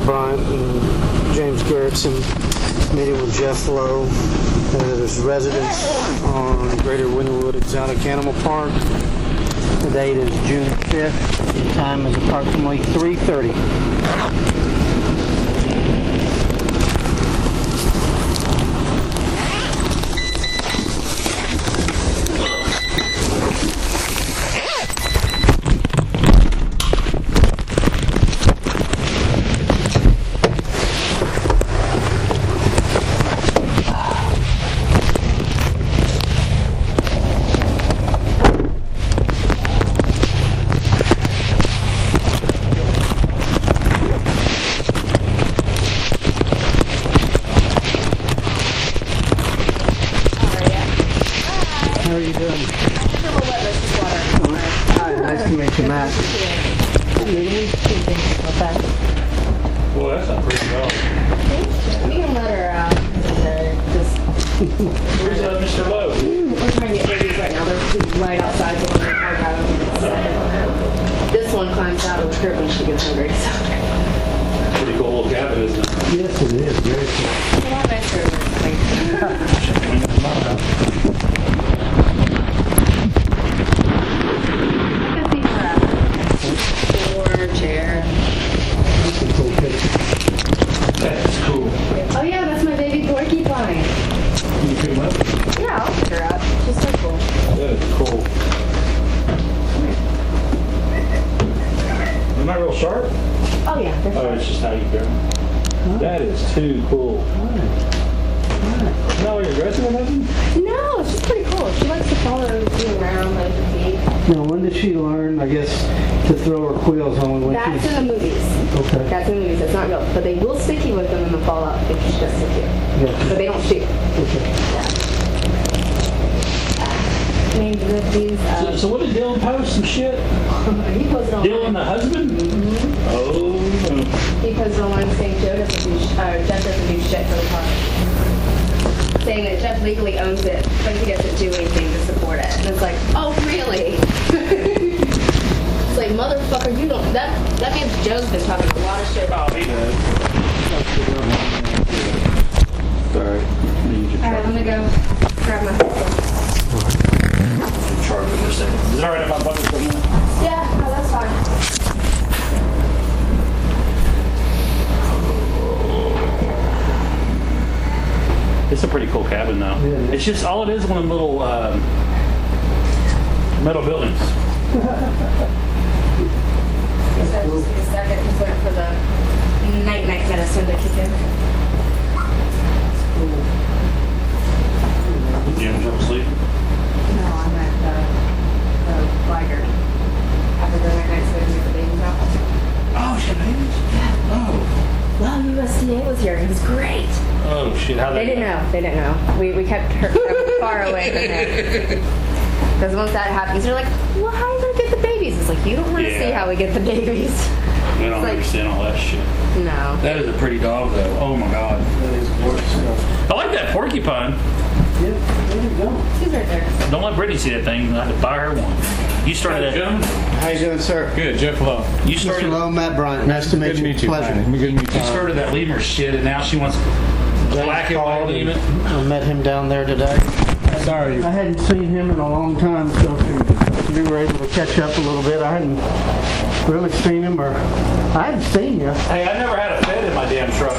Bryant and James Garretson meeting with Jeff Lowe. There's residents on Greater Wynwood Exotic Animal Park. The date is June 5th. The time is approximately 3:30. How are you doing? Hi, nice to meet you, Matt. Boy, that's not pretty dog. We can let her out. Where's Mr. Lowe? We're trying to get babies right now. They're right outside the one I got. This one climbs out of the crib when she gets hungry. So. Pretty cool little cabin, isn't it? Yes, it is. Very cool. A lot nicer than chair. That's a cool picture. That's cool. Oh yeah, that's my baby porcupine. Can you pick him up? Yeah, I'll pick her up. She's so cool. That is cool. They're not real sharp? Oh yeah, they're Oh, fine. it's just how you grab them. That is too cool. No, you're aggressive or nothing? No, she's pretty cool. She likes to follow you around like the feet. Now, when did she learn, I guess, to throw her quills on when That's she's... in the movies. Okay. That's in the movies. It's not real. But they will stick you with them in the fallout if you just stick you. Yeah. But they don't shoot. Okay. Named these. So what did Dylan post some shit? He posted on. Dylan, the husband? Mm-hmm. Oh. He posted online saying Jeff doesn't do shit for the park. Saying that Jeff legally owns it, but he doesn't do anything to support it. And it's like, oh really? It's like, motherfucker, you don't. That means Joe's been talking a lot of shit. Oh, he does. Sorry. Alright, I'm gonna go grab my phone. Charge it for a second. Is it alright if I bug it for a minute? Yeah, no, that's fine. It's a pretty cool cabin, though. Yeah. It's just all it is one of them little metal buildings. So just a second, just wait for the night-night medicine to kick in. You ever jump asleep? No, I'm at the Liger. After the night-night so we can get the babies out. Oh, shit, babies? Oh, USDA was here. He was great. Oh, shit. How They didn't know. They didn't know. We kept her far away from him. Because once that happens, they're like, well, how are you going to get the babies? It's like, you don't want to see how we get the babies. We don't like- understand all that shit. No. That is a pretty dog, though. Oh, my God. That is gorgeous. I like that porcupine. Yeah, there you go. She's right there. Don't let Brittany see that thing. I had to buy her one. You started that. How you doing, sir? Good, Jeff Lowe. You Mr. started. Lowe, Matt Bryant. Nice to meet Good to you. meet you. Pleasure. Good to meet you. You started that lemur shit, and now she wants black and white Called even. I met him down there today. Sorry. I hadn't seen him in a long time, so we were able to catch up a little bit. I hadn't really seen him, or I hadn't seen you. Hey, I never had a Fed in my damn truck.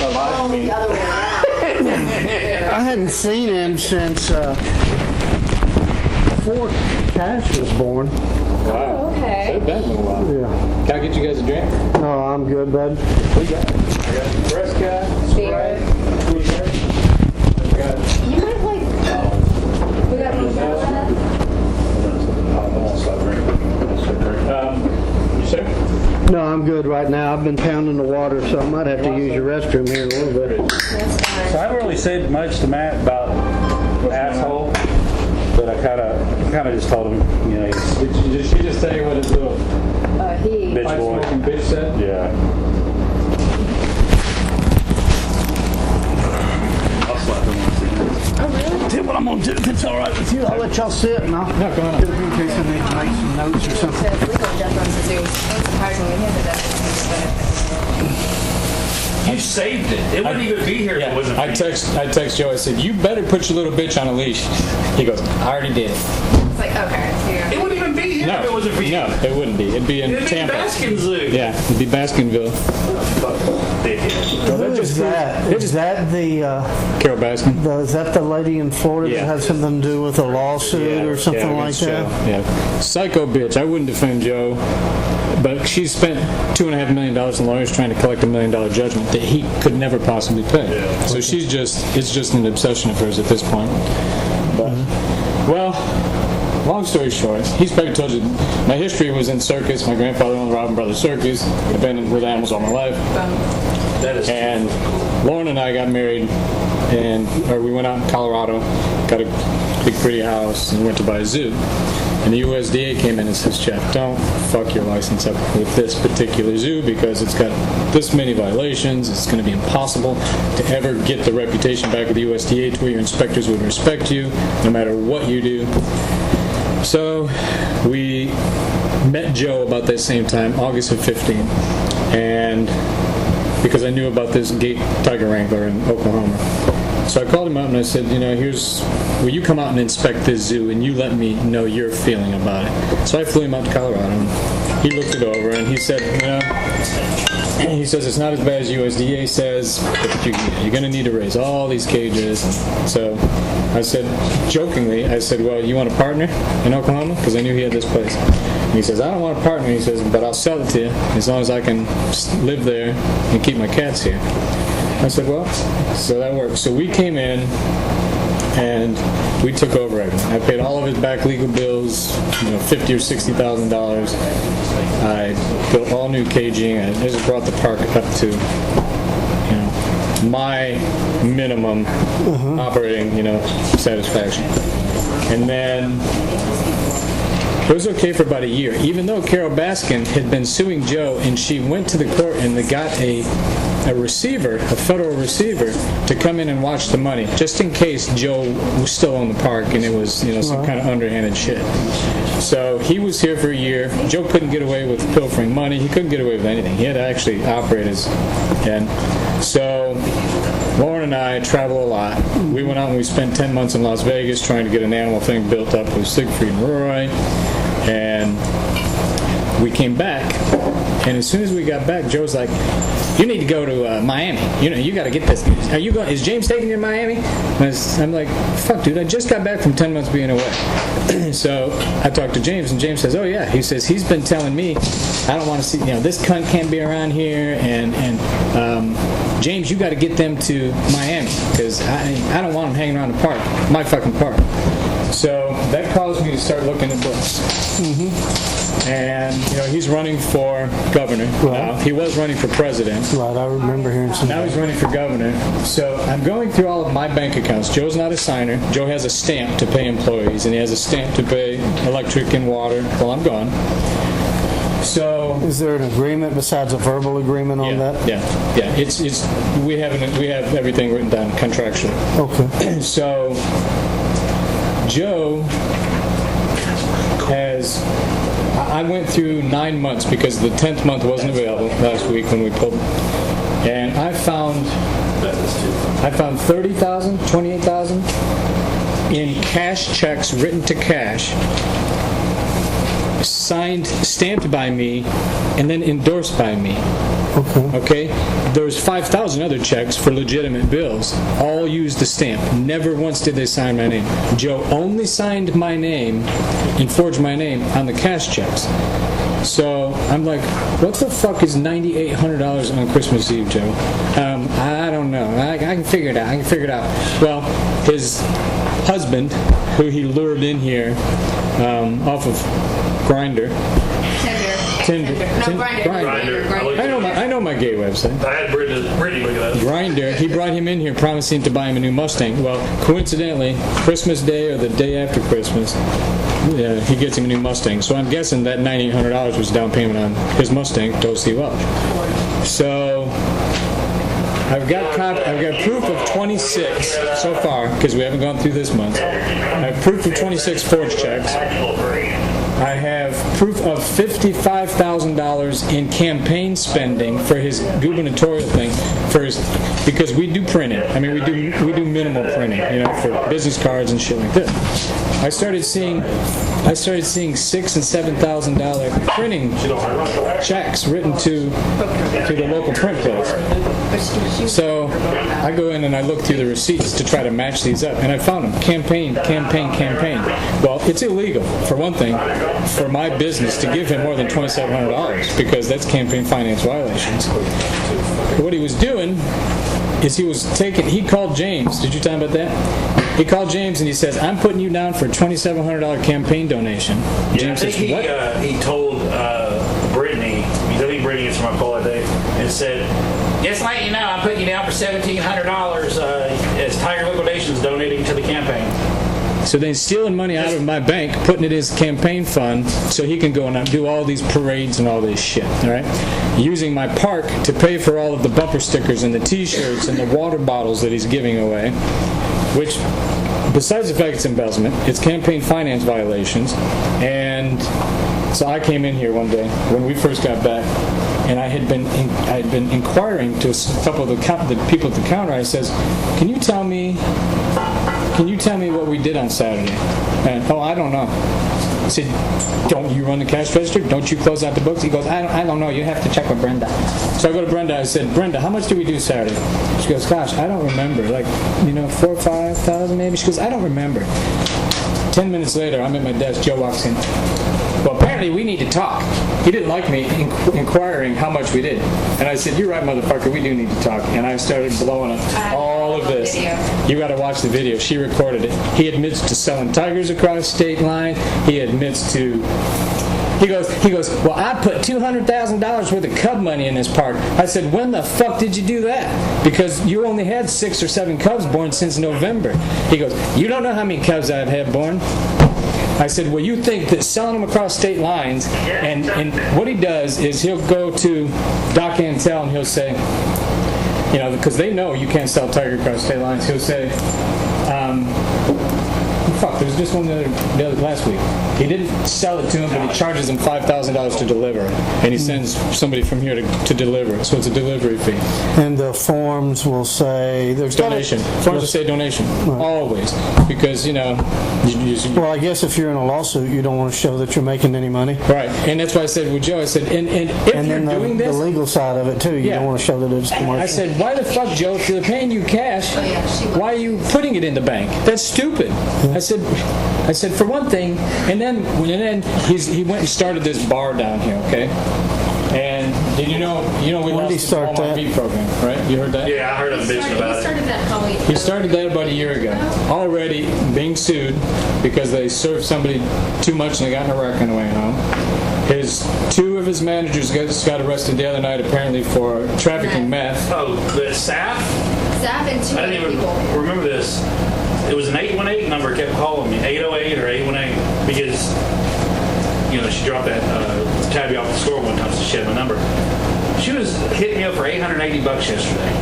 Oh, the other way around. I hadn't seen him since before Cash was born. Wow. Okay. It's been a little while. Yeah. Can I get you guys a drink? No, I'm good, bud. We got Fresca, Sprite. We got You might like. We got one You sir? No, I'm good right now. I've been pounding the water, so I might have to use your restroom here in a little bit. That's fine. So I haven't really said much to Matt about asshole, but I kind of just told him, you know, he's Did she just tell you what his little He. bitch pipe boy. smoking bitch said? Yeah. I'll slap him once again. Oh, really? Tell you what I'm going to do, if it's all right with you. I'll let y'all sit, and I'll No, come on. get up in case I need to make some notes or something. Says we don't jump on the zoo. Unsurprisingly, he has a death. You saved it. It wouldn't even be here if it wasn't for you. I text Joe. I said, "You better put your little bitch on a leash." He goes, "I already did." It's like, okay, so you're... It wouldn't even be here if it wasn't for you. No, it wouldn't be. It'd be in It'd be Tampa. Baskin Zoo. Yeah, it'd be Baskinville. Who is that? Is that Carole Baskin. is that the lady in Florida Yeah. that had something to do with a lawsuit or something like against that? Joe. Yeah, psycho bitch. I wouldn't defend Joe, but she spent $2.5 million in lawyers trying to collect $1 million judgment that he could never possibly pay. So it's just an obsession of hers at this point. But well. Long story short, he's probably told you my history was in circus. My grandfather owned Robin Brothers Circus. I've been with animals all my life. And Lauren and I got married, or we went out in Colorado, got a big pretty house, and went to buy a zoo. And the USDA came in and says, "Jeff, don't fuck your license up with this particular zoo because it's got this many violations. It's going to be impossible to ever get the reputation back with the USDA to where your inspectors would respect you no matter what you do." So we met Joe about that same time, August of 15, and because I knew about this gate tiger wrangler in Oklahoma. So I called him up and I said, will you come out and inspect this zoo and you let me know your feeling about it? So I flew him out to Colorado and he looked it over and he said, he says it's not as bad as USDA says, but you're going to need to raise all these cages. So I said, jokingly, well, you want a partner in Oklahoma? Because I knew he had this place. And he says, I don't want a partner. He says, but I'll sell it to you as long as I can live there and keep my cats here. I said, well, so that works. So we came in and we took over everything. I paid all of his back legal bills, $50,000 or $60,000. I built all new caging. I just brought the park up to, my minimum operating, satisfaction. And then it was okay for about a year, even though Carole Baskin had been suing Joe, and she went to the court and they got a receiver, a federal receiver, to come in and watch the money, just in case Joe was still on the park and it was, some kind of underhanded shit. So he was here for a year. Joe couldn't get away with pilfering money. He couldn't get away with anything. He had to actually operate his end. So Lauren and I travel a lot. We went out and we spent 10 months in Las Vegas trying to get an animal thing built up with Siegfried and Roy. And we came back, and as soon as we got back, Joe's like, you need to go to Miami. You got to get this. Are you going? Is James taking you to Miami? I'm like, fuck, dude, I just got back from 10 months being away. So I talked to James, and James says, oh, yeah. He says, he's been telling me, I don't want to see, this cunt can't be around here, and James, you got to get them to Miami, because I don't want them hanging around the park, my fucking park. So that caused me to start looking at books. And, he's running for governor. Now. He was running for president. Right, I remember hearing something. Now he's running for governor. So I'm going through all of my bank accounts. Joe's not a signer. Joe has a stamp to pay employees, and he has a stamp to pay electric and water while I'm gone. So is there an agreement besides a verbal agreement on that? Yeah. It's we have everything written down contractually. Okay. So Joe I went through 9 months because the 10th month wasn't available last week when we pulled, and I found $30,000, $28,000 in cash checks written to cash, signed, stamped by me, and then endorsed by me. Okay? There's 5,000 other checks for legitimate bills, all used the stamp. Never once did they sign my name. Joe only signed my name and forged my name on the cash checks. So I'm like, what the fuck is $9,800 on Christmas Eve, Joe? I don't know. I can figure it out. Well, his husband, who he lured in here off of Grindr. Tinder. No, Grindr. I know my gay website. I had Brittany look at that. Grindr. He brought him in here promising to buy him a new Mustang. Well, coincidentally, Christmas Day or the day after Christmas, he gets him a new Mustang. So I'm guessing that $9,800 was down payment on his Mustang, Dosey Welch. So I've got proof of 26 so far, because we haven't gone through this month. I have proof of 26 forged checks. I have proof of $55,000 in campaign spending for his gubernatorial thing first, because we do printing. I mean, we do minimal printing, for business cards and shit like that. I started seeing $6,000 and $7,000 printing checks written to the local print place. So I go in and I look through the receipts to try to match these up, and I found them. Campaign. Well, it's illegal, for one thing, for my business to give him more than $2,700 because that's campaign finance violations. But what he was doing is he called James. Did you tell him about that? He called James and he says, I'm putting you down for a $2,700 campaign donation. James says, what? He told Brittany, I think Brittany is from my call that day, and said, just letting you know, I'm putting you down for $1,700 as Tiger Liquidation's donating to the campaign. So then stealing money out of my bank, putting it in his campaign fund so he can go and do all these parades and all this shit, all right? Using my park to pay for all of the bumper stickers and the t-shirts and the water bottles that he's giving away, which, besides the fact it's embezzlement, it's campaign finance violations. And so I came in here one day when we first got back, and I had been inquiring to a couple of the people at the counter. I says, Can you tell me what we did on Saturday? And, I don't know. I said, don't you run the cash register? Don't you close out the books? He goes, I don't know. You have to check with Brenda. So I go to Brenda. I said, Brenda, how much did we do Saturday? She goes, gosh, I don't remember. 4,000 or 5,000 maybe? She goes, I don't remember. 10 minutes later, I'm at my desk. Joe walks in. Well, apparently we need to talk. He didn't like me inquiring how much we did. And I said, you're right, motherfucker, we do need to talk. And I started blowing up all of this. You got to watch the video. She recorded it. He admits to selling tigers across state line. He admits to... He goes, well, I put $200,000 worth of cub money in this park. I said, when the fuck did you do that? Because you only had 6 or 7 cubs born since November. He goes, you don't know how many cubs I've had born. I said, well, you think that selling them across state lines, and what he does is he'll go to Doc Antel and he'll say, because they know you can't sell tiger across state lines, he'll say, there was just one the other last week. He didn't sell it to him, but he charges him $5,000 to deliver it. And he sends somebody from here to deliver it. So it's a delivery fee. And the forms will say... there's donation. Forms will say donation. Right. Always. Because, well, I guess if you're in a lawsuit, you don't want to show that you're making any money. Right. And that's why I said with Joe, I said, and if and you're then doing this... the legal side of it, too. You don't want to show that it's commercial. I said, why the fuck, Joe, if they're paying you cash, why are you putting it in the bank? That's stupid. Yeah. I said, for one thing, and then he went and started this bar down here, okay? And did you know we lost the Walmart beef program, right? You heard that? Yeah, I heard him bitching about it. He started that probably... He started that about a year ago. Already being sued because they served somebody too much and they got in a wreck on the way home. Two of his managers got arrested the other night apparently for trafficking meth. Oh, the SAF? SAF and 2 I didn't even remember this. It was an 818 number kept calling me, 808 or 818, because, she dropped that tabby off the store one time, so she had my number. She was hitting me up for $880 yesterday.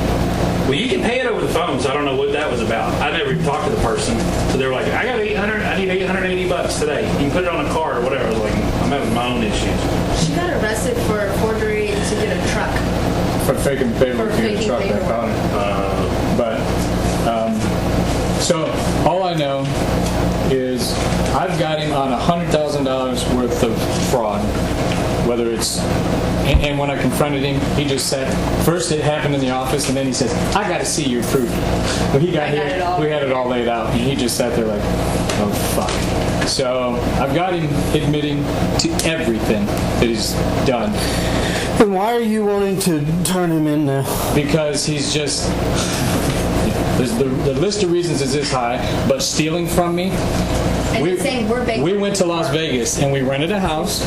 Well, you can pay it over the phone, so I don't know what that was about. I never even talked to the person. So they were like, I need $880 today. You can put it on a card or whatever. I was like, I'm having my own issues. She got arrested for forgery to get a truck. For faking paperwork to get a truck back on it. So all I know is I've got him on $100,000 worth of fraud. Whether it's, and when I confronted him, he just said, first it happened in the office, and then he says, I got to see your proof. When he got here, we had it all laid out, and he just sat there like, oh fuck. So I've got him admitting to everything that he's done. And why are you wanting to turn him in now? Because he's just... The list of reasons is this high, but stealing from me. And you're saying we're big. We went to Las Vegas and we rented a house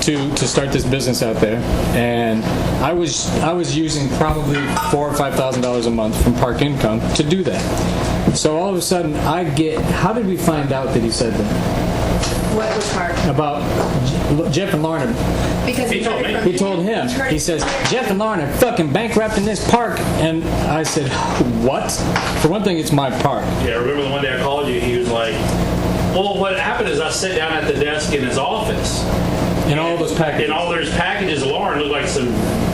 to start this business out there, and I was using probably $4,000 or $5,000 a month from Park Income to do that. So all of a sudden I get. How did we find out that he said that? What was Park? About Jeff and Lauren. Because he told me. He told him. He says, Jeff and Lauren are fucking bankrupt in this park. And I said, what? For one thing, it's my park. Yeah, remember the one day I called you, he was like, well, what happened is I sat down at the desk in his office, And all those packages. And all those packages of Lauren look like some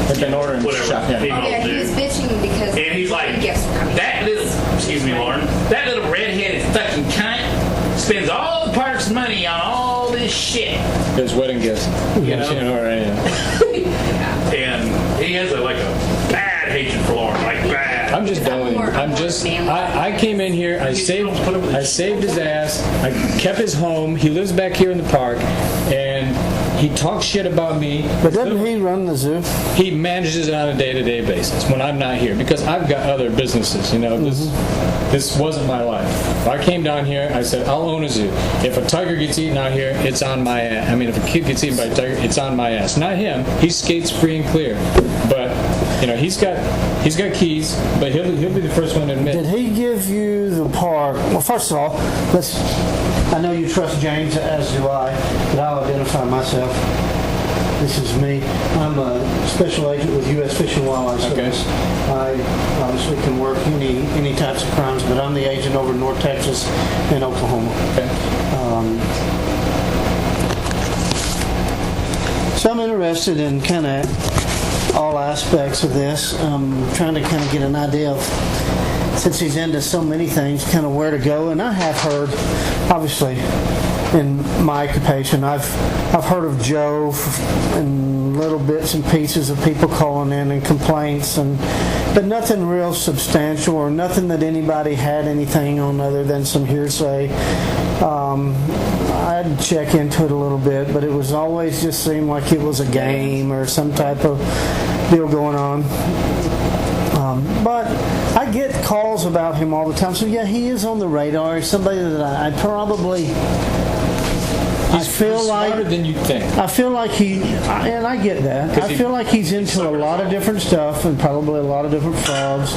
They've been ordering whatever shop, yeah. females Yeah, do. he was bitching because And he's like, gifts were coming. that little, excuse me, Lauren, that little redheaded fucking cunt spends all the park's money on all this shit. His wedding gifts. You know? Right, yeah. And he has a bad hatred for Lauren, like bad. I'm just done with him. I came in here, I saved his ass, I kept his home, he lives back here in the park, and he talks shit about me. But doesn't he run the zoo? He manages it on a day-to-day basis when I'm not here because I've got other businesses. This wasn't my life. If I came down here, I said I'll own a zoo. If a tiger gets eaten out here, it's on my ass. I mean, if a kid gets eaten by a tiger, it's on my ass. Not him. He skates free and clear. But he's got keys. But he'll be the first one to admit. Did he give you the park? Well, first of all, I know you trust James, as do I, but I'll identify myself. This is me. I'm a special agent with U.S. Fish and Wildlife Service. I obviously can work any types of crimes, but I'm the agent over in North Texas and Oklahoma. Okay. So I'm interested in kind of all aspects of this. I'm trying to kind of get an idea of, since he's into so many things, kind of where to go. And I have heard, obviously, in my occupation, I've heard of Joe and little bits and pieces of people calling in and complaints, but nothing real substantial or nothing that anybody had anything on other than some hearsay. I'd check into it a little bit, but it was always just seemed like it was a game or some type of deal going on. But I get calls about him all the time. So yeah, he is on the radar. He's somebody that I probably... He's smarter than you think. I feel like and I get that. I feel like he's into a lot of different stuff and probably a lot of different frauds.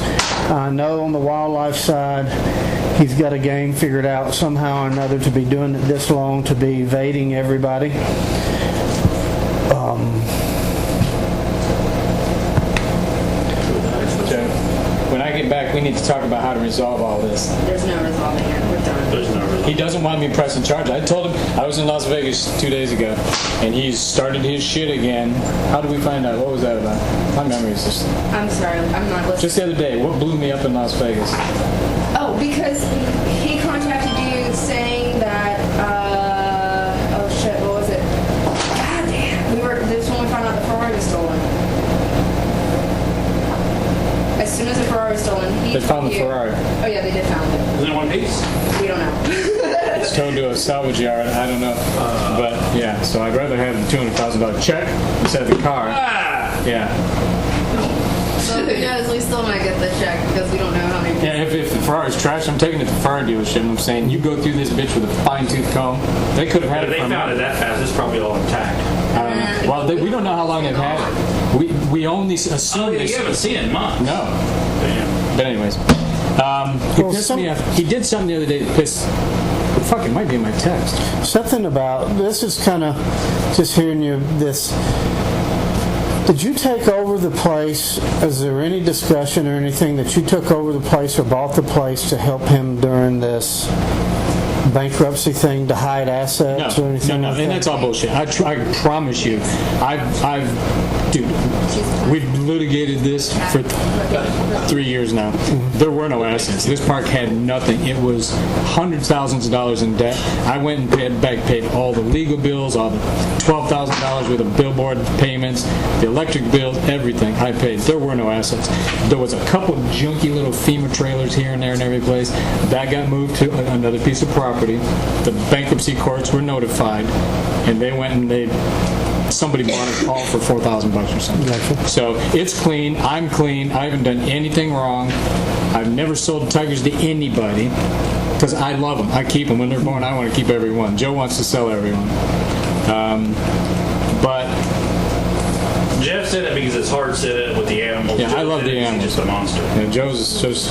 I know on the wildlife side, he's got a game figured out somehow or another to be doing it this long, to be evading everybody. When I get back, we need to talk about how to resolve all this. There's no resolving it. We're done. There's no reason. He doesn't want me pressing charges. I told him I was in Las Vegas 2 days ago, and he's started his shit again. How did we find out? What was that about? My memory is just... I'm sorry. I'm not listening. Just the other day, what blew me up in Las Vegas? Oh, because he contacted you saying that, oh shit, what was it? God damn. This when we found out the Ferrari was stolen. As soon as the Ferrari was stolen, They found the Ferrari. Oh yeah, they did found it. Isn't it one piece? We don't know. It's towed to a salvage yard. I don't know. But, yeah, so I'd rather have the $200,000 check instead of the car. Yeah. So who knows? We still might get the check because we don't know how many. Yeah, if the Ferrari's trash, I'm taking it to the Ferrari dealership and I'm saying, you go through this bitch with a fine-tooth comb. They could have had If it they from... found it that fast, it's probably all intact. Well, we don't know how long they've had it. We only assume Oh, they... you haven't seen it in months. No. Damn. But anyways, he pissed me off. He did something the other day that pissed... Fuck, it might be in my text. Something about, this is kind of just hearing you, this... Did you take over the place? Is there any discussion or anything that you took over the place or bought the place to help him during this bankruptcy thing to hide assets or anything No, like that? and that's all bullshit. I promise you, dude, we've litigated this for 3 years now. There were no assets. This park had nothing. It was hundreds of thousands of dollars in debt. I went and paid all the legal bills, all the $12,000 worth of billboard payments, the electric bills, everything I paid. There were no assets. There was a couple junky little FEMA trailers here and there and every place. That got moved to another piece of property. The bankruptcy courts were notified, and they went and somebody bought it all for $4,000 or something. Gotcha. So it's clean. I'm clean. I haven't done anything wrong. I've never sold tigers to anybody because I love them. I keep them when they're born. I want to keep every one. Joe wants to sell everyone. But Jeff said it because it's hard to set it with the animals. Yeah, I love the animals. He's just a monster. yeah, Joe's just...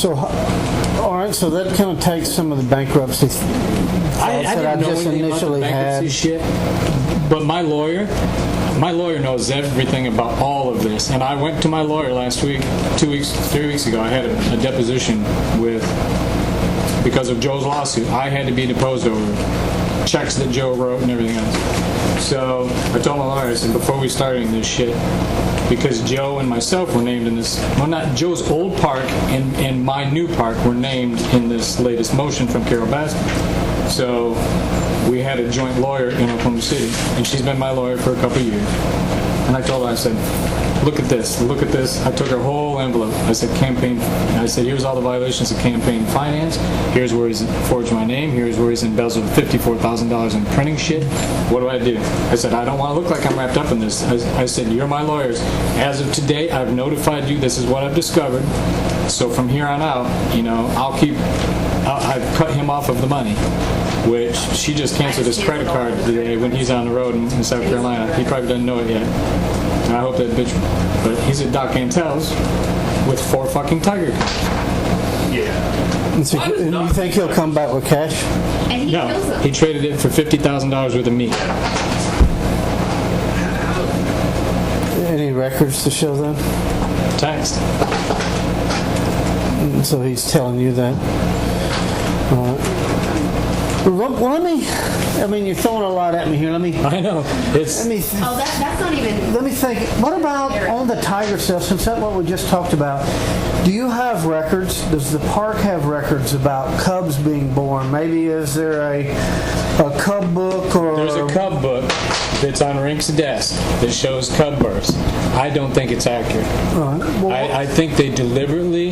So, all right, so that kind of takes some of the bankruptcy I that I didn't know just anything about the initially bankruptcy had. shit, but my lawyer knows everything about all of this. And I went to my lawyer last week, 3 weeks ago. I had a deposition because of Joe's lawsuit. I had to be deposed over checks that Joe wrote and everything else. So I told my lawyer, I said, before we started this shit, because Joe and myself were named in this, well, not Joe's old park and my new park were named in this latest motion from Carole Baskin. So we had a joint lawyer in Oklahoma City, and she's been my lawyer for a couple of years. And I told her, I said, look at this, look at this. I took her whole envelope. I said, campaign, I said, here's all the violations of campaign finance. Here's where he's forged my name. Here's where he's embezzled $54,000 in printing shit. What do I do? I said, I don't want to look like I'm wrapped up in this. I said, you're my lawyers. As of today, I've notified you. This is what I've discovered. So from here on out, I've cut him off of the money, which she just canceled his credit card today when he's on the road in South Carolina. He probably doesn't know it yet. And I hope that bitch, but he's at Doc Antel's with 4 fucking tiger cubs. Yeah. And you think he'll come back with cash? And he kills No, them. he traded it for $50,000 worth of meat. Any records to show that? Text. And so he's telling you that. Well, let me. I mean, you're throwing a lot at me here. I know. It's Let me. Oh, that's not even. Let me think. What about on the tiger stuff? Since that's what we just talked about, do you have records? Does the park have records about cubs being born? Maybe is there a cub book or? There's a cub book that's on Rink's desk that shows cub births. I don't think it's accurate. Right. Well, I think they deliberately,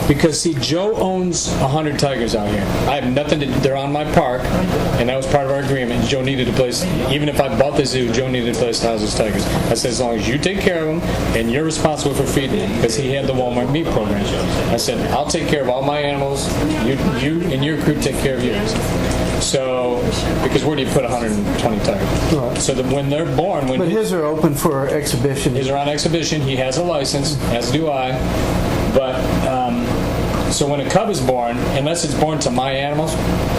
because see, Joe owns 100 tigers out here. I have nothing to. They're on my park, and that was part of our agreement. Joe needed a place. Even if I bought the zoo, Joe needed a place to house his tigers. I said, as long as you take care of them, and you're responsible for feeding them, because he had the Walmart meat program. I said, I'll take care of all my animals. You and your crew take care of yours. So, because where do you put 120 tigers? Right. So that when they're born, but his are open for exhibition. his are on exhibition. He has a license, as do I. But so when a cub is born, unless it's born to my animals,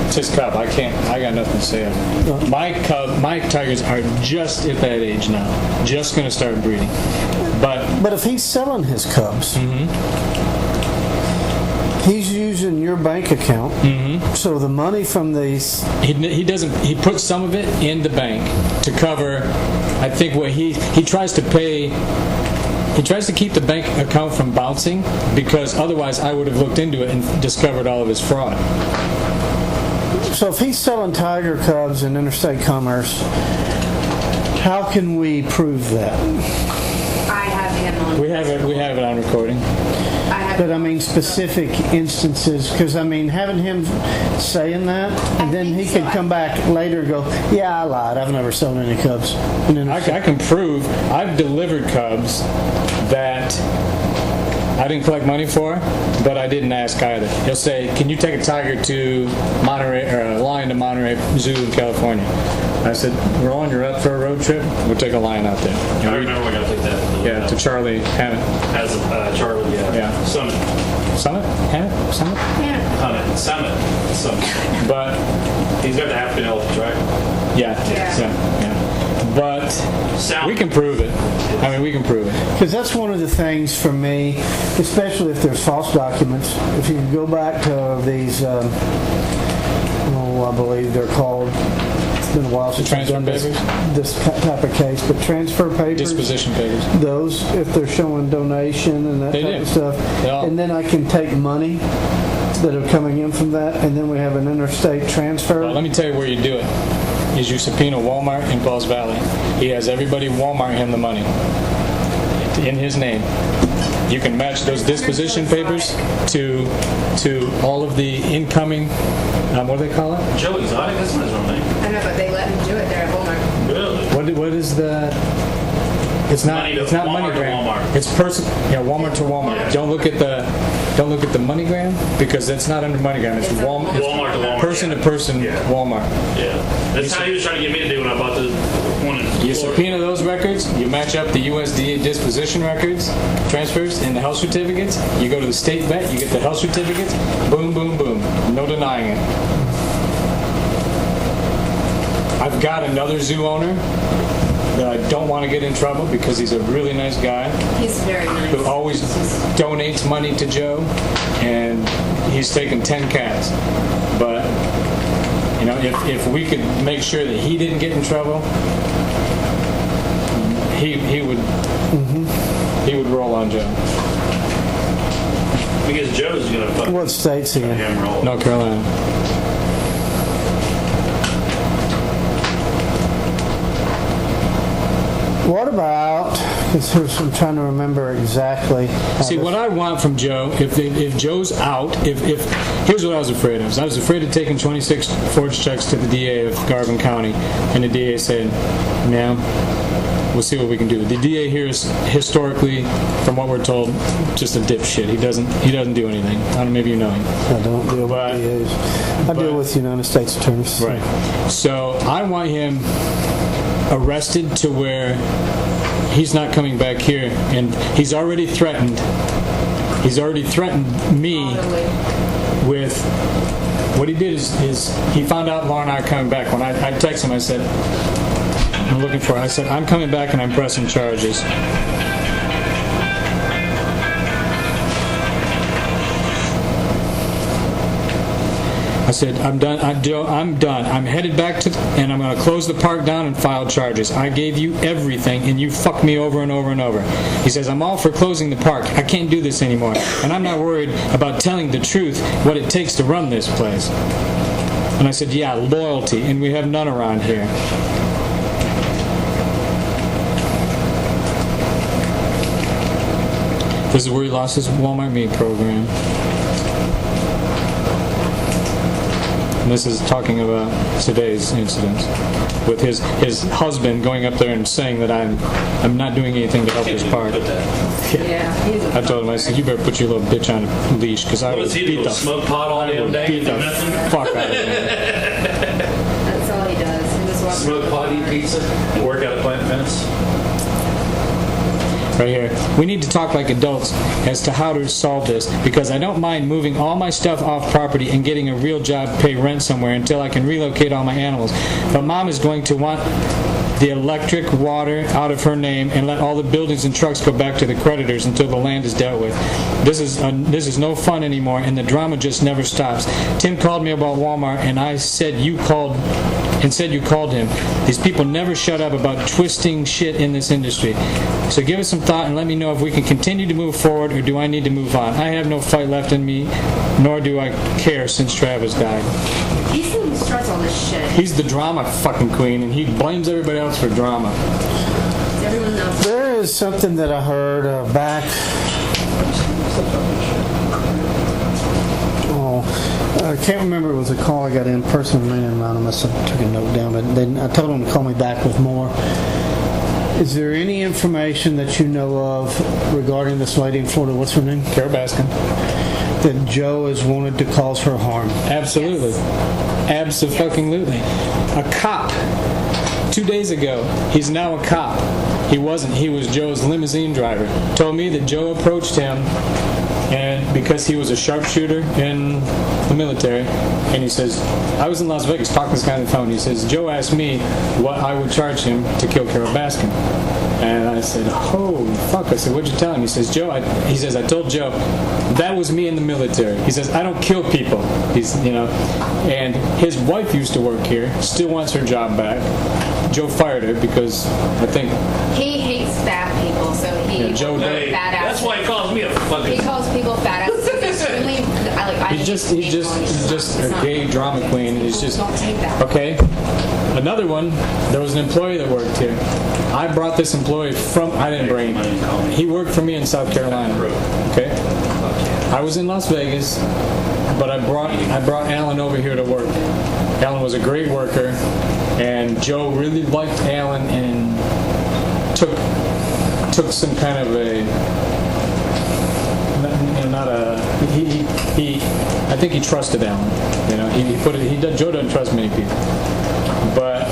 it's his cub. I got nothing to say of it. My tigers are just at that age now, just going to start breeding. But if he's selling his cubs, he's using your bank account. So the money from these, he doesn't. He puts some of it in the bank to cover. I think what he tries to pay. He tries to keep the bank account from bouncing, because otherwise I would have looked into it and discovered all of his fraud. so if he's selling tiger cubs in interstate commerce, how can we prove that? I have him on. We have it on recording. I have. But I mean specific instances, because I mean having him saying that, and then he could come back later and go, yeah, I lied, I've never sold any cubs. I can prove I've delivered cubs that I didn't collect money for, but I didn't ask either. He'll say, can you take a tiger to Monterey, or a lion to Monterey Zoo in California? I said, Roland, you're up for a road trip? We'll take a lion out there. I remember when I took that. Yeah, to Charlie Hanna. As Charlie, Yeah. Summit. Summit? Hanna? Summit? Summit. But, He's got the African elephants, right? yeah. But we can prove it. I mean, we can prove it. Because that's one of the things for me, especially if there's false documents. If you can go back to these, I believe they're called, it's been a while since I've done this type of case, but transfer papers. Disposition papers. Those, if they're showing donation and that They type do. of stuff. Yeah. And then I can take money that are coming in from that, and then we have an interstate transfer. Well, let me tell you where you do it. Is you subpoena Walmart in Pauls Valley. He has everybody Walmart him the money in his name. You can match those disposition papers to all of the incoming, what do they call it? Joe Exotic, that's not his real name. I know, but they let him do it there at Walmart. Really? What is the? It's not Money to- it's not Walmart to MoneyGram. Walmart. It's Walmart to Walmart. Yeah. Don't look at the MoneyGram, because that's not under MoneyGram. It's Walmart. It's Walmart to Walmart, Person yeah. to person Yeah. Walmart. Yeah. That's how he was trying to get me to do when I bought the one in You Florida. subpoena those records, you match up the USDA disposition records, transfers, and the health certificates. You go to the state vet, you get the health certificates. Boom, boom, boom. No denying it. I've got another zoo owner that I don't want to get in trouble, because he's a really nice guy He's very nice. who always donates money to Joe, and he's taken 10 cats. But if we could make sure that he didn't get in trouble, he would roll on Joe. Because Joe's gonna fuck What state's he in? him roll. North Carolina. What about, because I'm trying to remember exactly. See, what I want from Joe, if Joe's out, if here's what I was afraid of. I was afraid of taking 26 forged checks to the DA of Garvin County, and the DA said, "Ma'am, we'll see what we can do." The DA here is historically, from what we're told, just a dipshit. He doesn't do anything. I don't know, maybe you know him. I don't deal with DAs. I deal with United States attorneys. Right. So I want him arrested to where he's not coming back here, and he's already threatened me with what he did is he found out Laura and I are coming back. When I texted him, I said, I'm looking for her. I said, I'm coming back and I'm pressing charges. I said, I'm done. I'm done. I'm headed back and I'm going to close the park down and file charges. I gave you everything, and you fucked me over and over and over. He says, I'm all for closing the park. I can't do this anymore. And I'm not worried about telling the truth, what it takes to run this place. And I said, yeah, loyalty, and we have none around here. This is where he lost his Walmart meat program. And this is talking about today's incidents with his husband going up there and saying that I'm not doing anything to help his park. Yeah. I told him, I said, you better put your little bitch on a leash, because I What would does he beat do? the Smoke pot all damn day? beat Do the nothing? fuck out of him. That's all he does. He just walks Smoke pot, eat pizza, work out a plant fence. Right here. We need to talk like adults as to how to solve this, because I don't mind moving all my stuff off property and getting a real job, pay rent somewhere until I can relocate all my animals. But Mom is going to want the electric, water out of her name and let all the buildings and trucks go back to the creditors until the land is dealt with. This is no fun anymore, and the drama just never stops. Tim called me about Walmart, and I said you called him. These people never shut up about twisting shit in this industry. So give it some thought and let me know if we can continue to move forward, or do I need to move on. I have no fight left in me, nor do I care since Travis died. He's the one who starts all this shit. He's the drama fucking queen, and he blames everybody else for drama. Everyone knows. There is something that I heard back. I can't remember. It was a call I got in, person name anonymous. I took a note down, but then I told him to call me back with more. Is there any information that you know of regarding this lady in Florida? What's her name? Carole Baskin. That Joe has wanted to cause her harm. Absolutely. Absolutely. A cop. 2 days ago, he's now a cop. He wasn't. He was Joe's limousine driver. Told me that Joe approached him, and because he was a sharpshooter in the military, and he says, I was in Las Vegas talking to this guy on the phone. He says, Joe asked me what I would charge him to kill Carole Baskin. And I said, holy fuck. I said, what'd you tell him? He says, I told Joe, that was me in the military. He says, I don't kill people. And his wife used to work here, still wants her job back. Joe fired her because I think He hates fat people, so he Joe Hey, fat that's asses. why he calls me a He fucking... calls people fat asses. He's extremely. he's just a gay drama queen. He's just Don't take that. okay. Another one, there was an employee that worked here. I brought this employee from, I didn't bring him. He worked for me in South Carolina. Okay? I was in Las Vegas, but I brought Alan over here to work. Alan was a great worker, and Joe really liked Alan and took some kind of I think he trusted Alan. Joe doesn't trust many people. But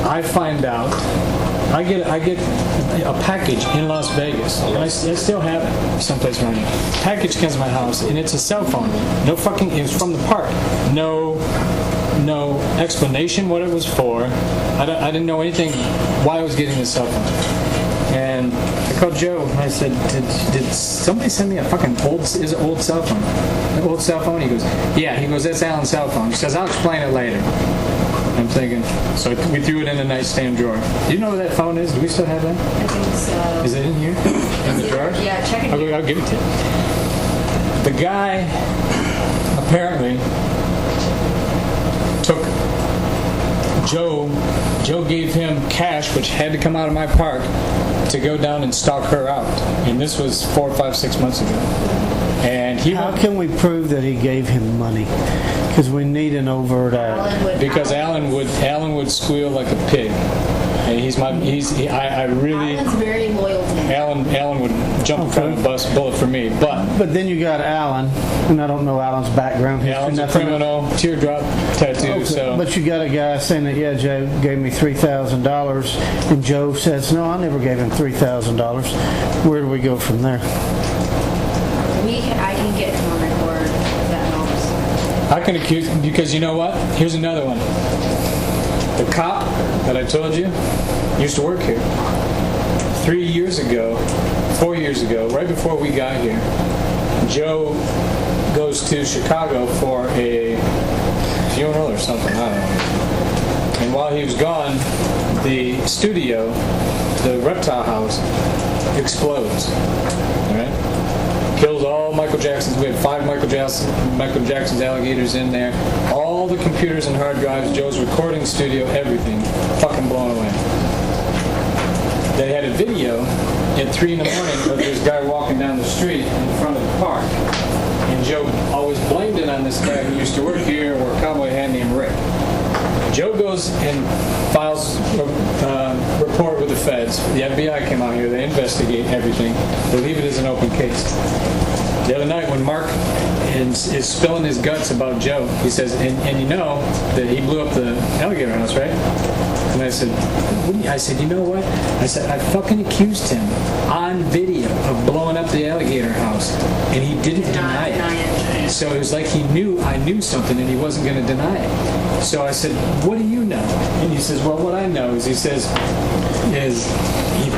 I find out, I get a package in Las Vegas, and I still have it someplace around here. Package comes to my house, and it's a cell phone. It was from the park. No explanation what it was for. I didn't know anything why I was getting this cell phone. And I called Joe and I said, did somebody send me a fucking old cell phone? An old cell phone? He goes, yeah. He goes, that's Alan's cell phone. He says, I'll explain it later. And I'm thinking. So we threw it in the nightstand drawer. Do you know where that phone is? Do we still have that? I think so. Is it in here? In the drawer? Yeah, check it. I'll give it to you. The guy apparently took Joe gave him cash, which had to come out of my park, to go down and stalk her out. And this was 4, 5, 6 months ago. And How can we prove that he gave him money? Because we need an overt act. because Alan would squeal like a pig. And I really Alan's very loyal to him. Alan would jump in front of a bus bullet for me, but But then you got Alan, and I don't know Alan's background history. Alan's a nothing. criminal, teardrop tattoo. Okay, So but you got a guy saying that, yeah, Joe gave me $3,000, and Joe says, no, I never gave him $3,000. Where do we go from there? I can get him on record if that helps. I can accuse him because you know what? Here's another one. The cop that I told you used to work here. 4 years ago, right before we got here, Joe goes to Chicago for a funeral or something, I don't know. And while he was gone, the studio, the reptile house, explodes. All right? Kills all Michael Jackson's. We had 5 Michael Jackson's alligators in there. All the computers and hard drives, Joe's recording studio, everything, fucking blown away. They had a video at 3 in the morning of this guy walking down the street in front of the park. And Joe always blamed it on this guy who used to work here, or a cowboy hat named Rick. Joe goes and files a report with the feds. The FBI came out here. They investigate everything. They leave it as an open case. The other night when Mark is spilling his guts about Joe, he says, and you know that he blew up the alligator house, right? And I said, you know what? I said, I fucking accused him on video of blowing up the alligator house, and he didn't deny it. So it was like I knew something, and he wasn't going to deny it. So I said, what do you know? And he says, well, what I know is he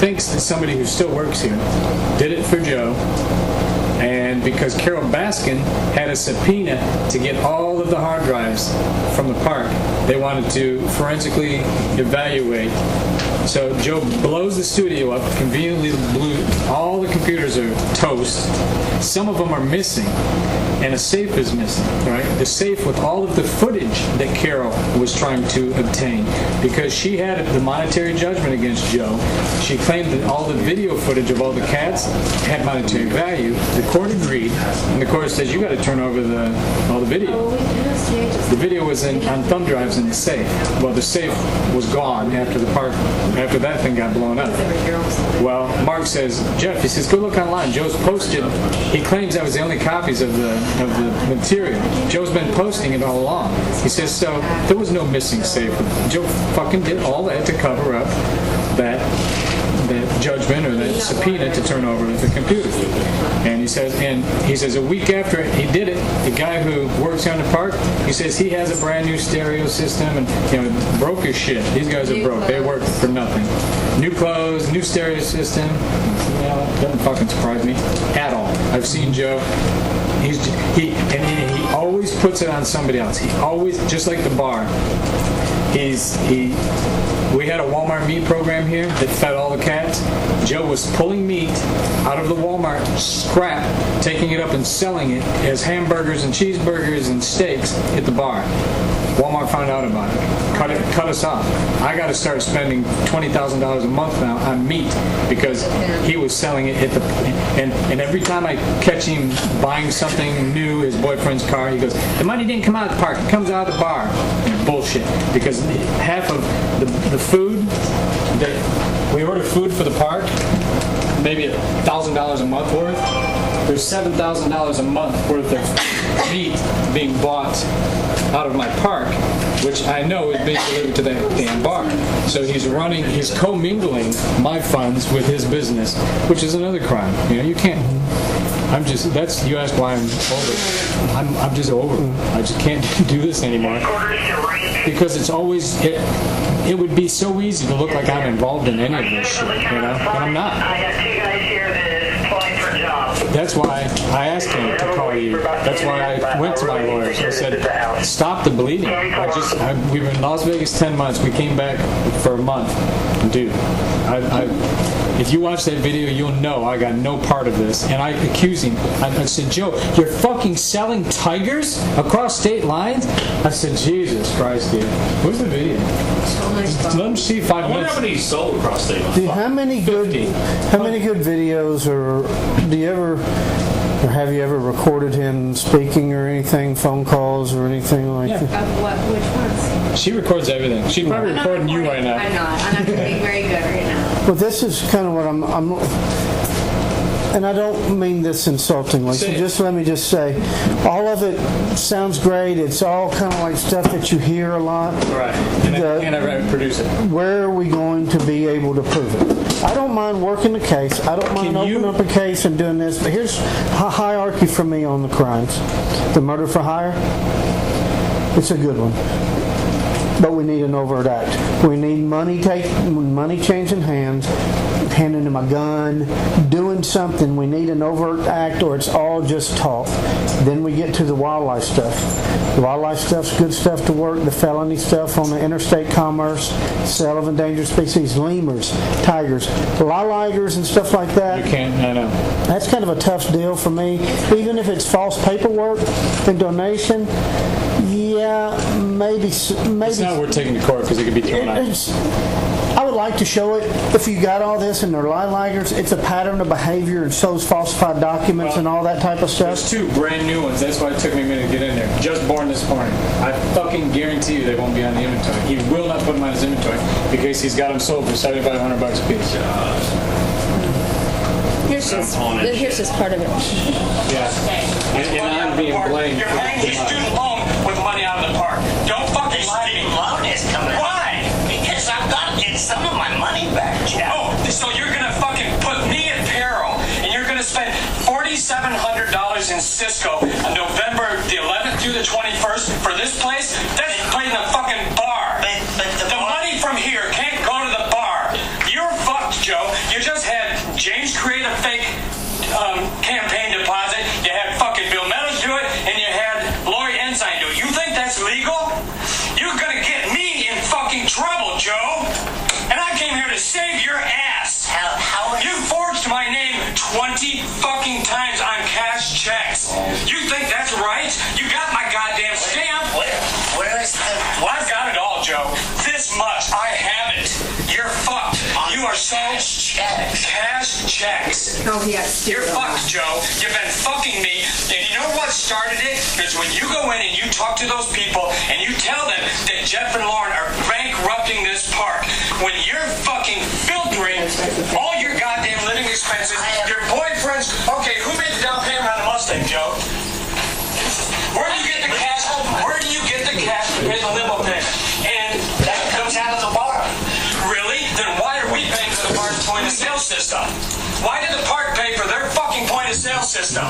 thinks that somebody who still works here did it for Joe. And because Carole Baskin had a subpoena to get all of the hard drives from the park, they wanted to forensically evaluate. So Joe blows the studio up, conveniently blew, all the computers are toast. Some of them are missing, and a safe is missing, right? The safe with all of the footage that Carole was trying to obtain. Because she had the monetary judgment against Joe, she claimed that all the video footage of all the cats had monetary value. The court agreed, and the court says, you got to turn over all the video. The video was on thumb drives in the safe. Well, the safe was gone after that thing got blown up. Well, Mark says, Jeff, he says, go look online. Joe's posted. He claims that was the only copies of the material. Joe's been posting it all along. He says, so there was no missing safe. Joe fucking did all that to cover up that judgment or that subpoena to turn over the computer. And he says a week after he did it, the guy who works on the park, he says he has a brand new stereo system and broke his shit. These guys are broke. They work for nothing. New clothes, new stereo system. It doesn't fucking surprise me at all. I've seen Joe. He always puts it on somebody else. He always, just like the bar. We had a Walmart meat program here that fed all the cats. Joe was pulling meat out of the Walmart scrap, taking it up and selling it as hamburgers and cheeseburgers and steaks at the bar. Walmart found out about it, cut us off. I got to start spending $20,000 a month now on meat because he was selling it at and every time I catch him buying something new, his boyfriend's car, he goes, the money didn't come out of the park, it comes out of the bar. Bullshit. Because half of the food that we order food for the park, maybe $1,000 a month worth. There's $7,000 a month worth of meat being bought out of my park, which I know is being delivered to that damn bar. So he's commingling my funds with his business, which is another crime. You can't. You asked why I'm over. I'm just over. I just can't do this anymore. Because it's always, it would be so easy to look like I'm involved in any of this shit, and I'm not. I got 2 guys here that is applying for jobs. That's why I asked him to call you. That's why I went to my lawyers. I said, stop the bleeding. We were in Las Vegas 10 months. We came back for a month. Dude, if you watch that video, you'll know I got no part of this. And I accused him. I said, Joe, you're fucking selling tigers across state lines? I said, Jesus Christ, dude. Where's the video? Let them see 5 I wonder minutes. how many sold across state lines. How many good videos, or have you ever recorded him speaking or anything, phone calls or anything like that? Of what? Which ones? She records everything. She's probably recording you right now. I'm not. I'm not being very good right now. Well, this is kind of what I'm and I don't mean this insultingly, so just let me just say, all of it sounds great. It's all kind of like stuff that you hear a lot. Right. And I produce it. Where are we going to be able to prove it? I don't mind working the case. I don't mind opening up a case and doing this. But here's a hierarchy for me on the crimes. The murder for hire, it's a good one. But we need an overt act. We need money changing hands, handing him a gun, doing something. We need an overt act, or it's all just talk. Then we get to the wildlife stuff. The wildlife stuff's good stuff to work. The felony stuff on the interstate commerce, sale of endangered species, lemurs, tigers, lolligers and stuff like that. You can't, I know. That's kind of a tough deal for me. Even if it's false paperwork and donation, yeah, maybe. It's not worth taking to court because it could be thrown out. I would like to show it. If you got all this and they're lie-ligers, it's a pattern of behavior and shows falsified documents and all that type of stuff. There's 2 brand new ones. That's why it took me a minute to get in there. Just born this morning. I fucking guarantee you they won't be on the inventory. He will not put them on his inventory because he's got them sold for $7,500 a piece. Here's just part of it. Yeah. And I'm being blamed. You're paying your student loan with money out of the park. Don't fucking lie to me. Student loan is coming out. Why? Because I've got to get some of my money back, Jeff. Oh, so you're gonna fucking put me at peril, and you're gonna spend $4,700 in Cisco on November the 11th through the 21st for this place? That's playing the fucking bar. But the money from here can't go to the bar. You're fucked, Joe. You just had James create a fake campaign deposit. You had fucking Bill Meadows do it, and you had Lori Ensign do it. You think that's legal? You're gonna get me in fucking trouble, Joe. And I came here to save your ass. How You forged my name 20 fucking times on cash checks. You think that's right? You got my goddamn stamp. Where is the... I've got it all, Joe. This much. I have it. You're fucked. You are so... Cash checks. Oh, yeah. You're fucked, Joe. You've been fucking me. And you know what started it? Is when you go in and you talk to those people and you tell them that Jeff and Lauren are bankrupting this park. When you're fucking filtering all your goddamn living expenses, your boyfriend's... Okay, who made the down payment on the Mustang, Joe? Where do you get the cash? Where do you get the cash to pay the limo payment? And That comes out of the bar. really? Then why are we paying for the park's point-of-sale system? Why did the park pay for their fucking point-of-sale system?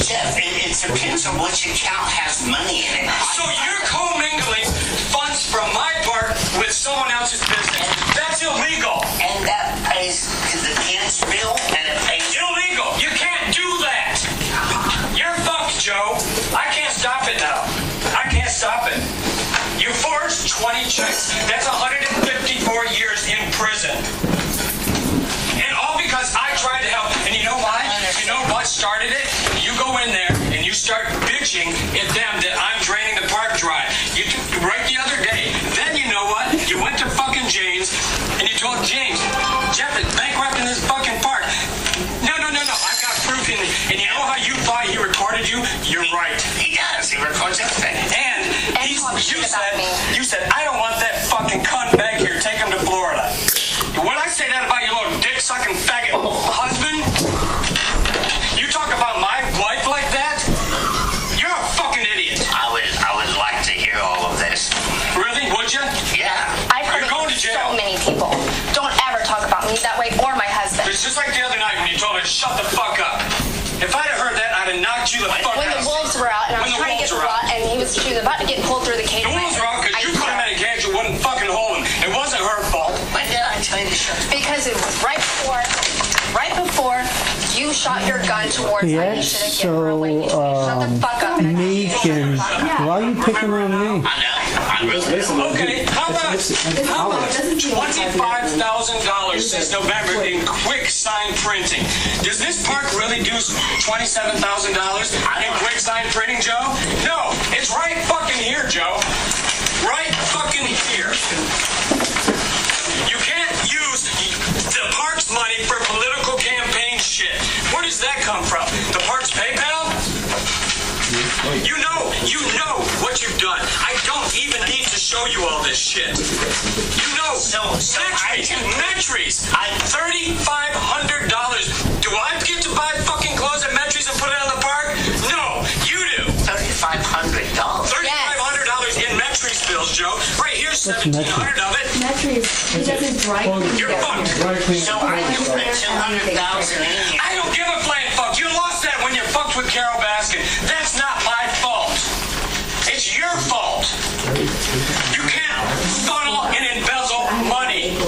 Jeff, it depends on which account has money in it. So you're commingling funds from my park with someone else's business. That's illegal. And that pays to the kids' bill, and it pays... Illegal. You can't do that. You're fucked, Joe. I can't stop it now. I can't stop it. You forged 20 checks. That's 154 years in prison. And all because I tried to help. And you know why? You know what started it? You go in there and you start bitching at them that I'm draining the park dry. You right the other day. Then you know what? You went to fucking James and you told James, Jeff is bankrupting this fucking park. No. I've got proof in it. And you know how you thought he recorded you? You're right. He does. He records everything. And talk shit about me. you said, I don't want that fucking cunt back here. Take him to Florida. When I say that about your little dick-sucking faggot husband, you talk about my wife like that? You're a fucking idiot. I would like to hear all of this. Really? Would you? Yeah. I've heard You're going it to from jail. so many people. Don't ever talk about me that way or my husband. It's just like the other night when you told her to shut the fuck up. If I'd have heard that, I'd have knocked you the fuck When out. the wolves were out and I was trying to get the lot and she was about to get pulled through the cage. The wolves were out because you put him in a cage and wouldn't fucking hold him. It wasn't her fault. When did I tell you to shut the... Because it was right before you shot your gun towards me. Yeah, You should have given her away. You should have shut the fuck up. Meek and why are you picking on me? I know. Okay, how about $25,000 since November in quick sign printing? Does this park really do $27,000 in quick sign printing, Joe? No, it's right fucking here, Joe. Right fucking here. You can't use the park's money for political campaign shit. Where does that come from? The park's PayPal? You know what you've done. I don't even need to show you all this shit. You know, Metries, $3,500. Do I get to buy fucking clothes at Metries and put it on the park? No, you do. $3,500. $3,500 in Metries bills, Joe. Right here's $1,700 of it. Metries, he doesn't dry clean. You're fucked. So I can put $200,000 in here. I don't give a flying fuck. You lost that when you fucked with Carole Baskin. That's not my fault. It's your fault. You can't funnel and embezzle money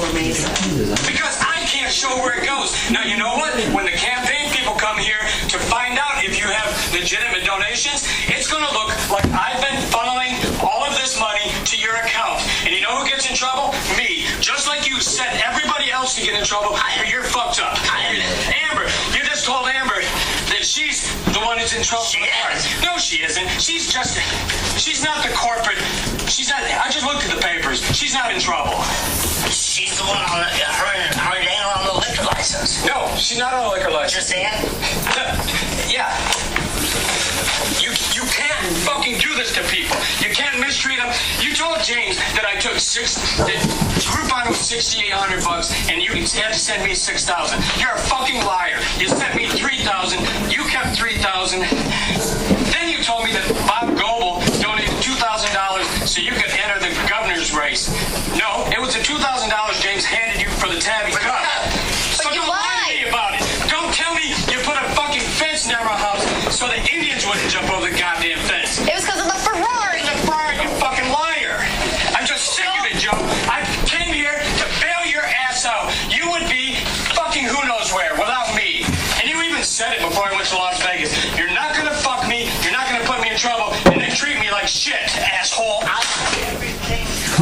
because I can't show where it goes. Now, you know what? When the campaign people come here to find out if you have legitimate donations, it's going to look like I've been funneling all of this money to your account. And you know who gets in trouble? Me. Just like you set everybody else to get in trouble, you're fucked up. Amber, you just told Amber that she's the one who's in trouble. No, she isn't. She's not the corporate. She's not. I just looked at the papers. She's not in trouble. She's the one on her name on the liquor license. No, she's not on a liquor license. Just Ann? Yeah. You can't fucking do this to people. You can't mistreat them. You told James that I took that Groupon was $6,800 and you had to send me $6,000. You're a fucking liar. You sent me $3,000. You kept $3,000. Then you told me that Bob Goebel donated $2,000 so you could enter the governor's race. No, it was the $2,000 James handed you for the Tabby Cup. So you don't lie to lied. me about it. Don't tell me you put a fucking fence near our house so the Indians wouldn't jump over the goddamn fence. It was because of the Ferrari. The Ferrari, you fucking liar. I'm just sick of it, Joe. I came here to bail your ass out. You would be fucking who knows where without me. And you even said it before I went to Las Vegas. You're not gonna fuck me, you're not gonna put me in trouble, and then treat me like shit, asshole.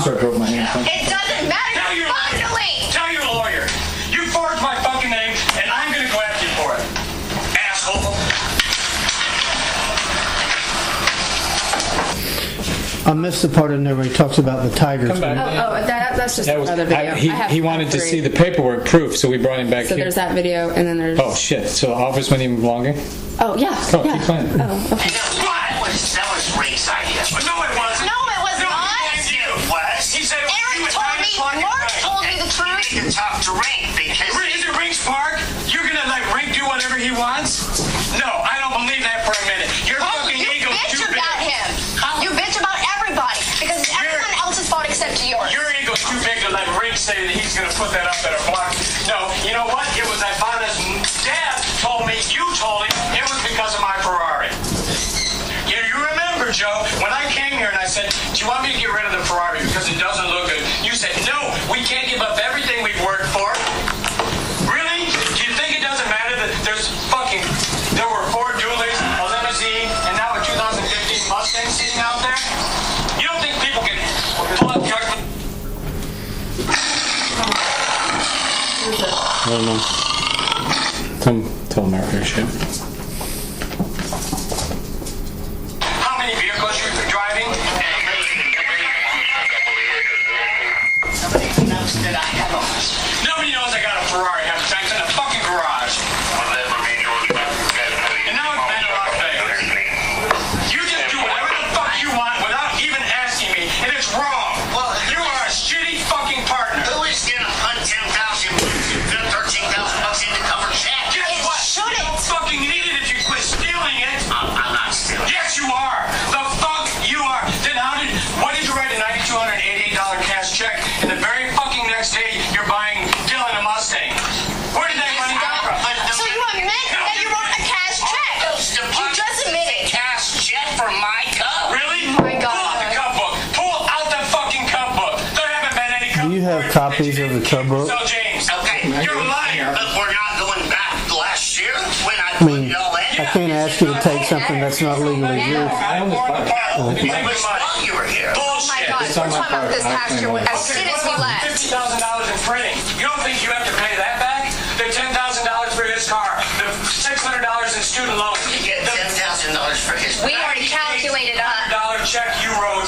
Sorry, I broke my hand. It doesn't matter. Finally. Tell your lawyer. You forged my fucking name, and I'm gonna go after you for it. Asshole. I missed the part in there where he talks about the tigers. Come back. That's just That was, another video. he wanted to see the paperwork proof, so we brought him back So here. there's that video, and then there's. Oh shit! So the office went even longer. Oh yeah. Oh, yeah. keep playing. Oh okay. That was Ray's idea. No, it wasn't. No, it was No, not. it It was. He said it was Eric you at told 9 me. o'clock at Mark night. told me the You truth. need to talk to Ray because Is it Rink's Park? You're gonna let Rink do whatever he wants? No, I don't believe that for a minute. Your fucking You ego's bitch too big. about him. You bitch about everybody because it's everyone else's fault except yours. Your ego's too big to let Rink say that he's gonna put that up at a block. No, you know what? It was that Vanna's dad told me, you told him, it was because of my Ferrari. Yeah, you remember, Joe, when I came here and I said, do you want me to get rid of the Ferrari because it doesn't look good? You said, no, we can't give up everything we've worked for. Really? Do you think it doesn't matter that there were 4 dualies, a limousine, and now a 2015 Mustang sitting out there? You don't think people can pull up judgment? I don't know. Tell him our shit. How many vehicles you're driving? nobody knows that I have a Nobody knows I got a Ferrari half the time. It's in the fucking garage. And now it's been in Las Vegas. You just do whatever the fuck you want without even asking me, and it's wrong. Well, You are a shitty fucking partner. Who is gonna put 10,000, 13,000 bucks in to cover check? Guess what? shouldn't. You don't fucking need it if you quit stealing it. I'm not stealing. Yes, you are. The fuck you are. Then why did you write a $9,288 cash check, and the very fucking next day you're buying Dylan a Mustang? Where did that money come from? So you admit that you wrote a cash check? You just admitted. Cash check for my cup. Really? Oh my God. Pull out the cup book. Pull out the fucking cup book. There haven't been any cup Do you have book copies that you of the didn't cup book? So James. Okay, You're a liar. But we're not going back last year when I I mean, put it all in. I can't ask you to take something that's not legally yours. I own this park. You thought you were here. Oh my God, we're talking about this tax year as soon as we left. $50,000 in printing. You don't think you have to pay that back? The $10,000 for his car. The $600 in student loans. You get $10,000 for his. We already calculated up. $100 check you wrote.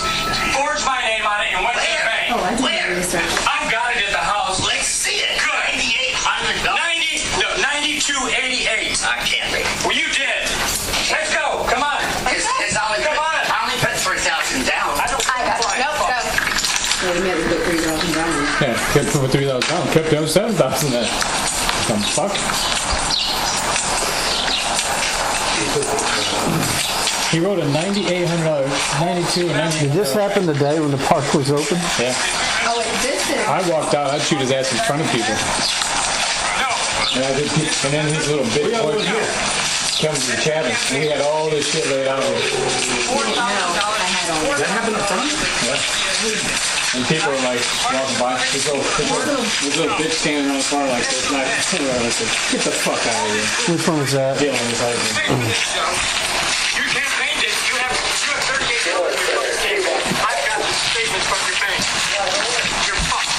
Forged my name on it and went to the bank. Oh, I Where? didn't research. I've got it at the house. Let's see it. Good. $9,800. 9288. I can't read. Well, you did. Let's go. Come on. I only put 3,000 down. I got it. Nope, go. Well, we had to put $3,000 down. Yeah, kept for 3,000 down. Kept the other 7,000 then. Some fuck. He wrote a $9,800, $92 and Did this happen today when the park was open? Yeah. Oh, wait, this is. I walked out, I'd shoot his ass in front of people. And then his little big boy comes and chatting. And we had all this shit laid out. That happened up front? And people were like walking by. This little bitch standing on the corner like this. And I said, get the fuck out of here. Which one was that? Get on his husband. You campaigned it. You have 38 hours before the table. I've got the statements from your bank. You're fucked.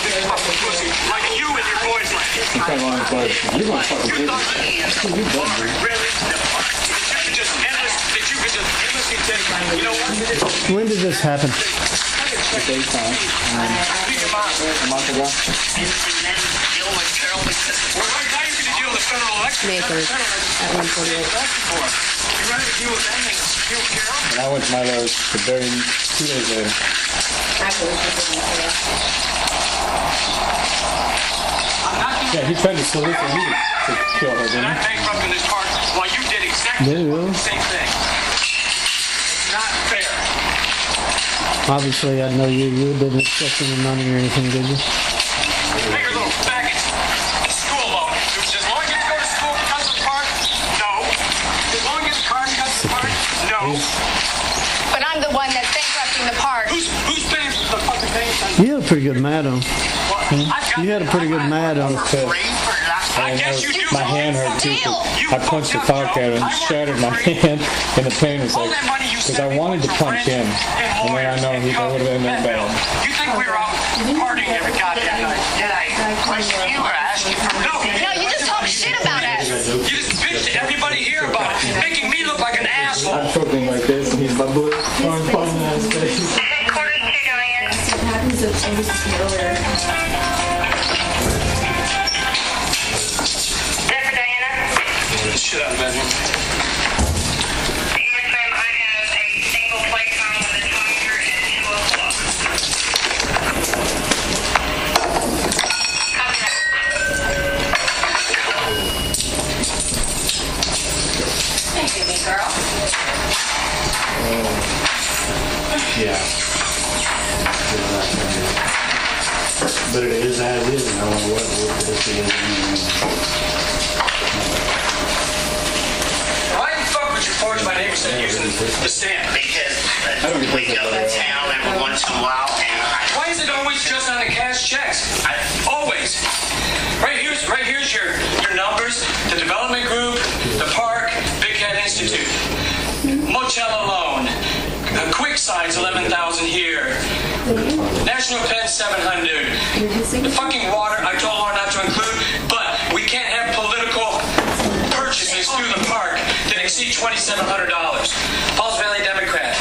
Like you and your boyfriend. You come on his wife. You're going to fucking take it. You done, dude. Really? That you could just endlessly take. You know what? When did this happen? The daytime. Speak your mind. A month ago. And then deal with Carole because Well, right now you can deal with the federal election. May 3rd at 1:48. You rather deal with them than deal with Carole? And I went to my lawyers the very 2 days later. Actually, it's just a month. I'm not Yeah, he tried to solicit me to kill her, And didn't I'm he? bankrupting this park while you did exactly Did he really? the same thing. It's not fair. Obviously, I know you didn't accept any money or anything, did you? Make her little faggots. School loan. As long as you go to school because of the park, no. As long as the car because of the park, no. But I'm the one that's bankrupting the park. Who's paying for the fucking thing? You had a pretty good mat on. You had a pretty good mat on. free for that. I guess you do. My hand hurt too. 'Cause I punched the cock at him and shattered my hand, and the pain was like, because I wanted to punch him, and then I know that would have been that bad. You think we were out partying every goddamn night? Did I question you or ask you for No. No, you just talk shit about us. You just bitch to everybody here about it, making me look like an asshole. I'm choking like this, and he's my blue. I'm falling on his face. According to Diane. So what happens if I was just earlier? There for Diana. Shit out of bed. Yes, ma'am. I have a single plate time with a timer at 2 o'clock. Copy that. Thank you, big girl. But it is as is, and I don't know what this is. Why the fuck would you forge my name instead of using the stamp? Because we go to town every once in a while and Why is it always just on the cash checks? Always. Right here's your numbers, the development group, the park, Big Cat Institute, Mochella loan, Quick Signs 11,000 here, National Pen 700, the fucking water I told Laura not to include, but we can't have political purchases through the park that exceed $2,700. Falls Valley Democrat.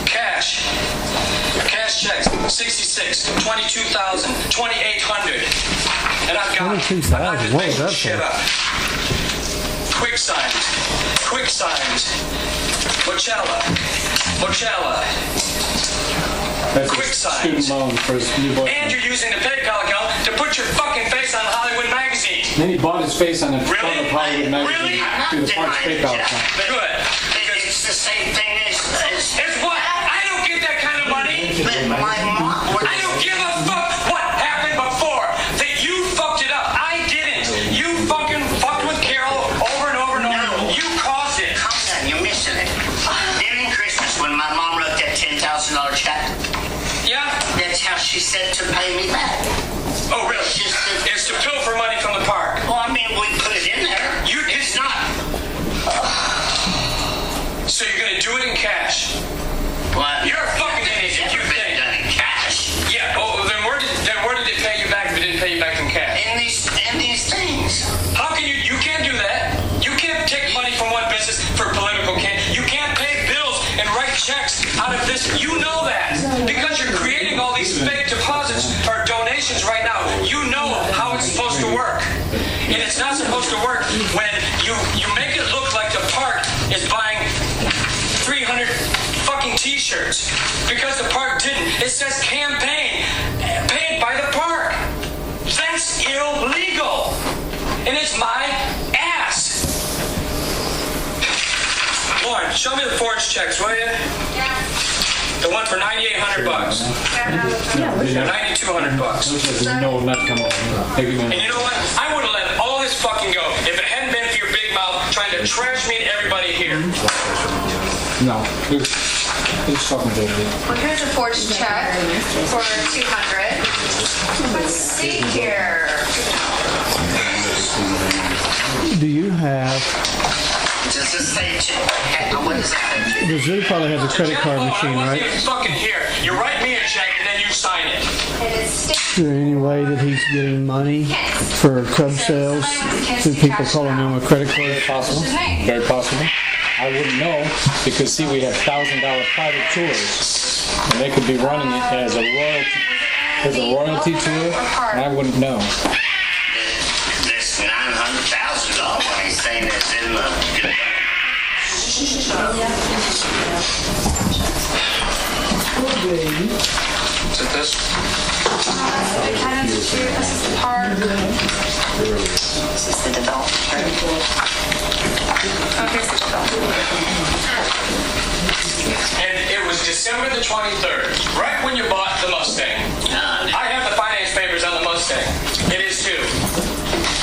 Cash checks, 66, 22,000, 2,800. And I've got 22,000? What was that shit for? up. Quick signs. Mochella. That's Quick a signs. student loan for his new And boyfriend. you're using the Peacock account to put your fucking face on Hollywood Magazine. Then he bought his face on the front Really? of Hollywood magazine Really? through the Parks Peacock account. Good. it's the same thing as It's what? I don't get that kind of money. my mom. I don't give a fuck what happened before. That you fucked it up. I didn't. You fucking fucked with Carole over and over and over. No. You caused it. Calm down, you're missing it. During Christmas, when my mom wrote that $10,000 check, pay me back. Oh, really? It's to pilfer money from the park. Well, I mean, we put it in there. It's not. So you're going to do it in cash? Well, You're a fucking idiot if you never been think. done in cash. Yeah, well, then where did it pay you back if it didn't pay you back in cash? In these things. How can you can't do that. You can't take money from one business for political gain. You can't pay bills and write checks out of this. You know that. Because you're creating all these fake deposits or donations right now. You know how it's supposed to work. And it's not supposed to work when you make it look like the park is buying 300 fucking t-shirts. Because the park didn't. It says campaign paid by the park. That's illegal. And it's my ass. Lauren, show me the forged checks, will you? Yeah. The one for $9,800. $9,200. No, not coming. And you know what? I would have let all this fucking go if it hadn't been for your big mouth trying to trash me and everybody here. No. It's fucking dirty. Well, here's a forged check for $200. Let's see here. Do you have? Does this say what does that say? Does you probably have a credit card machine, I right? wasn't even fucking here. You write me a check and then you sign it. And it's Is there any way that he's getting money for Cub sales through people calling him a credit card? Possible. Very possible. I wouldn't know because see, we have $1,000 private tours, and they could be running it as a royalty tour, and I wouldn't know. This $900,000 he's saying is in the. Is it this? This is the park. This is the development. Oh, here's the development. And it was December the 23rd, right when you bought the Mustang. I have the finance papers on the Mustang. It is too.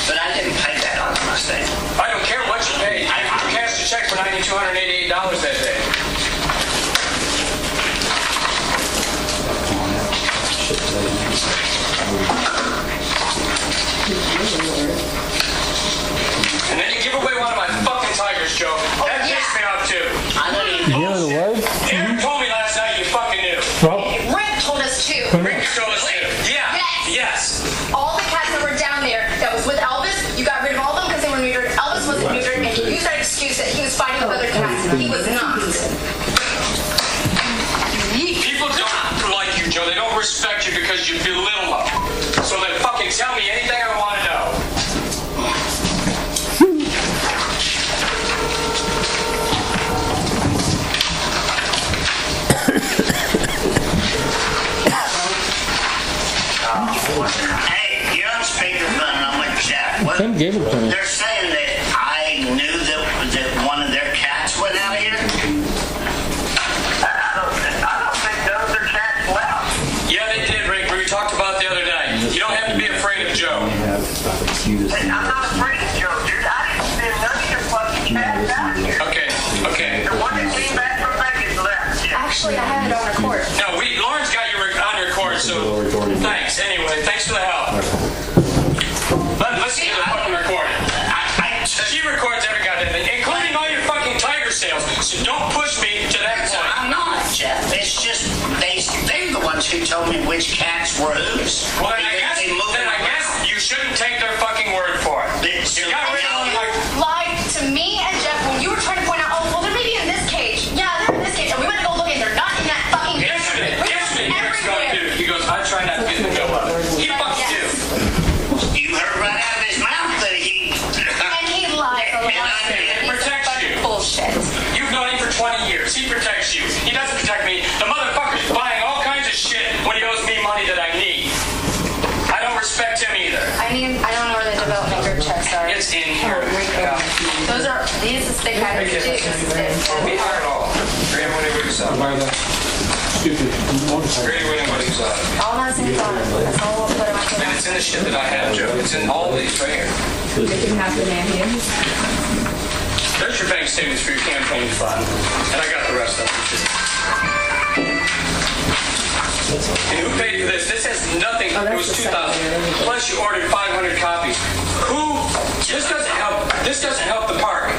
But I didn't pay that on the Mustang. I don't care what you paid. I cashed a check for $9,288 that day. And then you give away one of my fucking tigers, Joe. That pissed me off too. I don't even You know the word? You told me last night you fucking knew. Rick told us too. Rick told us too. Yeah. Yes. All the cats that were down there that was with Elvis, you got rid of all of them because they were neutered. Elvis wasn't neutered, and you used that excuse that he was fighting with other cats. He was not. People don't like you, Joe. They don't respect you because you belittle them. So they fucking tell me anything I want to know. Hey, you're on speakerphone and I'm with Jeff. What? Tim gave it to me. They're saying that I knew that one of their cats went out here? I don't think those are cats left. Yeah, they did, Rick. We talked about it the other day. You don't have to be afraid of Joe. Hey, I'm not afraid of Joe, dude. I didn't send none of your fucking cats out here. Okay. The one that came back from Vegas left. Yeah. Actually, I have it on record. No, Lauren's got you on record, so thanks. Anyway, thanks for the help. Listen to the fucking recording. She records every goddamn thing, including all your fucking tiger sales. So don't push me to that point. I'm not, Jeff. It's just they're the ones who told me which cats were whose. Well, then I guess you shouldn't take their fucking word for it. You got rid of them. Lied to me and Jeff when you were trying to point out, oh, well, they're maybe in this cage. Yeah, they're in this cage. And we went to go look and they're not in that fucking cage. Yesterday, Rick's going to. He goes, I try not to get in the middle of it. He fucking do. You heard right out of his mouth that he. And he lied a lot. It protects you. Bullshit. You've known him for 20 years. He protects you. He doesn't protect me. The motherfucker's buying all kinds of shit when he owes me money that I need. I don't respect him either. I don't know where the development group checks are. It's in here. Those are, these is they had to do. We hire it all. Graham, whatever you saw. Stupid motorcycle. Graham, whatever you saw. All my same time. That's all we'll put in my And camera. it's in the shit that I have, Joe. It's in all these right here. There's your bank statements for your campaign fund. And I got the rest of them. And who paid for this? This has nothing. Oh, it that's was the 2,000. second. Plus you ordered 500 copies. This doesn't help. This doesn't help the park.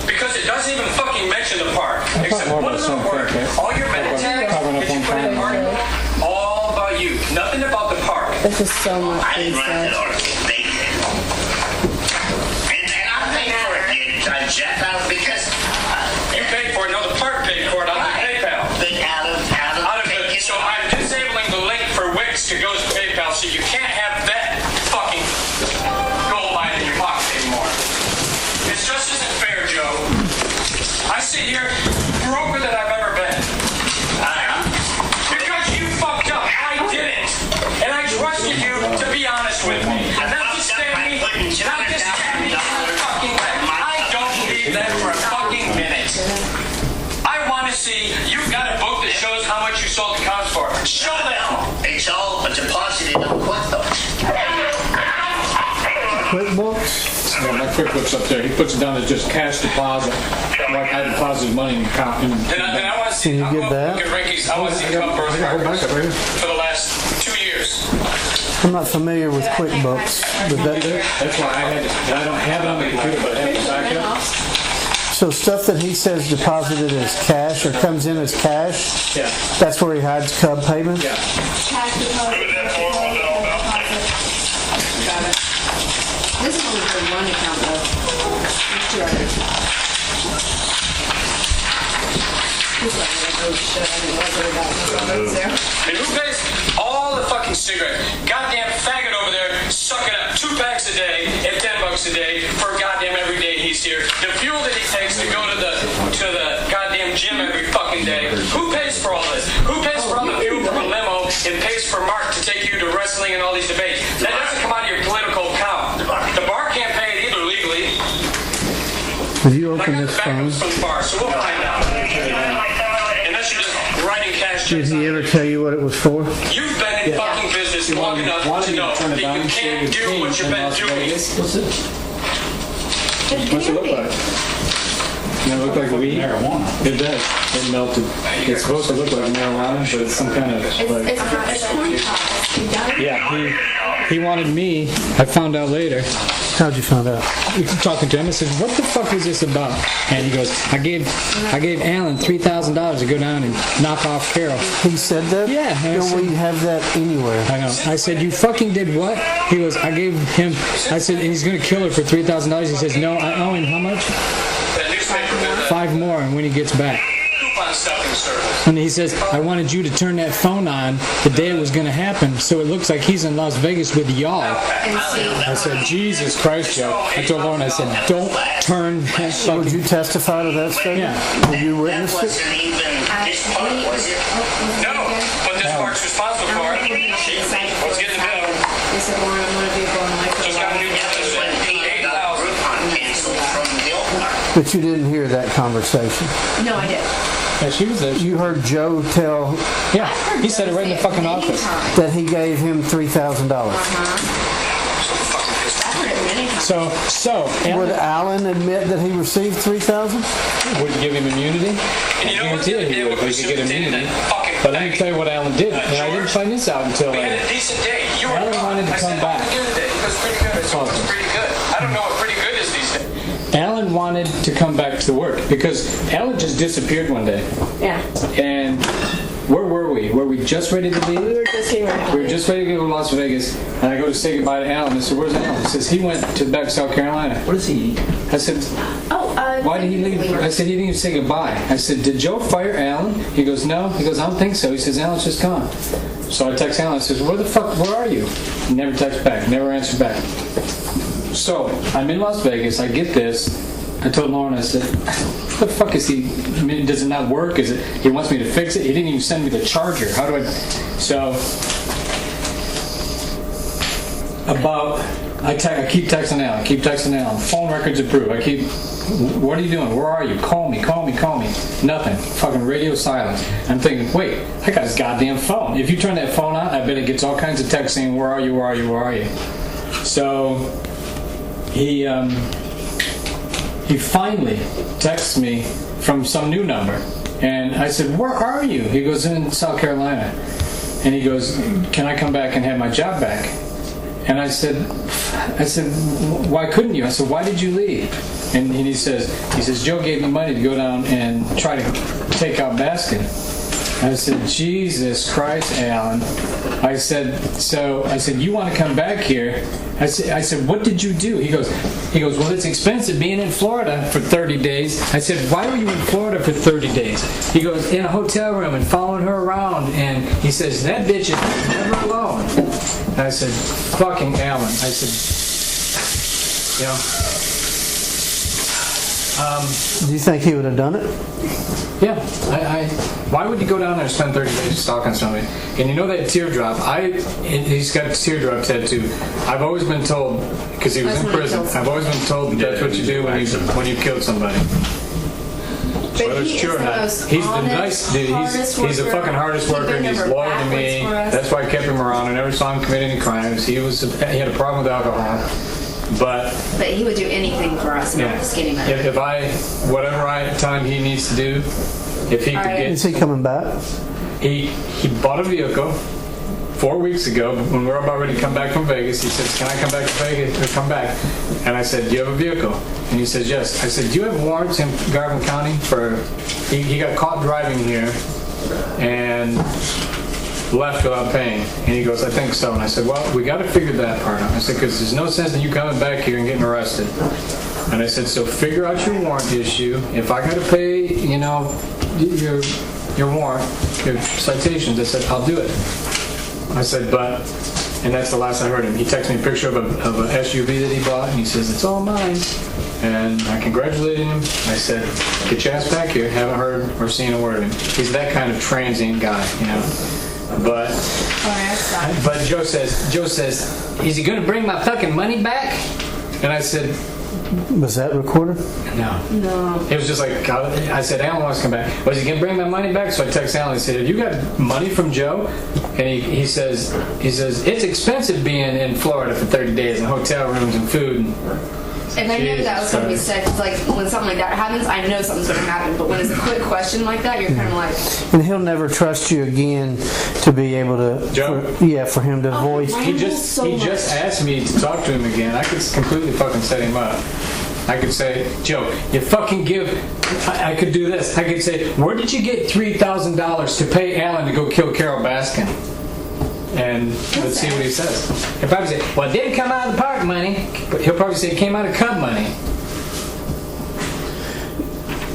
Because it doesn't even fucking mention the park. Except more one about little something, word. okay? All your meta tags Covering up that you on put in the time. article, all about you. Nothing about the park. There's just so much I didn't these write that days. article. They did. And I paid for it, Jeff, because You paid for it. No, the park paid for it on the PayPal. out of It. So I'm disabling the link for Wix to go to PayPal, so you can't have that fucking gold line in your pocket anymore. It just isn't fair, Joe. I sit here broker than I've ever been. Because you fucked up. I didn't. And I trusted you to be honest with me. And not to stab me. Not to stab me in the fucking leg. I don't believe that for a fucking minute. I want to see, you've got a book that shows how much you sold the cows for. Show them. It's all deposited on QuickBooks. QuickBooks? Yeah, my QuickBooks up there. He puts it down as just cash deposit. Like I deposited money in the account. And I want to see, Can you I'll get go that? look at Ricky's, I want to see Cup birth records for the last 2 years. I'm not familiar with QuickBooks, but That's why I don't have it on the computer, but I have to back up. so stuff that he says deposited as cash or comes in as cash, Yeah. that's where he hides Cub payments? Yeah. Cash deposit. Got it. This is only for one account though. There's 2 others. He's like, oh shit, I didn't worry about that. And who pays all the fucking cigarettes? Goddamn faggot over there sucking up 2 packs a day at $10 a day for goddamn every day he's here. The fuel that he takes to go to the goddamn gym every fucking day. Who pays for all this? Who pays for all the fuel from a limo and pays for Mark to take you to wrestling and all these debates? That doesn't come out of your political account. The bar can't pay it either legally. Have you I opened got this the phone? backups from the bar, so we'll find out. Unless you're just writing cash Did checks. he ever tell you what it was for? You've been in fucking business long enough to know that you can't do what you've been doing. What's it? What's it look like? Does it look like weed? Marijuana. It does. It melted. It's supposed to look like marijuana, but it's some kind of like. It's corn pops. You got it? Yeah, he wanted me. I found out later. How'd you find out? Talking to him, I said, "What the fuck was this about?" And he goes, "I gave Alan $3,000 to go down and knock off Carole." He said that? Yeah, and I No, said- we have that anywhere. I know. I said, "You fucking did what?" He goes, "I gave him." I said, "And he's gonna kill her for $3,000." He says, "No, I owe him how much? That newspaper business. 5 more, and when he gets back." Coupon stuffing service. And he says, "I wanted you to turn that phone on the day it was going to happen, so it looks like he's in Las Vegas with y'all." And see. I said, "Jesus Christ, Joe." I told Lauren, I said, "Don't turn that Would fucking..." you testify to that statement? Yeah. Have you That witnessed it? wasn't even his part, was it? No, what this park's responsible for, she was getting the bill. They said, Lauren, I'm going to be going like Just got a new That was when Pete got 8,000. Groupon canceled from the old park. But you didn't hear that conversation. No, I did. Yeah, she was there. You heard Joe tell Yeah, he said it right in the fucking office. that he gave him $3,000. I've heard it many times. So Would Alan Alan admit that he received $3,000? would give him immunity. And you know what? Guarantee he would. He could get immunity. But let me tell you what Alan did, and I didn't find this out until We had later. a decent day. You were Alan wanted to I said, come back. "How you doing today?" He goes, "Pretty good." I said, "What's pretty good?" I don't know what pretty good is these days. Alan wanted to come back to work because Alan just disappeared one day. Yeah. And where were we? Were we just ready to leave? We were just here. We were just ready to go to Las Vegas, and I go to say goodbye to Alan. I said, "Where's Alan?" He says, "He went to back to South Carolina." What does he eat? I said, "Why did he leave?" I said, "He didn't even say goodbye." I said, "Did Joe fire Alan?" He goes, "No." He goes, "I don't think so." He says, "Alan's just gone." So I text Alan. I says, where are you?" He never texts back, never answered back. So I'm in Las Vegas. I get this. I told Lauren, I said, "What the fuck is he? I mean, does it not work? Is it? He wants me to fix it. He didn't even send me the charger. How do I?" So I keep texting Alan. Phone records approved. I keep. "What are you doing? Where are you? Call me. Nothing. Fucking radio silence." I'm thinking, wait, I got his goddamn phone. If you turn that phone on, I bet it gets all kinds of texts saying, "Where are you? Where are you? Where are you?" So he finally texts me from some new number. And I said, "Where are you?" He goes, "In South Carolina." And he goes, can I come back and have my job back? And I said, why couldn't you? I said, why did you leave? And he says, Joe gave me money to go down and try to take out Baskin. I said, Jesus Christ, Alan. I said, you want to come back here? I said, what did you do? He goes, well, it's expensive being in Florida for 30 days. I said, why were you in Florida for 30 days? He goes, in a hotel room and following her around. And he says, that bitch is never alone. And I said, fucking Alan. I said, Do you think he would have done it? yeah, why would you go down there and spend 30 days stalking somebody? And you know that teardrop, he's got a teardrop tattoo. I've always been told, because he was in prison, I've always been told that that's what you do when you killed somebody. Whether it's true or not, he's the nice dude. He's the fucking hardest worker, and he's loyal to me. That's why I kept him around. I never saw him commit any crimes. He had a problem with alcohol. But he would do anything for us, not just getting money. Whatever I tell him he needs to do, if he could get... Is he coming back? He bought a vehicle 4 weeks ago when we were about ready to come back from Vegas. He says, can I come back to Vegas or come back? And I said, do you have a vehicle? And he says, yes. I said, do you have warrants in Garvin County for... He got caught driving here and left without paying. And he goes, I think so. And I said, well, we got to figure that part out. I said, because there's no sense in you coming back here and getting arrested. And I said, so figure out your warrant issue. If I got to pay, your warrant, your citations, I said, I'll do it. I said, and that's the last I heard him. He texted me a picture of a SUV that he bought, and he says, it's all mine. And I congratulated him. I said, get your ass back here. Haven't heard or seen a word of him. He's that kind of transient guy, But Joe says, is he going to bring my fucking money back? And I said, was that recorded? No. It was just like, I said, Alan wants to come back. Was he going to bring my money back? So I texted Alan and said, have you got money from Joe? And he says, it's expensive being in Florida for 30 days in hotel rooms and food. And I knew that was going to be said. It's like when something like that happens, I know something's going to happen. But when it's a quick question like that, you're kind of like... And he'll never trust you again to be able to... Joe? For him to voice... He just asked me to talk to him again. I could completely fucking set him up. I could say, Joe, you fucking give... I could do this. I could say, where did you get $3,000 to pay Alan to go kill Carole Baskin? And let's see what he says. He'll probably say, well, it didn't come out of the park money. But he'll probably say it came out of Cub money.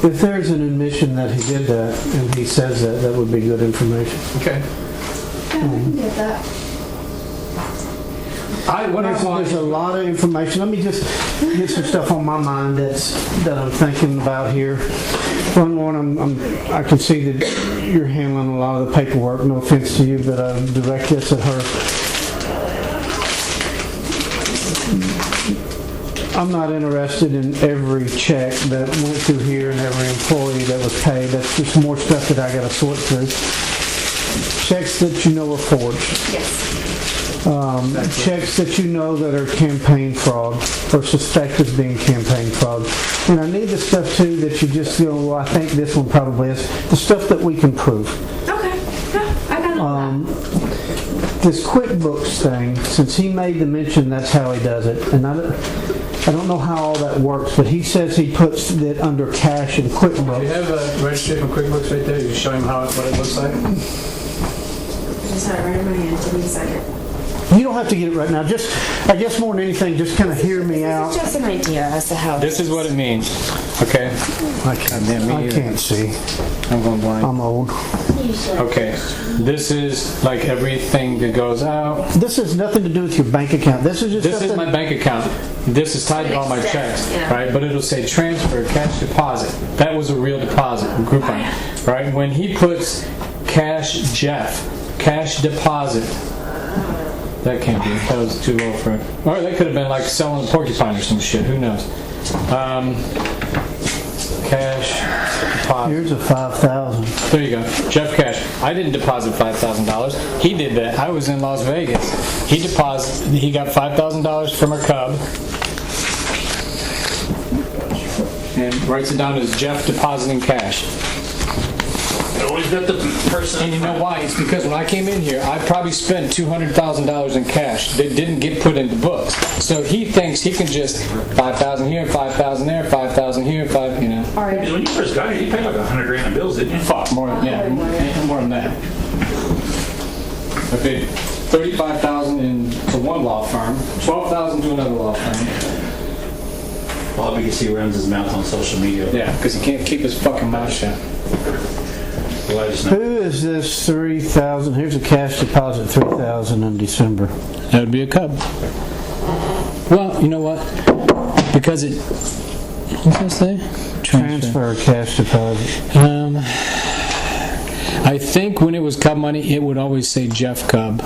If there's an admission that he did that, and he says that would be good information. Okay. Yeah, I can get that. There's a lot of information. Let me just get some stuff on my mind that I'm thinking about here. One, I can see that you're handling a lot of the paperwork. No offense to you, but I direct this at her. I'm not interested in every check that went through here and every employee that was paid. That's just more stuff that I got to sort through. Checks that you know are forged. Yes. Checks that you know that are campaign fraud or suspect of being campaign fraud. And I need the stuff too that you just well, I think this one probably is. The stuff that we can prove. Okay. Yeah, I got all that. This QuickBooks thing, since he made the mention that's how he does it. And I don't know how all that works, but he says he puts it under cash and QuickBooks. You have a registry from QuickBooks right there. You show him what it looks like. I just had it right in my hand. Give me a second. You don't have to get it right now. I guess more than anything, just kind of hear me out. This is just an idea as to how. This is what it means. Okay. I can't see. I'm going blind. I'm old. Okay. This is like everything that goes out. This has nothing to do with your bank account. This is my bank account. This is tied to all my checks, right? But it'll say transfer, cash deposit. That was a real deposit, Groupon, right? When he puts cash deposit. That can't be. That was too low for it. Or that could have been like selling a porcupine or some shit. Who knows? Cash deposit. Here's a $5,000. There you go. Jeff Cash. I didn't deposit $5,000. He did that. I was in Las Vegas. He got $5,000 from a Cub. And writes it down as Jeff depositing cash. Always got the person. And you know why? It's because when I came in here, I probably spent $200,000 in cash that didn't get put into books. So he thinks he can just 5,000 here, 5,000 there, 5,000 here, Because when you first got here, you paid like $100,000 in bills, didn't you? Fuck, more than that. I paid $35,000 to one law firm, $12,000 to another law firm. Well, because he runs his mouth on social media. Yeah, because he can't keep his fucking mouth shut. Well, I just know. Who is this 3,000? Here's a cash deposit, 3,000 in December. That would be a cub. Well, you know what? Because it... What's that say? Transfer cash deposit. I think when it was Cub money, it would always say Jeff Cub.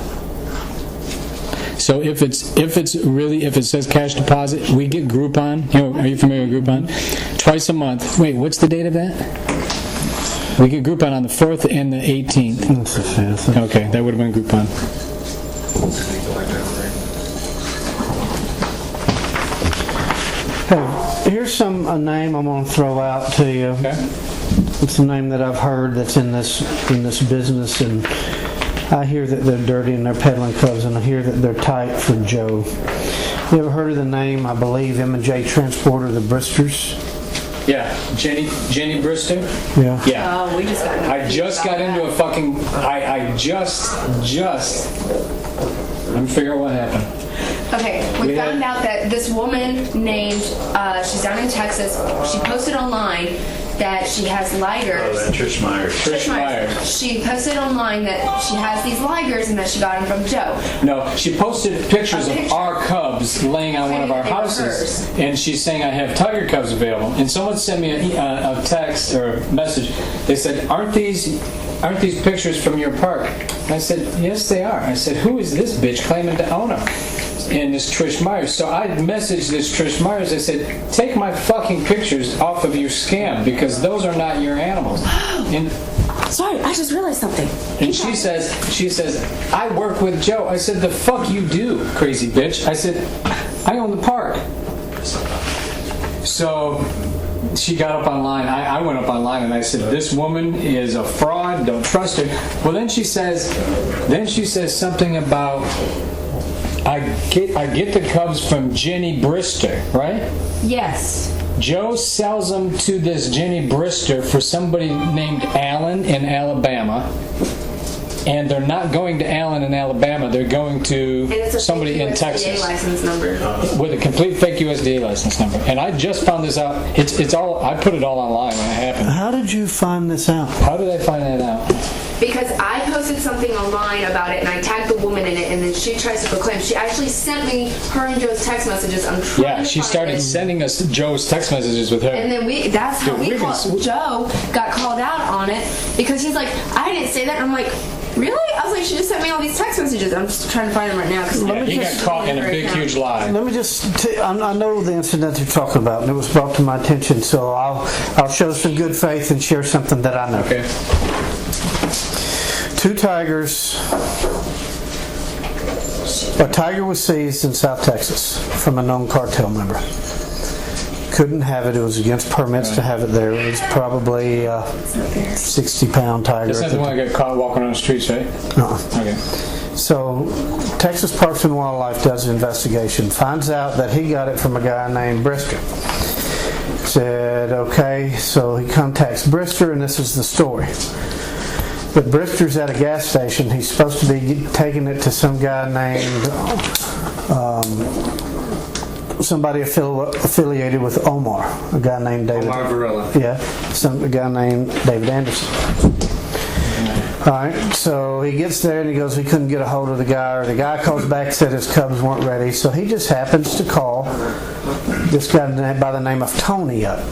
So if it says cash deposit, we get Groupon. Are you familiar with Groupon? Twice a month. Wait, what's the date of that? We get Groupon on the 4th and the 18th. That's the 5th. Okay, that would have been Groupon. Hey, here's a name I'm going to throw out to you. Okay. It's a name that I've heard that's in this business, and I hear that they're dirty and they're peddling clubs, and I hear that they're tight for Joe. You ever heard of the name, I believe, M&J Transporter, the Bristers? Yeah, Jenny Brister? Yeah. Yeah. Oh, we just got. I just got into a fucking... I just... Let me figure out what happened. Okay, we found out that this woman named, she's down in Texas, she posted online that she has ligers. Oh, that Trish Myers. Trish Myers. She posted online that she has these ligers and that she got them from Joe. No, she posted pictures of our cubs laying on one of our They were hers, hers. and she's saying, I have tiger cubs available. And someone sent me a text or a message. They said, aren't these pictures from your park? And I said, yes, they are. I said, who is this bitch claiming to own them? And this Trish Myers. So I messaged this Trish Myers. I said, take my fucking pictures off of your scam because those are not your animals. And Sorry, I just realized something. And she says, I work with Joe. I said, the fuck you do, crazy bitch. I said, I own the park. So she got up online. I went up online and I said, this woman is a fraud. Don't trust her. Well, then she says something about, I get the cubs from Jenny Brister, right? Yes. Joe sells them to this Jenny Brister for somebody named Allen in Alabama. And they're not going to Allen in Alabama. They're going to somebody in Texas. License number. With a complete fake USDA license number. And I just found this out. It's all, I put it all online when it happened. How did you find this out? How did I find that out? Because I posted something online about it and I tagged the woman in it and then she tries to proclaim. She actually sent me her and Joe's text messages. I'm trying Yeah, to she find started it. sending us Joe's text messages with her. And then that's how Dude, Joe got called out on it because he's like, I didn't say that. And I'm like, really? I was like, she just sent me all these text messages. I'm just trying to find them right now. Yeah, he got caught in a big, huge lie. Let me I know the incident you're talking about, and it was brought to my attention, so I'll show some good faith and share something that I know. Okay. 2 tigers. A tiger was seized in South Texas from a known cartel member. Couldn't have it. It was against permits to have it there. It was probably a 60-pound tiger. That's not the one that got caught walking on the streets, right? No. Okay. So, Texas Parks and Wildlife does an investigation, finds out that he got it from a guy named Brister. Said, okay, so he contacts Brister, and this is the story. But Brister's at a gas station. He's supposed to be taking it to some guy named, somebody affiliated with Omar, a guy named David. Omar Varela. Yeah, a guy named David Anderson. All right, so he gets there and he goes, he couldn't get a hold of the guy, or the guy calls back, said his cubs weren't ready, so he just happens to call this guy by the name of Tony up.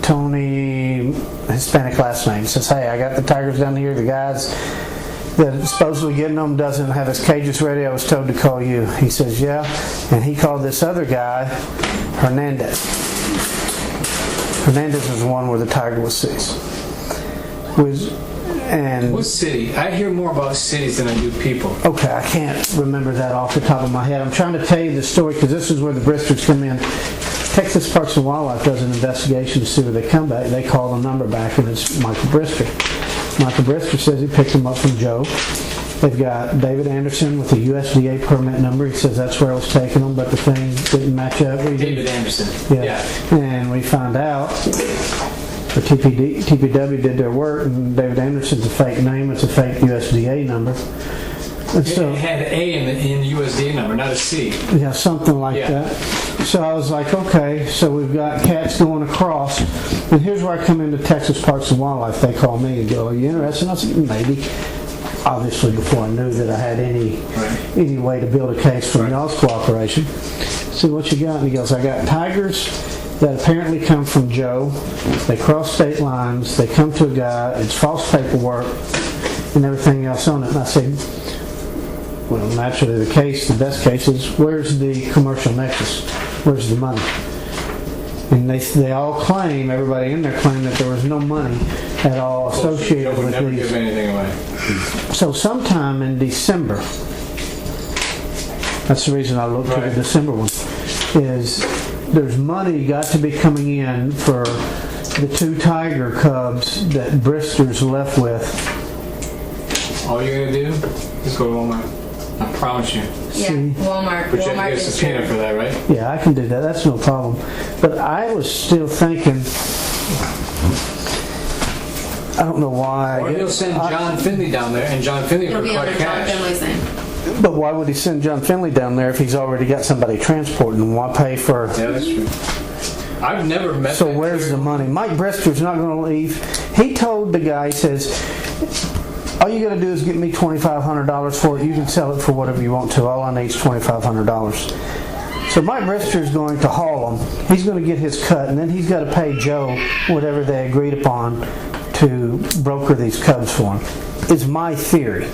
Tony, Hispanic last name, says, hey, I got the tigers down here, the guys that is supposedly getting them doesn't have his cages ready, I was told to call you. He says, yeah, and he called this other guy, Hernandez. Hernandez is the one where the tiger was seized. What city? I hear more about cities than I do people. Okay, I can't remember that off the top of my head. I'm trying to tell you the story because this is where the Bristers come in. Texas Parks and Wildlife does an investigation to see where they come back. They call the number back and it's Michael Brister. Michael Brister says he picked them up from Joe. They've got David Anderson with a USDA permit number. He says that's where I was taking them, but the thing didn't match up. David Anderson. Yeah. And we found out the TPW did their work, and David Anderson's a fake name. It's a fake USDA number. And so, It had A in the USDA number, not a C. yeah, something like that. So I was like, okay, so we've got cats going across. And here's where I come into Texas Parks and Wildlife. They call me and go, are you interested? I said, maybe. Obviously, before I knew that I had any way to build a case for y'all's cooperation. See what you got? And he goes, I got tigers that apparently come from Joe. They cross state lines. They come to a guy. It's false paperwork and everything else on it. And I said, well, naturally, the best case is, where's the commercial nexus? Where's the money? And they all claim, everybody in there claim that there was no money at all associated Joe would with never these. give anything away. So sometime in December, that's the reason I looked at the December one, is there's money got to be coming in for the 2 tiger cubs that Brister's left with. All you gotta do is go to Walmart. I promise you. Yeah, Walmart. But you have Walmart to get a is subpoena true. for that, right? Yeah, I can do that. That's no problem. But I was still thinking, I don't know why. Or he'll send John Finley down there, and John Finley It'll will be under collect John cash. Finley's name. But why would he send John Finley down there if he's already got somebody transporting him? Why pay for... Yeah, that's true. I've never met So that where's clear- the money? Mike Brister's not going to leave. He told the guy, he says, all you got to do is get me $2,500 for it. You can sell it for whatever you want to. All I need is $2,500. So Mike Brister's going to haul them. He's going to get his cut, and then he's got to pay Joe whatever they agreed upon to broker these cubs for him. Is my theory.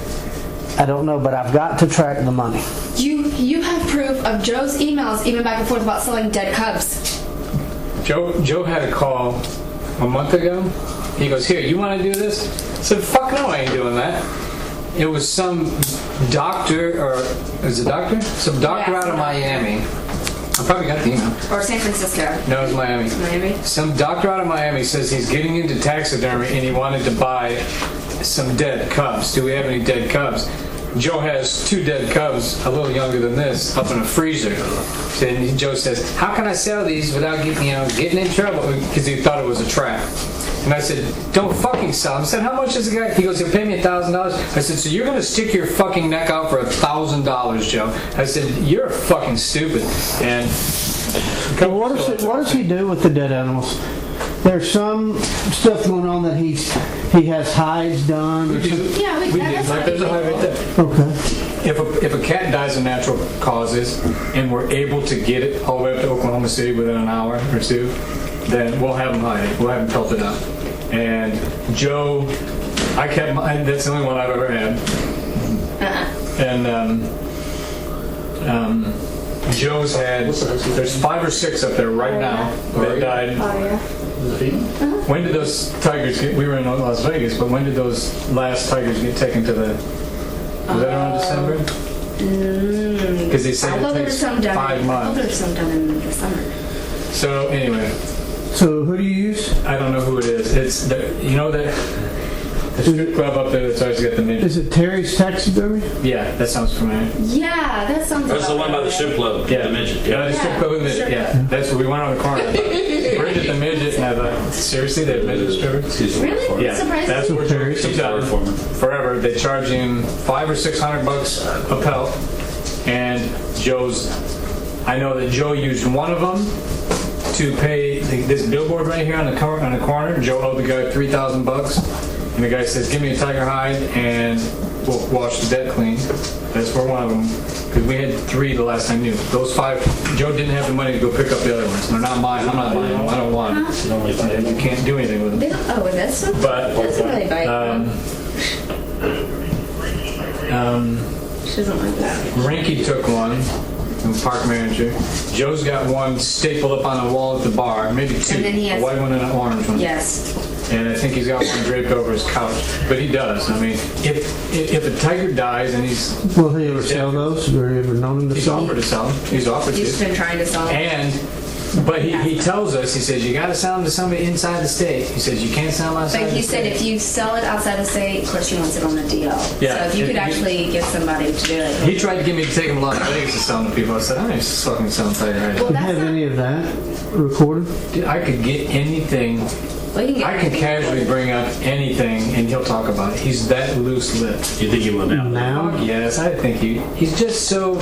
I don't know, but I've got to track the money. You have proof of Joe's emails, even back and forth, about selling dead cubs. Joe had a call a month ago. He goes, here, you want to do this? I said, fuck no, I ain't doing that. It was some doctor, or is it a doctor? Some doctor Yeah, out of some doctor. Miami. I probably got the email. Or San Francisco. No, it was Miami. Miami? Some doctor out of Miami says he's getting into taxidermy and he wanted to buy some dead cubs. Do we have any dead cubs? Joe has 2 dead cubs, a little younger than this, up in a freezer. And Joe says, how can I sell these without getting in trouble? Because he thought it was a trap. And I said, don't fucking sell them. I said, how much is the guy? He goes, he'll pay me $1,000. I said, so you're going to stick your fucking neck out for $1,000, Joe? I said, you're fucking stupid. And What does he do with the dead animals? There's some stuff going on that he has hides done. Yeah, we do. that's Like, there's a hide right there. Okay. If a cat dies of natural causes and we're able to get it all the way up to Oklahoma City within an hour or 2, then we'll have him hide it. We'll have him pelted up. And Joe, I kept mine. That's the only one I've ever had. And Joe's had. There's 5 or 6 up there right now that died. Oh, yeah. When did those tigers get? We were in Las Vegas, but when did those last tigers get taken to the? Was that around December? Because they said it takes 5 I thought months. there was some done in the summer. So anyway, So who do you use? I don't know who it is. It's the strip club up there that's always got the midget. Is it Terry's Taxidermy? Yeah, that sounds familiar. Yeah, that sounds That's the about one by the right. strip club. Yeah, The midget. Yeah, the Yeah. strip club with midget. Yeah, that's where we went on the corner. Bridget the midget, and I thought, seriously, they have midget strippers? Really? Yeah, Surprising. that's where Terry's done forever. They charge him $500 or $600 a pelt, and Joe's. I know that Joe used one of them to pay this billboard right here on the corner. Joe owed the guy $3,000, and the guy says, "Give me a tiger hide, and we'll wash the debt clean." That's where one of them. Because we had 3 the last time I knew. Those 5, Joe didn't have the money to go pick up the other ones. They're not mine. I'm not buying them. I don't want them. You can't do anything with They them. don't, that's some. But Doesn't really bite. She doesn't like that. Rinky took one from park manager. Joe's got one stapled up on the wall at the bar. Maybe 2. And then he has- a white one and an orange one. Yes. And I think he's got one draped over his couch. But he does. I mean, if a tiger dies and he's Will he ever sell those? Or you ever known him to he's sell offered them? to sell them. He's offered He's to. been trying to sell them. And But he tells us, he says, you got to sell them to somebody inside the state. He says, you can't sell them outside But the he state. said if you sell it outside the state, of course he wants it on the deal. Yeah. So if you could actually get somebody to do it. He tried to get me to take him to Las Vegas to sell them to people. I said, I ain't just fucking selling Tiger Hide. Well, Do you that's have not, any of that recorded? Dude, I could get anything. well, you can get I can anything. casually bring up anything and he'll talk about it. He's that loose-lipped. You think he will now? Now? Yes, I think he's just so...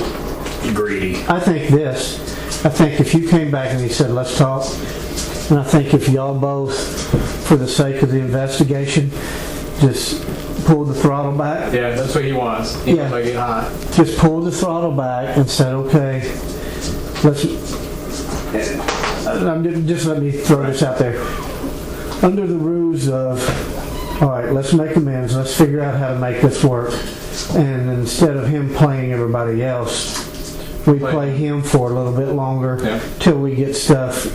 Greedy. I think this. I think if you came back and he said, let's talk, and I think if y'all both, for the sake of the investigation, just pulled the throttle back, Yeah, that's what he wants. He Yeah. wants to get hot. just pulled the throttle back and said, okay, let's, just let me throw this out there. Under the ruse of, all right, let's make amends, let's figure out how to make this work. And instead of him playing everybody else, we play him for a little bit longer Yeah. till we get stuff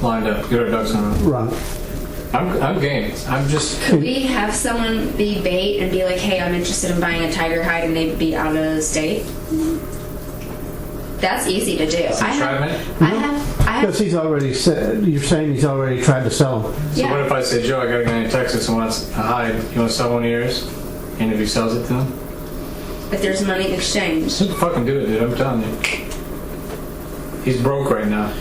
Lined up. Get our ducks in a row. right. I'm game. I'm just... Could we have someone be bait and be like, hey, I'm interested in buying a tiger hide, and they'd be out of the state? That's easy to do. I have, Because he's already said, you're saying he's already tried to sell them. So yeah. what if I say, Joe, I got a guy in Texas who wants a hide. You want to sell one of yours? And if he sells it to him? If there's money in exchange. Just fucking do it, dude. I'm telling you. He's broke right now.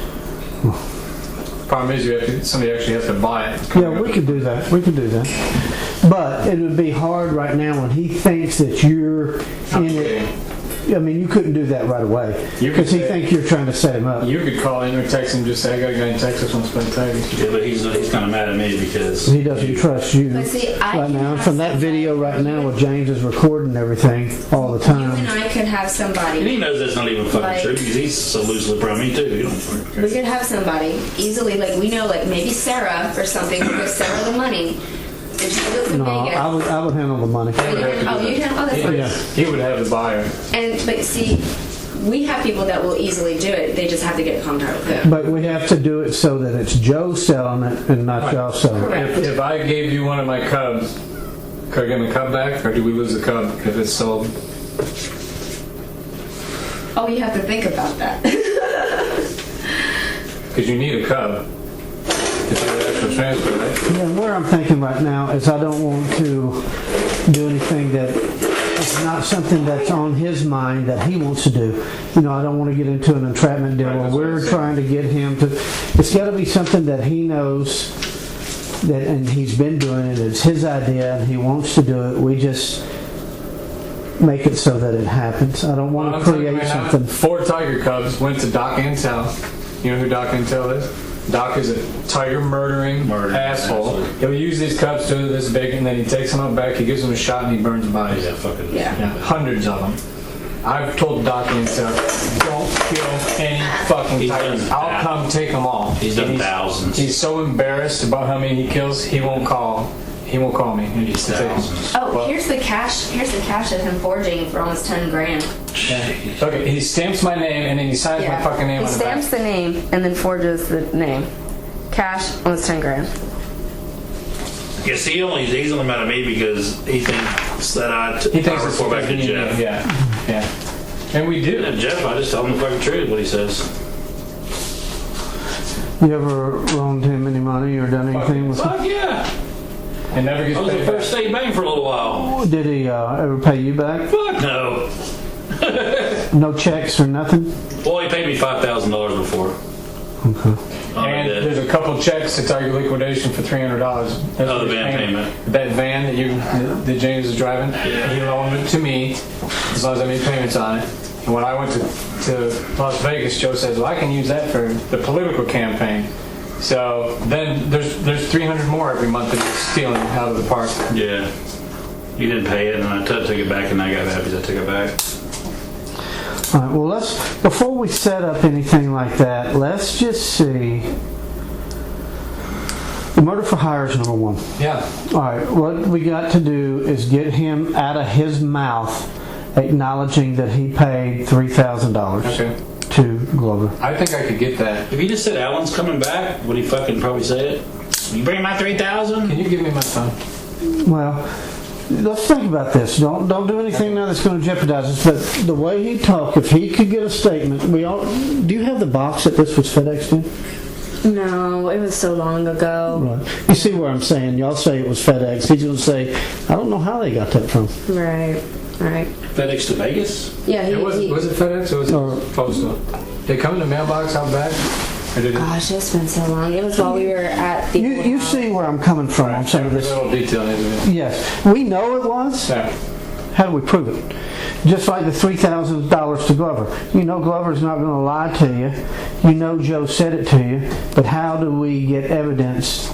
Problem is, somebody actually has to buy it. Yeah, we could do that. We could do that. But it would be hard right now when he thinks that you're in it. I mean, you couldn't do that right away. You could Because he say- thinks you're trying to set him up. You could call in or text him and just say, I got a guy in Texas who wants to play Tigers. Yeah, but he's kind of mad at me because He doesn't trust you But see, I right can now. And have from that somebody- video right now where James is recording everything all the You and time. I could have and somebody. he knows that's not even fucking Like- true because he's so loosely around me too. He don't fucking care. We could have somebody easily, like we know, like maybe Sarah or something, would give Sarah the money, and she lives in No, Vegas. I would handle the money. Oh, you can? Oh, that's fine. Yeah. He would have the buyer. But see, we have people that will easily do it. They just have to get in contact with them. But we have to do it so that it's Joe selling it and not y'all selling it. Correct. If I gave you one of my cubs, could I get my cub back? Or do we lose the cub if it's sold? Oh, you have to think about that. Because you need a cub to do the actual transfer, right? Yeah, where I'm thinking right now is I don't want to do anything that is not something that's on his mind that he wants to do. You know, I don't want to get into an entrapment deal where Right, that's what we're I'm saying. trying to get him to. It's got to be something that he knows that, and he's been doing it. It's his idea, and he wants to do it. We just make it so that it happens. I don't want I'm to telling you create right now, something. 4 tiger cubs went to Doc Intel. You know who Doc Intel is? Doc is a tiger murdering asshole. absolutely. He'll use these cubs to this big, and then he takes them out back, he gives them a shot, and he burns bodies. Yeah, fucking. Yeah. Yeah, hundreds of them. I've told Doc Intel, don't kill any fucking He's tigers. done I'll come take them all. He's done And thousands. He's so embarrassed about how many he kills, he won't call. He won't call me. He needs to take them. Thousands. Oh, Well- here's the cash. Here's the cash of him forging for almost 10 grand. Okay, he stamps my name and then he signs my fucking name He on the back. stamps the name and then forges the name. Cash, almost 10 grand. Yeah, see, he's only mad at me because he thinks that I He thinks it's report back to because you Jeff. know, yeah. And we do. And Jeff, I just tell him the fucking truth, what he says. You ever loaned him any money or done anything with him? Fuck yeah! And never I gets was the paid first back. state bank for a little while. Did he ever pay you back? Fuck no. No checks or nothing? Well, he paid me $5,000 before. Okay. And there's a couple checks to Tiger Liquidation for $300. That's Oh, what the he's van paying. payment. That van that James is driving, he loaned it to me as long as I made payments on it. And when I went to Las Vegas, Joe says, well, I can use that for the political campaign. So then there's 300 more every month that he's stealing out of the park. Yeah. He didn't pay it, and I took it back, and I got happy I took it back. All right, well, before we set up anything like that, let's just see. The murder for hire is number one. Yeah. All right, what we got to do is get him out of his mouth acknowledging that he paid $3,000 Okay. to Glover. I think I could get that. If he just said Alan's coming back, would he fucking probably say it? You bring my 3,000? Can you give me my phone? Well, let's think about this. Don't do anything now that's going to jeopardize us. But the way he talked, if he could get a statement, do you have the box that this was FedExed in? No, it was so long ago. Right. You see where I'm saying? Y'all say it was FedEx. He's going to say, I don't know how they got that from. Right. FedEx to Vegas? Yeah, Was it FedEx or was it postal? Did it come in the mailbox out back? Or did it? Gosh, it's been so long. It was while we were at the. You see where I'm coming from on some of Every this. little detail into it. Yes, we know it was. Yeah. How do we prove it? Just like the $3,000 to Glover. You know Glover's not going to lie to you. You know Joe said it to you. But how do we get evidence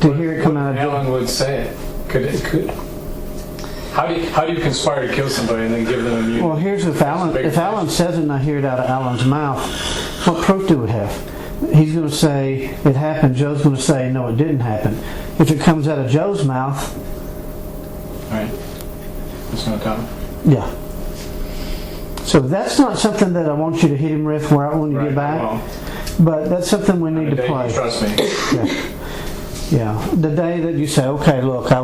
to hear it come out of Joe? Alan would say it. Could. How do you conspire to kill somebody and then give them immunity? Well, here's if Alan says it and I hear it out of Alan's mouth, what proof do we have? He's going to say it happened. Joe's going to say no, it didn't happen. If it comes out of Joe's mouth, All right. That's no comment. yeah. So that's not something that I want you to hit him with when you get back. Well, But that's something we need to the day play. you trust me. Yeah. The day that you say, okay, look, I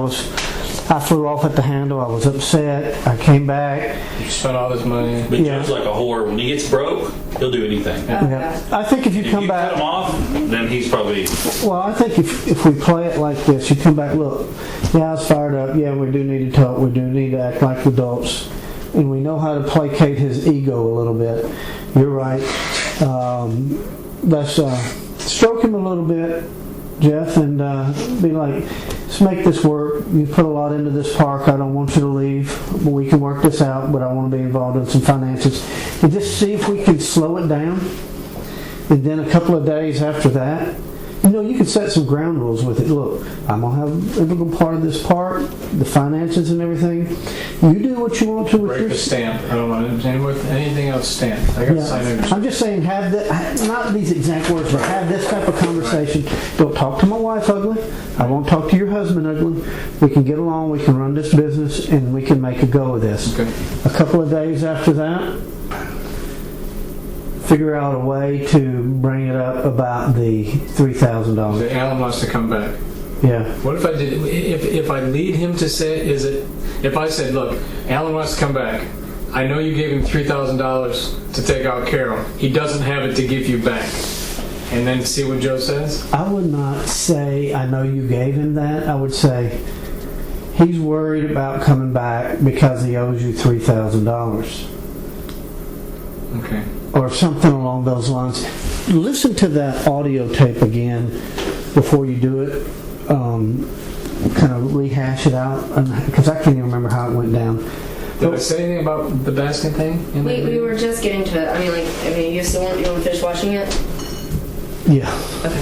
flew off at the handle. I was upset. I came back. You spent all this money. But Yeah. Joe's like a whore. When he gets broke, he'll do anything. Yeah. I think if you If come you back, cut him off, then he's probably... well, I think if we play it like this, you come back, look, yeah, I was fired up. Yeah, we do need to talk. We do need to act like adults. And we know how to placate his ego a little bit. You're right. Let's stroke him a little bit, Jeff, and be like, let's make this work. You put a lot into this park. I don't want you to leave. We can work this out, but I want to be involved in some finances. And just see if we can slow it down. And then a couple of days after that, you can set some ground rules with it. Look, I'm going to have an integral part of this park, the finances and everything. You do what you want to with Break your the stamp. I don't want anything else stamped. I got to sign it. I'm just saying, not these exact words, but have this type of conversation. Right. Don't talk to my wife ugly. I won't talk to your husband ugly. We can get along. We can run this business, and we can make a go of this. Okay. A couple of days after that, figure out a way to bring it up about the $3,000. Alan wants to come back. Yeah. What if I did? If I lead him to say, if I said, look, Alan wants to come back. I know you gave him $3,000 to take out Carole. He doesn't have it to give you back. And then see what Joe says? I would not say I know you gave him that. I would say he's worried about coming back because he owes you $3,000. Okay. Or something along those lines. Listen to that audio tape again before you do it. Kind of rehash it out, because I can't even remember how it went down. Did I say anything about the basket thing? We were just getting to it. You want to finish watching it? Yeah. Okay.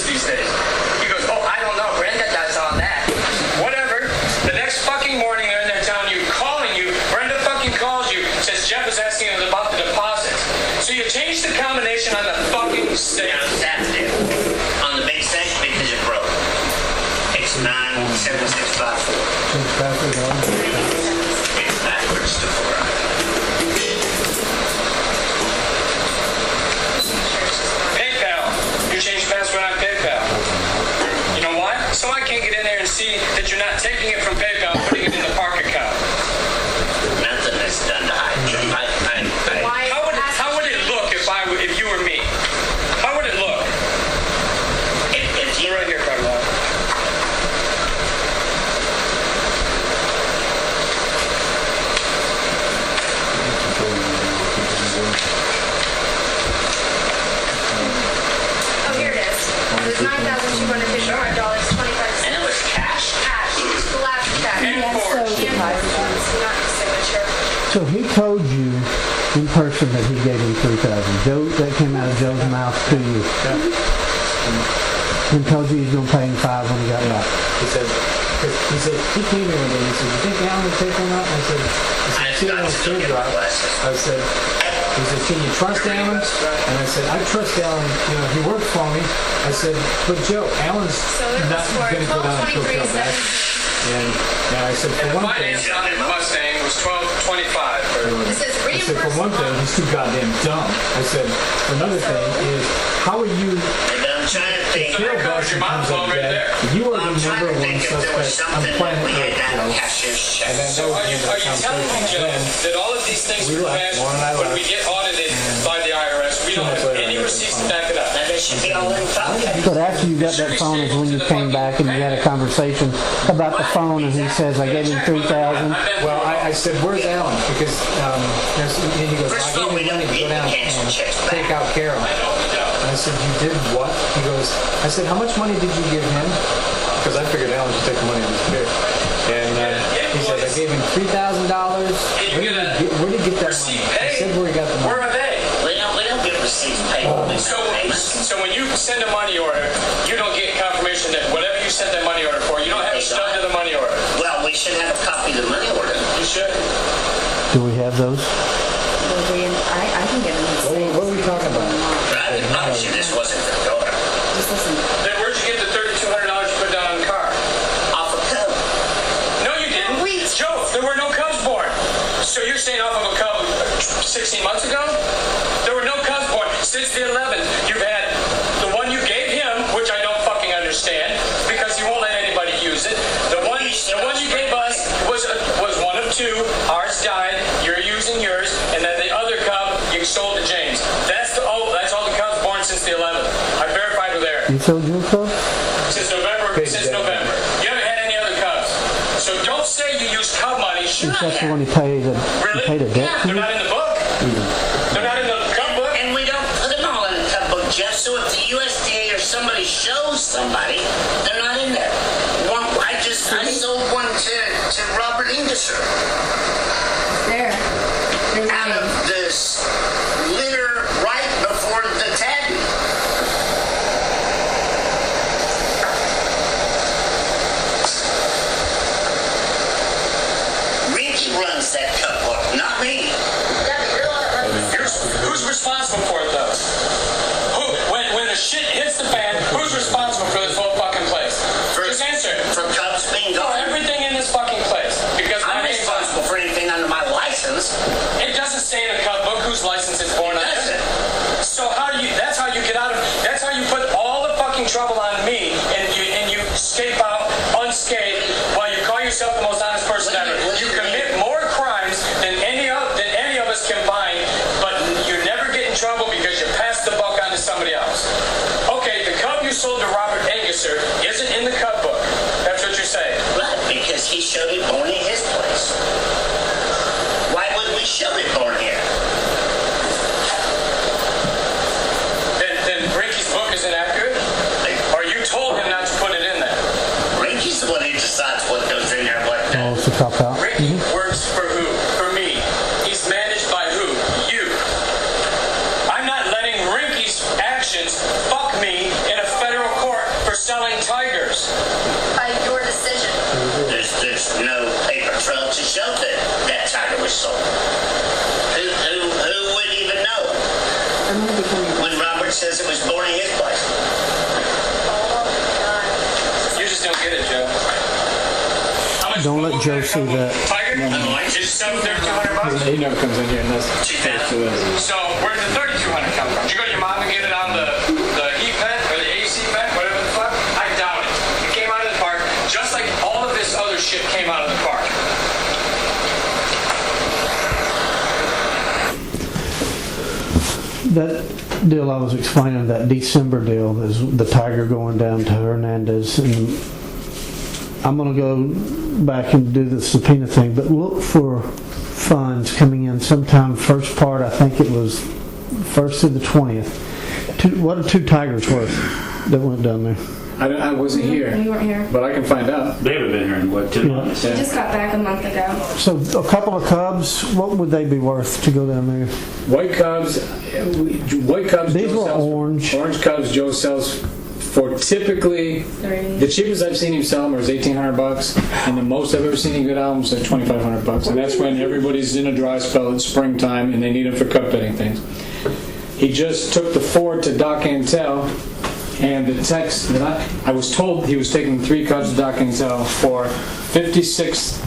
These days. He goes, oh, I don't know. Brenda does all that. Whatever. The next fucking morning they're in there calling you. Brenda fucking calls you, says Jeff is asking us about the deposits. So you change the combination on the fucking stick. That's it. On the big stick, because you're broke. It's 97654. It's backwards to 4. You change password on PayPal. You know why? So I can't get in there and see that you're not taking it from PayPal and putting it in the park account. Nothing is done to hide. How would it look if you were me? How would it look? If you Right here, Carole. Oh, here it is. It was $9,251.25. and it was cash. Cash. The last check. Enforced. Not the signature. So he told you in person that he gave him $3,000. Joe, that came out of Joe's mouth to you. And told you he's going to pay him $5 when he got back. He came here one day and he said, you think Alan would take one out? I said, see Alan's food drop. I said, he said, can you trust Alan? And I said, I trust Alan. He works for me. I said, but Joe, Alan's not going to go down and kill Carole back. And I said, for one thing, Finance on the Mustang was $12.25. This is I said, for one thing, he's too goddamn dumb. I said, another thing is, how are you trying to think. Your mom's over there. You are I'm the trying number to one think if there was suspect on something that planet we had Earth, done Joe. to cashier's check. And then So are you telling me, Joe, that all of these things We we left, cash, Lauren and I when we left. get audited by the IRS, we don't have any receipts to back it up? Now, they should be all in phone. But after you got that phone is when you came back and you had a conversation about the phone, and he says, I gave him $3,000. Well, I said, where's Alan? Because and he goes, First I of all, gave we him money don't to go get down cancel and checks take back. out Carole. And I said, you did what? He goes, I said, how much money did you give him? Because I figured Alan should take the money and disappear. And he says, I gave him $3,000. Where did he get that money? I said where he got the Where money. are they? We don't get receipts paid. So when you send a money order, you don't get confirmation that whatever you sent that money order for, you don't have a stub to the money order. Well, we should have a copy of the money order. You should. Do we have those? I can get them. What are we talking about? I promise you this wasn't for the daughter. Just listen. Then where'd you get the $3,200 you put down on the car? Off a code. No, you didn't. Joe, there were no cubs born. So you're saying off of a cub 16 months ago? There were no cubs born. Since the 11th, you've had the one you gave him, which I don't fucking understand, because you won't let anybody use it. The one you gave us was one of two. Ours died. You're using yours, and then the other cub you sold to James. That's all the cubs born since the 11th. I verified with Eric. You sold your club? Since November. You haven't had any other cubs. So don't say you use cub money. Except for when he paid a debt to They're you? not in the book. They're not in the cub book. And we don't put them all in the cub book, Jeff, so if the USDA or somebody shows somebody, they're not in there. I sold one to Robert Ingersoll There. There's out of names. this litter right before the tabby. Rinky runs that cup book, not me. Who's responsible for it, though? When the shit hits the fan, who's responsible for this whole fucking place? Just answer it. For Cubs being For gone. everything in this fucking place. Because my I'm name's on responsible for anything under my license. it. Doesn't say in the cub book whose license it's born under. Does it? So that's how you get out of, that's how you put all the fucking trouble on me, and you escape out unscathed while you call yourself the most honest person ever. You commit more crimes than any of us combined, but you never get in trouble because you pass the buck on to somebody else. Okay, the cub you sold to Robert Anguser isn't in the cub book. That's what you're saying. Right, because he showed it born in his place. Why would we show it born here? Then Rinky's book is inaccurate? Or you told him not to put it in there? Rinky's the one who decides what goes in there and what Oh, doesn't. it's a cop-out. Ricky works for who? For me. He's managed by who? You. I'm not letting Rinky's actions fuck me in a federal court for selling tigers. By your decision. There's no paper trail to show that tiger was sold. Who would even know? When Robert says it was born in his place. You just don't get it, Joe. How much Don't let Joe see that. Tiger? You just sell them $3,200? He never comes in here unless So where did the $3,200 come from? Did you go to your mom and get it on the heat vent or the AC vent, whatever the fuck? I doubt it. It came out of the park just like all of this other shit came out of the park. That deal I was explaining, that December deal, is the tiger going down to Hernandez, and I'm going to go back and do the subpoena thing, but look for funds coming in sometime first part, I think it was 1st through the 20th. What are 2 tigers worth that went down there? I wasn't here, You weren't here. but I can find out. They haven't been here in, what, 2 months? We just got back a month ago. So a couple of cubs, what would they be worth to go down there? White Cubs, These Joe were sells, orange. Orange Cubs Joe sells for typically, the cheapest I've seen him sell them was $1,800, and the most I've ever seen him go down was like $2,500, and that's when everybody's in a dry spell, it's springtime, and they need them for cup bedding things. He just took the Ford to Doc Antel, and the text that I was told he was taking 3 Cubs to Doc Antel for 56.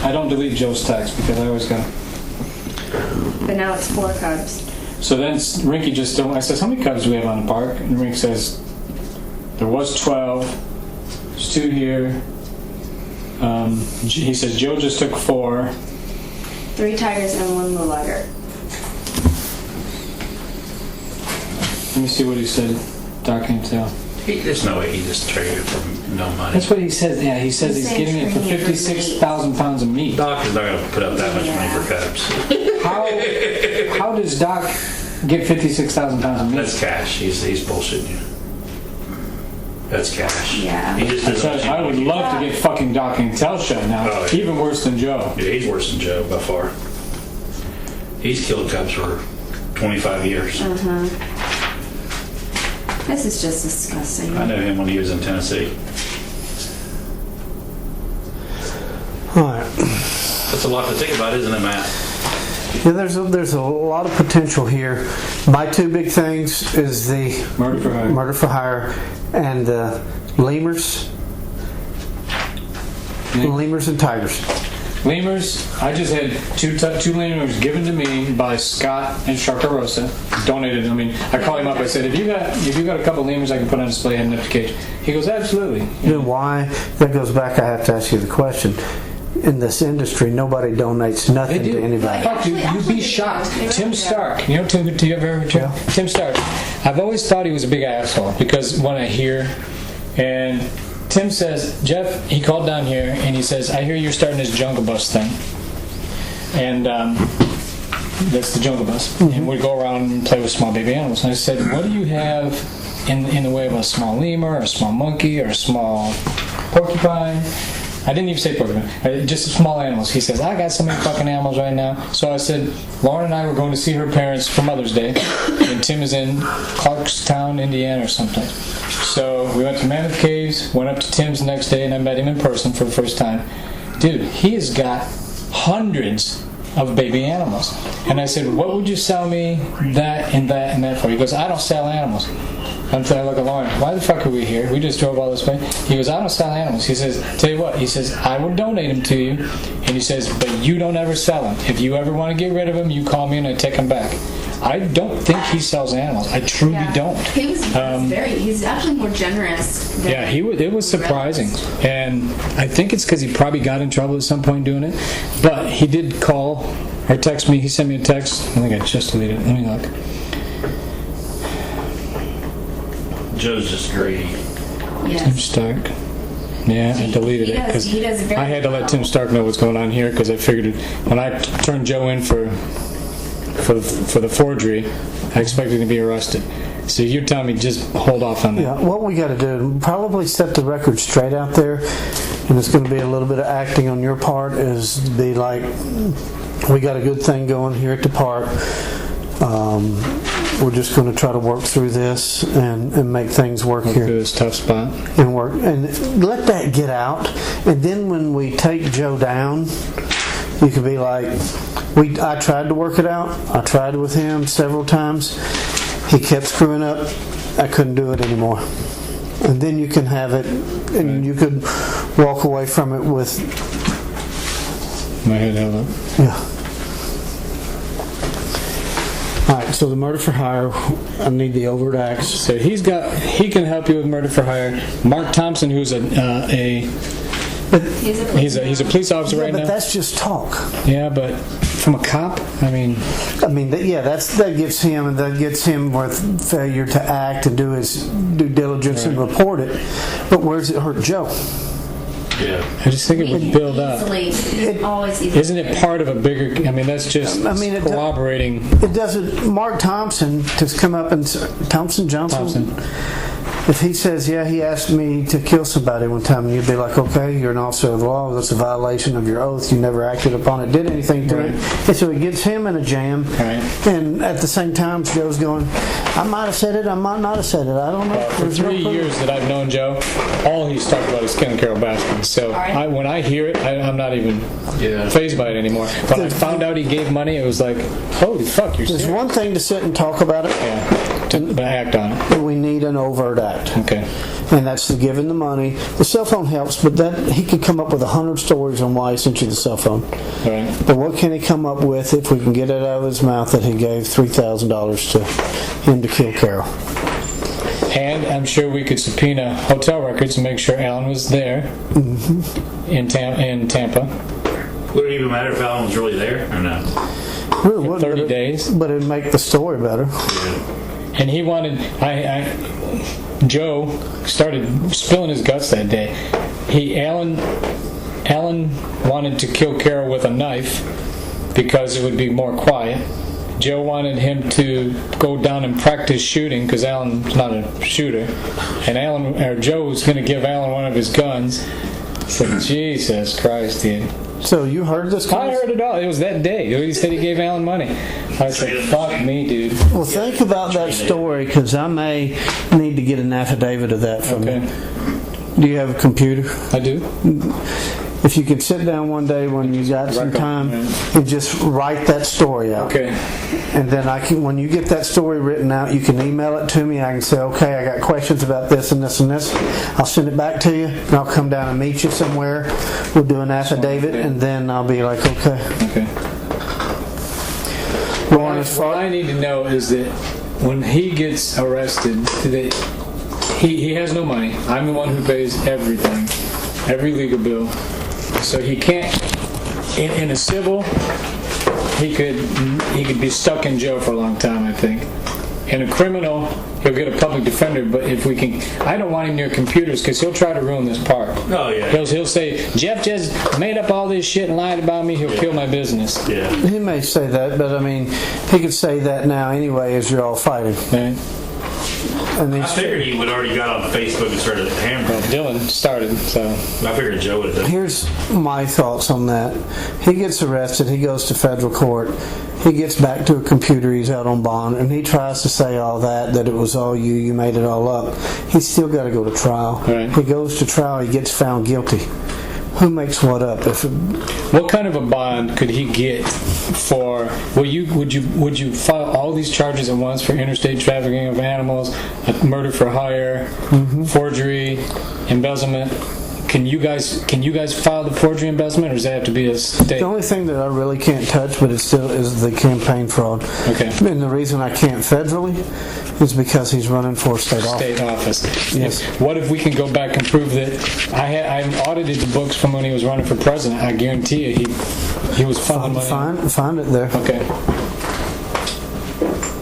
I don't delete Joe's text because I always got. But now it's 4 cubs. So then Rinky just told, I says, how many Cubs do we have on the park? And Rink says, There was 12. There's 2 here. He says Joe just took 4. 3 tigers and 1 lowlighter. Let me see what he said. Doc can tell. There's no way he just traded it for no money. That's what he says. Yeah, he says he's getting it for 56,000 pounds of meat. Doc is not going to put up that much money for cubs. How does Doc get 56,000 pounds of meat? That's cash. He's bullshitting you. That's cash. Yeah. He just doesn't. I would love to get fucking Doc and Tell shut now. Oh, yeah. Even worse than Joe. Yeah, he's worse than Joe by far. He's killed cubs for 25 years. This is just disgusting. I know him when he was in Tennessee. All right. That's a lot to think about, isn't it, Matt? Yeah, there's a lot of potential here. My 2 big things is the murder for hire and the lemurs. Lemurs and tigers. Lemurs, I just had 2 lemurs given to me by Scott and Sharkarosa. Donated. I mean, I called him up. I said, if you got a couple lemurs I can put on display heading up to cage. He goes, absolutely. You know why? That goes back. I have to ask you the question. In this industry, nobody donates nothing to anybody. Fuck, you'd be shocked. Tim Stark. You know Tim? Do you ever heard Tim? Yeah. Tim Stark. I've always thought he was a big asshole because when I hear and Tim says, Jeff, he called down here and he says, I hear you're starting this Jungle Bus thing. And that's the Jungle Bus. Mm-hmm. And we go around and play with small baby animals. And I said, what do you have in the way of a small lemur, or a small monkey, or a small porcupine? I didn't even say porcupine. Just small animals. He says, I got so many fucking animals right now. So I said, Lauren and I were going to see her parents for Mother's Day. And Tim is in Clarkstown, Indiana or something. So we went to Mammoth Caves, went up to Tim's the next day, and I met him in person for the first time. Dude, he has got hundreds of baby animals. And I said, what would you sell me that and that and that for? He goes, I don't sell animals. Until I look at Lauren, why the fuck are we here? We just drove all this way. He goes, I don't sell animals. He says, tell you what, he says, I will donate them to you. And he says, but you don't ever sell them. If you ever want to get rid of them, you call me and I take them back. I don't think he sells animals. I truly don't. He was he's actually more generous. Yeah, it was surprising. And I think it's because he probably got in trouble at some point doing it. But he did call or text me. He sent me a text. I think I just deleted it. Let me look. Joe's just greedy. Yes. Tim Stark. Yeah, I deleted it because I had to let Tim Stark know what's going on here because I figured when I turned Joe in for the forgery, I expected him to be arrested. So you're telling me just hold off on that? Yeah, what we got to do, probably set the record straight out there, and it's going to be a little bit of acting on your part, is to be like, we got a good thing going here at the park. We're just going to try to work through this and make things work here. Through this tough spot. And work and let that get out. And then when we take Joe down, you could be like, I tried to work it out. I tried with him several times. He kept screwing up. I couldn't do it anymore. And then you can have it, and you could walk away from it with. My head held up. Yeah. All right, so the murder for hire, I need the overt acts. So he can help you with murder for hire. Mark Thompson, who's he's a police officer right now. But that's just talk. Yeah, but from a cop, that gets him with failure to act and do his due diligence and report it. But where does it hurt Joe? Yeah. I just think it would build up. Isn't it part of a bigger? I mean, that's just corroborating. It doesn't. Mark Thompson to come up and Thompson. If he says, yeah, he asked me to kill somebody one time, and you'd be like, okay, you're an officer of the law, that's a violation of your oath, you never acted upon it, did anything to it. And so it gets him in a jam. Right. And at the same time, Joe's going, I might have said it, I might not have said it, I don't know. For 3 years that I've known Joe, all he's talked about is killing Carole Baskin. So when I hear it, I'm not even fazed by it anymore. When I found out he gave money, it was like, holy fuck, you're serious. There's one thing to sit and talk about it. Yeah. But act on it. We need an overt act. Okay. And that's the giving the money. The cell phone helps, but that he could come up with 100 stories on why he sent you the cell phone. Right. But what can he come up with if we can get it out of his mouth that he gave $3,000 to him to kill Carole? And I'm sure we could subpoena hotel records and make sure Alan was there in Tampa. Would it even matter if Alan was really there or not? Really for 30 days. But it'd make the story better. And he wanted, Joe started spilling his guts that day. Alan wanted to kill Carole with a knife because it would be more quiet. Joe wanted him to go down and practice shooting because Alan's not a shooter. And Joe was going to give Alan one of his guns. So, Jesus Christ, dude. So you heard this? I heard it all. It was that day. He said he gave Alan money. I said, fuck me, dude. Well, think about that story, because I may need to get an affidavit of that from you. Do you have a computer? I do. If you could sit down one day when you got some time and just write that story out. Okay. And then when you get that story written out, you can email it to me. I can say, okay, I got questions about this and this and this. I'll send it back to you, and I'll come down and meet you somewhere. We'll do an affidavit, and then I'll be like, okay. Okay. What I need to know is that when he gets arrested, that he has no money. I'm the one who pays everything, every legal bill. So he can't, in a civil, he could be stuck in jail for a long time, I think. In a criminal, he'll get a public defender, but if we can, I don't want him near computers because he'll try to ruin this park. Oh, yeah. He'll say, Jeff just made up all this shit and lied about me, he'll kill my business. Yeah. He may say that, but I mean, he could say that now anyway as you're all fighting. Right. And I figured he would already got on Facebook and started hammering. Dylan started, so. I figured Joe would have done it. Here's my thoughts on that. He gets arrested, he goes to federal court, he gets back to a computer, he's out on bond, and he tries to say all that it was all you made it all up. He's still got to go to trial. Right. He goes to trial, he gets found guilty. Who makes what up? What kind of a bond could he get for? Would you file all these charges at once for interstate trafficking of animals, murder for hire, forgery, embezzlement? Can you guys file the forgery embezzlement, or does that have to be a state? The only thing that I really can't touch, but it still is the campaign fraud. Okay. And the reason I can't federally is because he's running for state office. Yes. What if we can go back and prove that I audited the books from when he was running for president? I guarantee you he was funneling money. Find it there. Okay.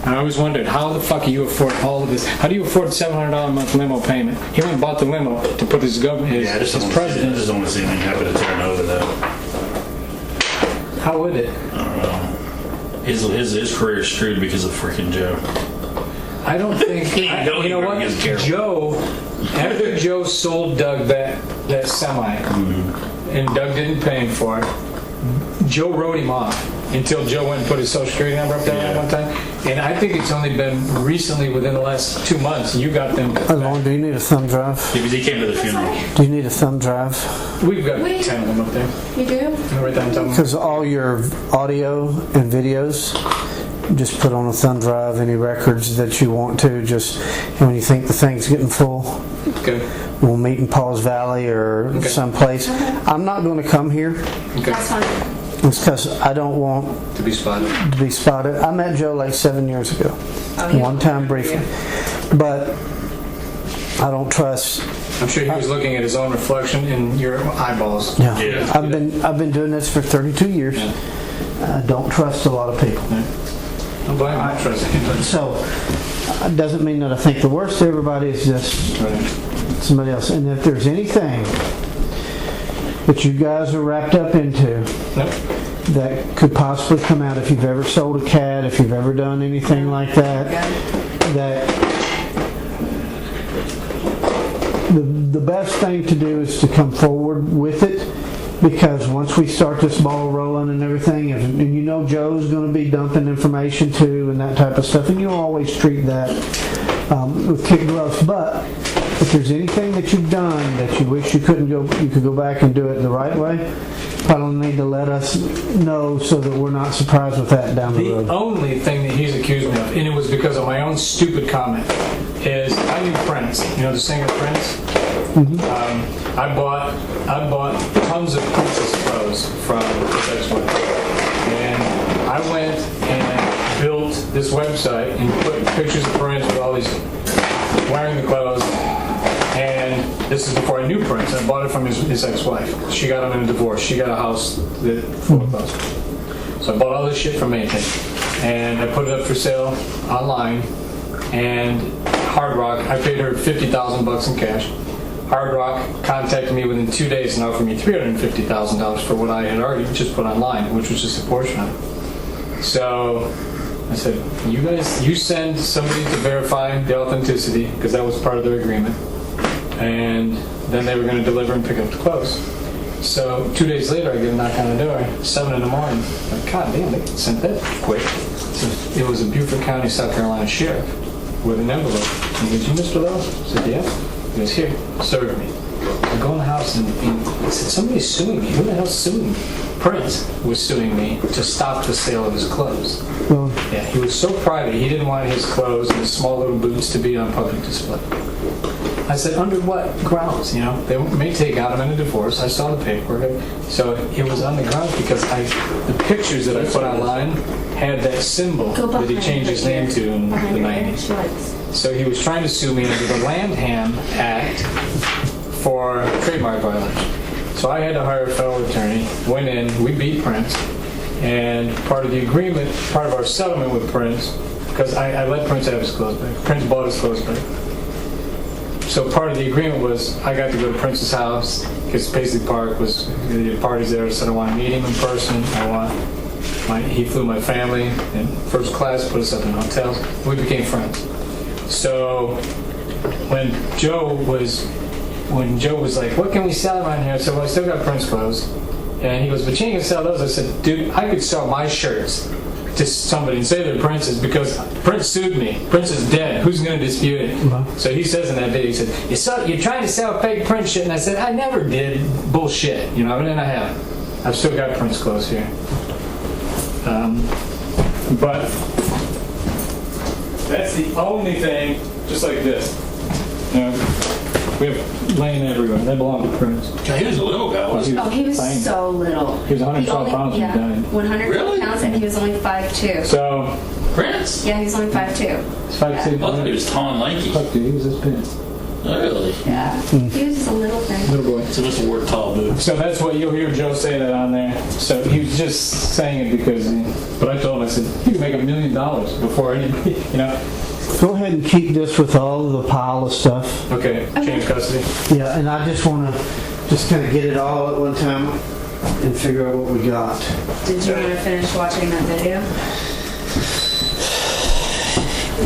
I always wondered, how the fuck do you afford all of this? How do you afford a $700 a month limo payment? He went and bought the limo to put his government, his president. I just don't want to see anything happen to turn over, though. How would it? I don't know. His career is screwed because of freaking Joe. I don't think. You know what? Joe, after Joe sold Doug that semi, and Doug didn't pay him for it, Joe wrote him off until Joe went and put his social security number up there one time. And I think it's only been recently, within the last 2 months, you got them. How long do you need a thumb drive? Because he came to the funeral. Do you need a thumb drive? We've got 10 of them up there. You do? Right down top. Because all your audio and videos, just put on a thumb drive any records that you want to. Just when you think the thing's getting full, Okay. we'll meet in Paul's Valley or someplace. I'm not going to come here. Okay. That's fine. It's because I don't want To be spotted. I met Joe like 7 years ago. One time briefly. But I don't trust. I'm sure he was looking at his own reflection in your eyeballs. Yeah. Yeah. I've been doing this for 32 years. I don't trust a lot of people. I'm glad I don't trust him. So it doesn't mean that I think the worst of everybody is just somebody else. And if there's anything that you guys are wrapped up into that could possibly come out, if you've ever sold a cat, if you've ever done anything like that, that the best thing to do is to come forward with it, because once we start this ball rolling and everything, and you know Joe's going to be dumping information too and that type of stuff, and you'll always treat that with kid gloves. But if there's anything that you've done that you wish you could go back and do it the right way, probably need to let us know so that we're not surprised with that down the road. The only thing that he's accused me of, and it was because of my own stupid comment, is I knew Prince. You know the singer Prince? I bought tons of Prince's clothes from his ex-wife. And I went and built this website and put pictures of Prince with all these wearing this is before I knew Prince. I bought it from his ex-wife. She got him in a divorce. She got a house full of clothes. So I bought all this shit from Mayhem, and I put it up for sale online. And Hard Rock, I paid her $50,000 in cash. Hard Rock contacted me within 2 days and offered me $350,000 for what I had already just put online, which was just a portion of it. So I said, you send somebody to verify the authenticity, because that was part of their agreement, and then they were going to deliver and pick up the clothes. So 2 days later, I get a knock on the door, 7 in the morning. I'm like, God damn, they sent that quick. So it was a Beaufort County, South Carolina sheriff with an envelope. And he goes, "You Mr. Lowe?" I said, "Yeah." He goes, "Here, serve me." I go in the house and he said, "Somebody's suing me." Who the hell's suing me? Prince was suing me to stop the sale of his clothes. Well, Yeah, he was so private, he didn't want his clothes and his small little boots to be on public display. I said, under what grounds? You know, they may take out him in a divorce. I saw the paperwork. So it was on the grounds because the pictures that I put online had that symbol that he changed his name to in the 90s. So he was trying to sue me under the Lanham Act for trademark violation. So I had to hire a federal attorney, went in, we beat Prince, and part of the agreement, part of our settlement with Prince, because I let Prince have his clothes back. Prince bought his clothes back. So part of the agreement was I got to go to Prince's house, because Paisley Park was, the parties there, so I want to meet him in person. He flew my family in first class, put us up in hotels. We became friends. So when Joe was like, "What can we sell around here?" I said, "Well, I still got Prince clothes." And he goes, "But you ain't gonna sell those." I said, "Dude, I could sell my shirts to somebody and say they're Prince's because Prince sued me. Prince is dead. Who's gonna dispute it?" So he says in that video, he said, "You're trying to sell fake Prince shit." And I said, "I never did bullshit, you know, and I have. I've still got Prince clothes here." But that's the only thing, just like this. You know, we have laying everywhere. They belong to Prince. He was a little guy, wasn't Oh, he was tiny. so little. He was 112 pounds when he died. 112 Really? pounds, and he was only 5'2". So, he? Prince? Yeah, he was only 5'2". it's 5'2". I thought he was tall and lanky. Fuck, dude, he was this big. Oh, really? Yeah, he was just a little thing. Little boy. So must have wore tall boots. So that's what you'll hear Joe say that on there. So he was just saying it because, but I told him, I said, "You can make $1 million before anybody, you know." go ahead and keep this with all of the pile of stuff. Okay, change custody. Yeah, and I just want to just kind of get it all at one time and figure out what we got. Did you want to finish watching that video?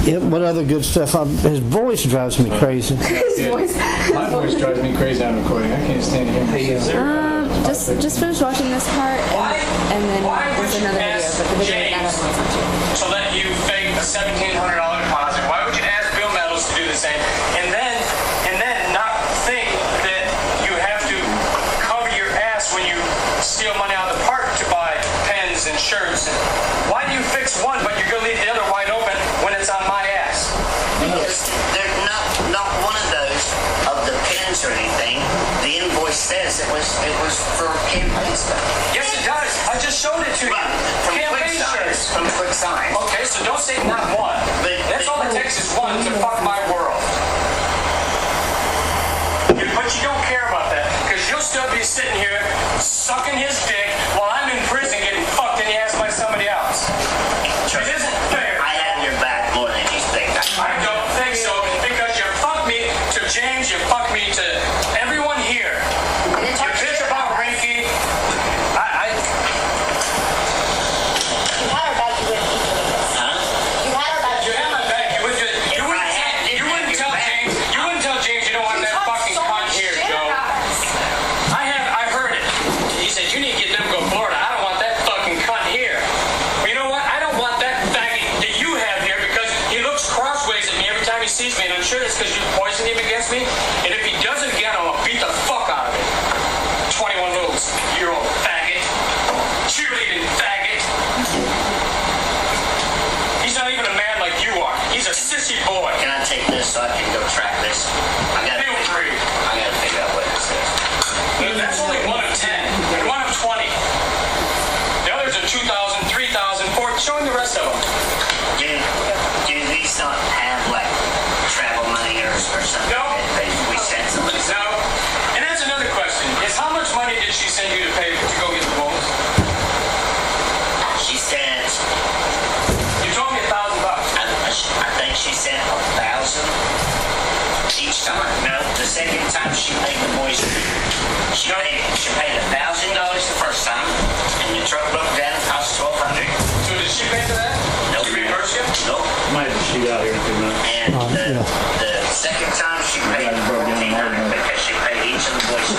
Yep, what other good stuff? His voice drives me crazy. His voice. My voice drives me crazy on recording. I can't stand hearing Just finish watching this part, and then there's another video, but the video that has on to let you fake a $1,700 deposit? Why would you ask Bill Meadows to do the same? And then not think that you have to cover your ass when you steal money out of the park to buy pens and shirts. Why do you fix one but you're gonna leave the other wide open when it's on my ass? Because they're not one of those of the pins or anything. The invoice says it was for campaign stuff. Yes, it does. I just showed it to you. From Campaign Quick Signs. shirts. From Quick Signs. Okay, so don't say not one. That's all it takes is one to fuck my world. But you don't care about that, because you'll still be sitting here sucking his dick while I'm in prison getting fucked in the ass by somebody else. It isn't fair. I have your back more than you think. I don't think so, because you fucked me to James, you fucked me to everyone here. You bitch about Rinky. You had her back, you wouldn't keep doing this. Huh? You had her back. You have my back. You wouldn't tell James you don't want that fucking cunt here, Joe. I heard it. He said you need to get them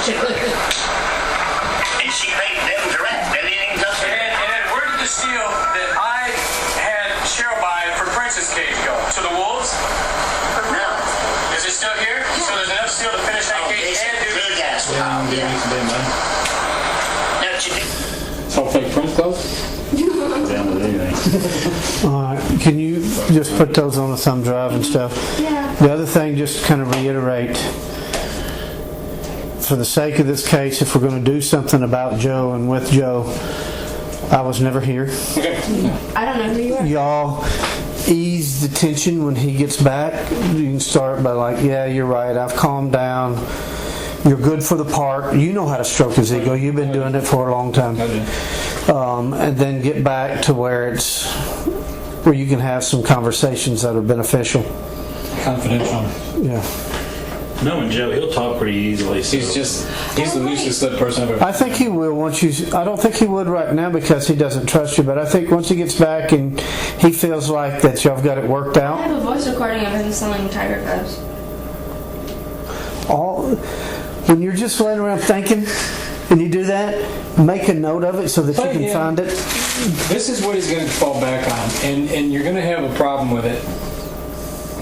And she paid them direct. They didn't even go through And then where did the steel that I had Cheryl buy for Prince's cage go? To the wolves? No. Is it still here? So there's enough steel to finish that cage and do Big ass pile, yeah. Now, what you do? It's all fake Prince clothes? Down with anything. All right, can you just put those on a thumb drive and stuff? Yeah. The other thing, just to kind of reiterate, for the sake of this case, if we're going to do something about Joe and with Joe, I was never here. Okay. I don't know who you are. Y'all ease the tension when he gets back. You can start by like, yeah, you're right, I've calmed down. You're good for the part. You know how to stroke his ego. You've been doing it for a long time. And then get back to where you can have some conversations that are beneficial. Confidential. Yeah. Knowing Joe, he'll talk pretty easily. So. He's the loosest lip person I've ever. I think he will once you. I don't think he would right now because he doesn't trust you. But I think once he gets back and he feels like that y'all got it worked I out. have a voice recording of him selling tiger cubs. When you're just laying around thinking, and you do that, make a note of it so that you can find it. This is what he's going to fall back on, and you're going to have a problem with it.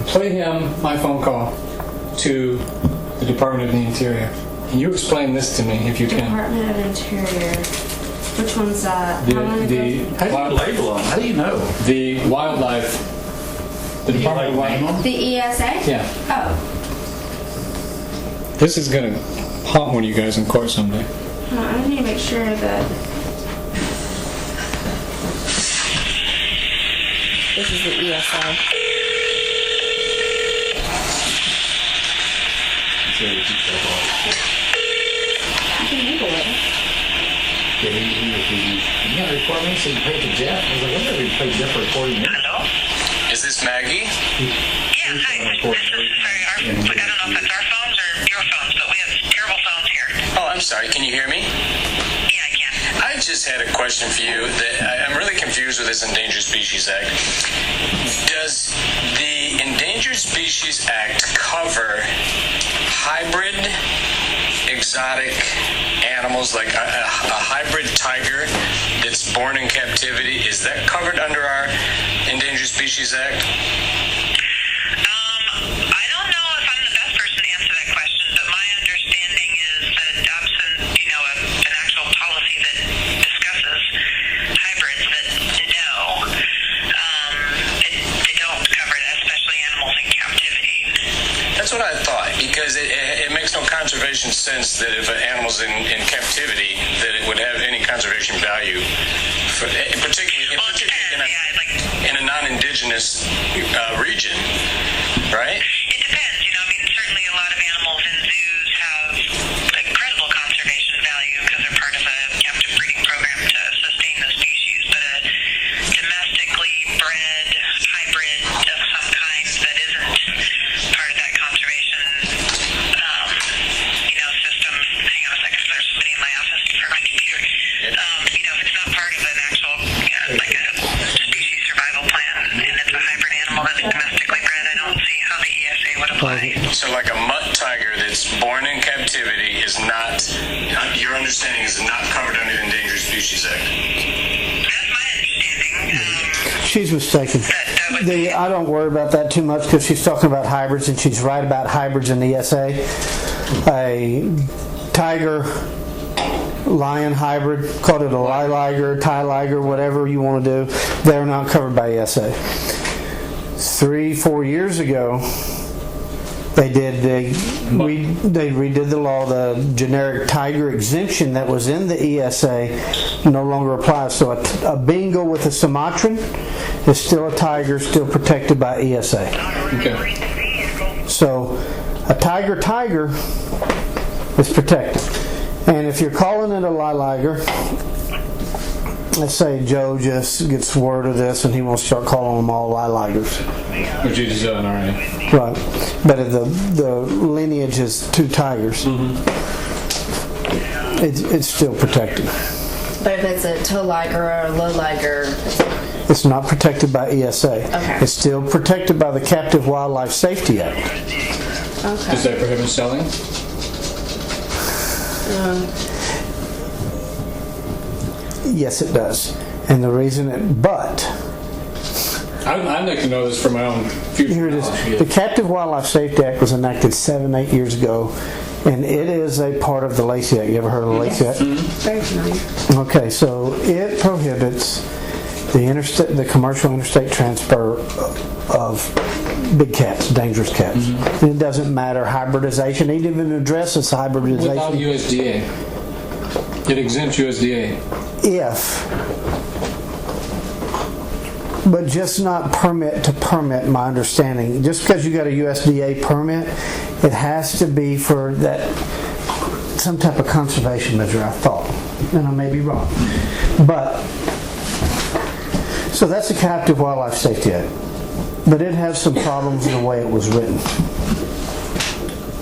Play him my phone call to the Department of the Interior. And you explain this to me if you can. Department of Interior. Which one's that? How do you label them? How do you know? The wildlife. The Department of Wildlife. The ESA? Yeah. Oh. This is going to haunt one of you guys in court someday. I need to make sure that this is the ESA. You can Google it. You got to record me so you pay to Jeff. I was like, I've never paid Jeff for recording me. Hello? Is this Maggie? Yeah, hi. I don't know if that's our phones or your phones, but we have terrible phones here. Oh, I'm sorry. Can you hear me? Yeah, I can. I just had a question for you. I'm really confused with this Endangered Species Act. Does the Endangered Species Act cover hybrid exotic animals, like a hybrid tiger that's born in captivity? Is that covered under our Endangered Species Act? I don't know if I'm the best person to answer that question, but my understanding is that absent, an actual policy that discusses hybrids, that no, they don't cover that, especially animals in captivity. That's what I thought, because it makes no conservation sense that if an animal's in captivity, that it would have any conservation value, particularly in a non-indigenous region, right? It depends, certainly a lot of animals in zoos have incredible conservation value because they're part of a captive breeding program to sustain the species, but a domestically bred hybrid of some kind that isn't part of that conservation system. Hang on a second, there's somebody in my office for my computer. If it's not part of an actual, like a species survival plan, and it's a hybrid animal that's domestically bred, I don't see how the ESA would apply. So like a mutt tiger that's born in captivity is not, your understanding is not covered under the Endangered Species Act? That's my understanding. She's mistaken. I don't worry about that too much because she's talking about hybrids, and she's right about hybrids in the ESA. A tiger lion hybrid, call it a liger, tie-liger, whatever you want to do, they're not covered by ESA. 3-4 years ago, they redid the law. The generic tiger exemption that was in the ESA no longer applies. So a bingo with a Sumatran is still a tiger, still protected by ESA. Okay. So a tiger is protected. And if you're calling it a liger, let's say Joe just gets word of this and he wants to start calling them all ligers. Which you just done already. Right. But the lineage is 2 tigers. Mm-hmm. It's still protected. But if it's a tow liger or a low liger, It's not protected by ESA. Okay. It's still protected by the Captive Wildlife Safety Act. okay. Does that prohibit selling? Yes, it does. And the reason I'd like to know this for my own future. here it is. The Captive Wildlife Safety Act was enacted 7-8 years ago, and it is a part of the Lacey Act. You ever heard of the Lacey Act? Very familiar. Okay, so it prohibits the commercial interstate transfer of big cats, dangerous cats. It doesn't matter hybridization. It even addresses hybridization. Without USDA. It exempts USDA. But just not permit to permit, my understanding. Just because you got a USDA permit, it has to be for that some type of conservation measure, I thought. And I may be wrong. But, so that's the Captive Wildlife Safety Act. But it has some problems in the way it was written.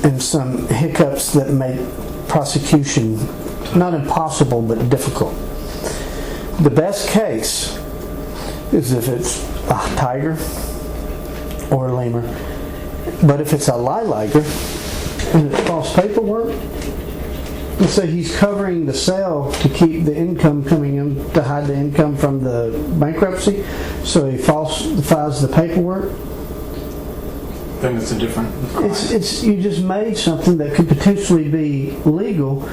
And some hiccups that make prosecution not impossible, but difficult. The best case is if it's a tiger or a lemur. But if it's a liger and it's false paperwork, let's say he's covering the sale to keep the income coming in, to hide the income from the bankruptcy, so he falsifies the paperwork. Then it's a different. It's you just made something that could potentially be illegal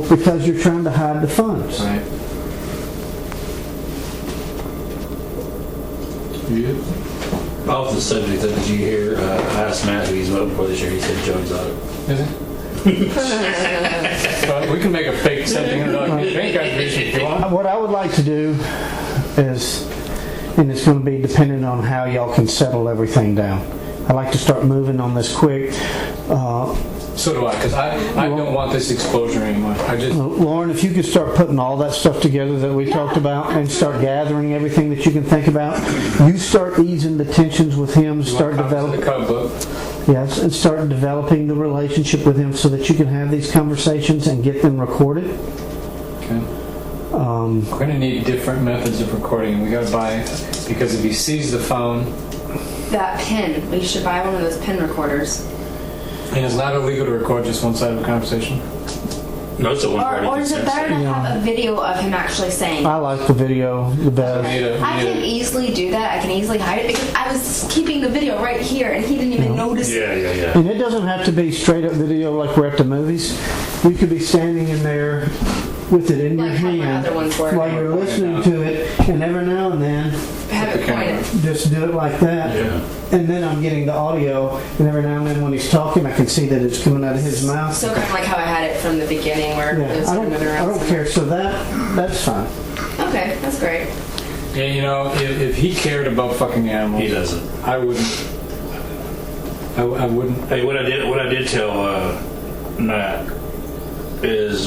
because you're trying to hide the funds. Right. Yeah. Off the subject, did you hear? I asked Matt who he's voting for this year. He said Joe Exotic. Is it? Well, we can make a fake $1,700 bank contribution if you want. What I would like to do is, and it's going to be dependent on how y'all can settle everything down. I'd like to start moving on this quick. So do I, because I don't want this exposure anymore. Lauren, if you could start putting all that stuff together that we talked about and start gathering everything that you can think about, you start easing the tensions with him, start developing. Yes, and start developing the relationship with him so that you can have these conversations and get them recorded. Okay. We're going to need different methods of recording. We got to buy, because if he sees the phone. That pen. We should buy one of those pen recorders. And it's not illegal to record just one side of a conversation? No, it's a one-party. Or is it better to have a video of him actually saying? I like the video the best. I can easily do that. I can easily hide it because I was keeping the video right here and he didn't even notice it. Yeah. And it doesn't have to be straight up video like we're at the movies. We could be standing in there with it in your hand while you're listening to it, and every now and then have it pointed. Just do it like that. Yeah. And then I'm getting the audio, and every now and then when he's talking, I can see that it's coming out of his mouth. So kind of like how I had it from the beginning, where it was moving around. I don't care. So that's fine. Okay, that's great. Yeah, you know, if he cared about fucking animals, He doesn't. I wouldn't. I wouldn't. Hey, what I did tell Matt is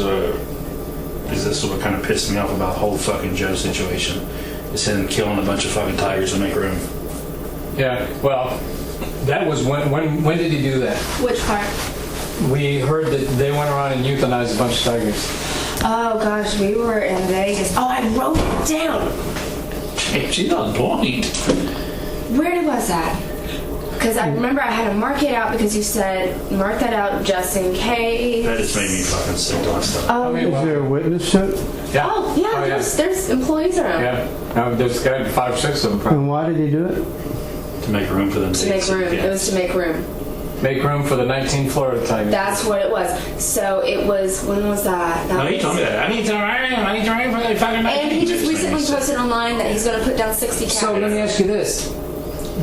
this what kind of pissed me off about the whole fucking Joe situation. Is him killing a bunch of fucking tigers to make room. Yeah, well, that was when did he do that? Which part? We heard that they went around and euthanized a bunch of tigers. Oh gosh, we were in Vegas. Oh, I wrote it down. Hey, she's not blind. Where was that? Because I remember I had to mark it out because you said mark that out just in case. That just made me fucking sick to my stomach. Oh, Is there a witness to it? Yeah. Oh yeah, there's employees around. Yeah, there's got to be 5 or 6 of them probably. And why did he do it? To make room for them. To make room. It was to make room. Make room for the 19 Florida tigers. That's what it was. So it was, when was that? No, he told me that. I need to room for the fucking 19. And he just recently posted online that he's going to put down 60 cats. So let me ask you this.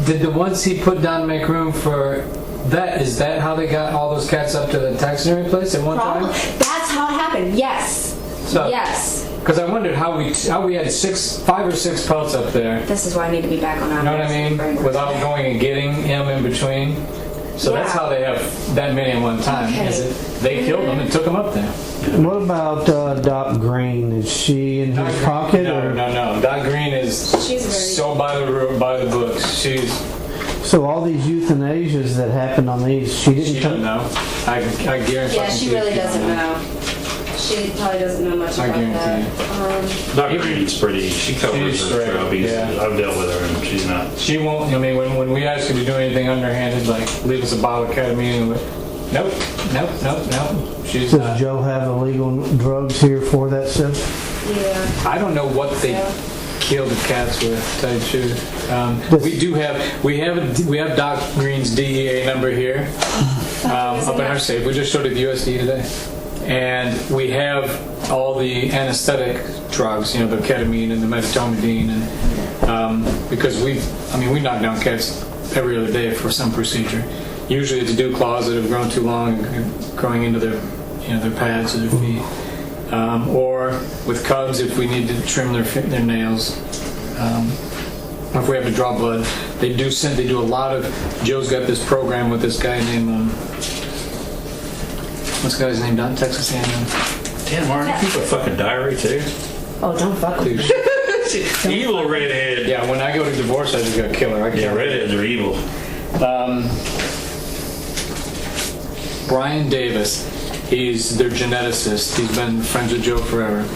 Did the ones he put down make room for that, is that how they got all those cats up to the taxidermy place at one time? That's how it happened, yes. So, yes. Because I wondered how we had 5 or 6 pelts up there. This is why I need to be back on that. You know what I mean? Without going and getting him in between. So that's how they have that many at one time. Okay. Is it they killed them and took them up there. What about Doc Green? Is she in his pocket? No. Doc Green is so by the books. So all these euthanasias that happened on these, she didn't know. I guarantee. Yeah, she really doesn't know. She probably doesn't know much about that. Dr. Green's pretty. She covers her trail. Yeah. I've dealt with her, and she's not. She won't. I mean, when we ask her to do anything underhanded, like leave us a bottle of ketamine, Nope. She's Does not. Joe have illegal drugs here for that stuff? Yeah. I don't know what they kill the cats with, to tell you the truth. We have Doc Green's DEA number here up in our safe. We just showed it to USD today. And we have all the anesthetic drugs, the ketamine and the medetomidine, and because we knock down cats every other day for some procedure. Usually it's dew claws that have grown too long and growing into their pads or their feet. Or with cubs, if we need to trim their nails, or if we have to draw blood, they do a lot of. Joe's got this program with this guy named what's the guy's name down in Texas A&M? Damn, Martin, you keep a fucking diary too? Oh, don't fuck with me. Evil redhead. Yeah, when I go to divorce, I just got to kill her. Yeah, redheads are evil. Brian Davis, he's their geneticist. He's been friends with Joe forever.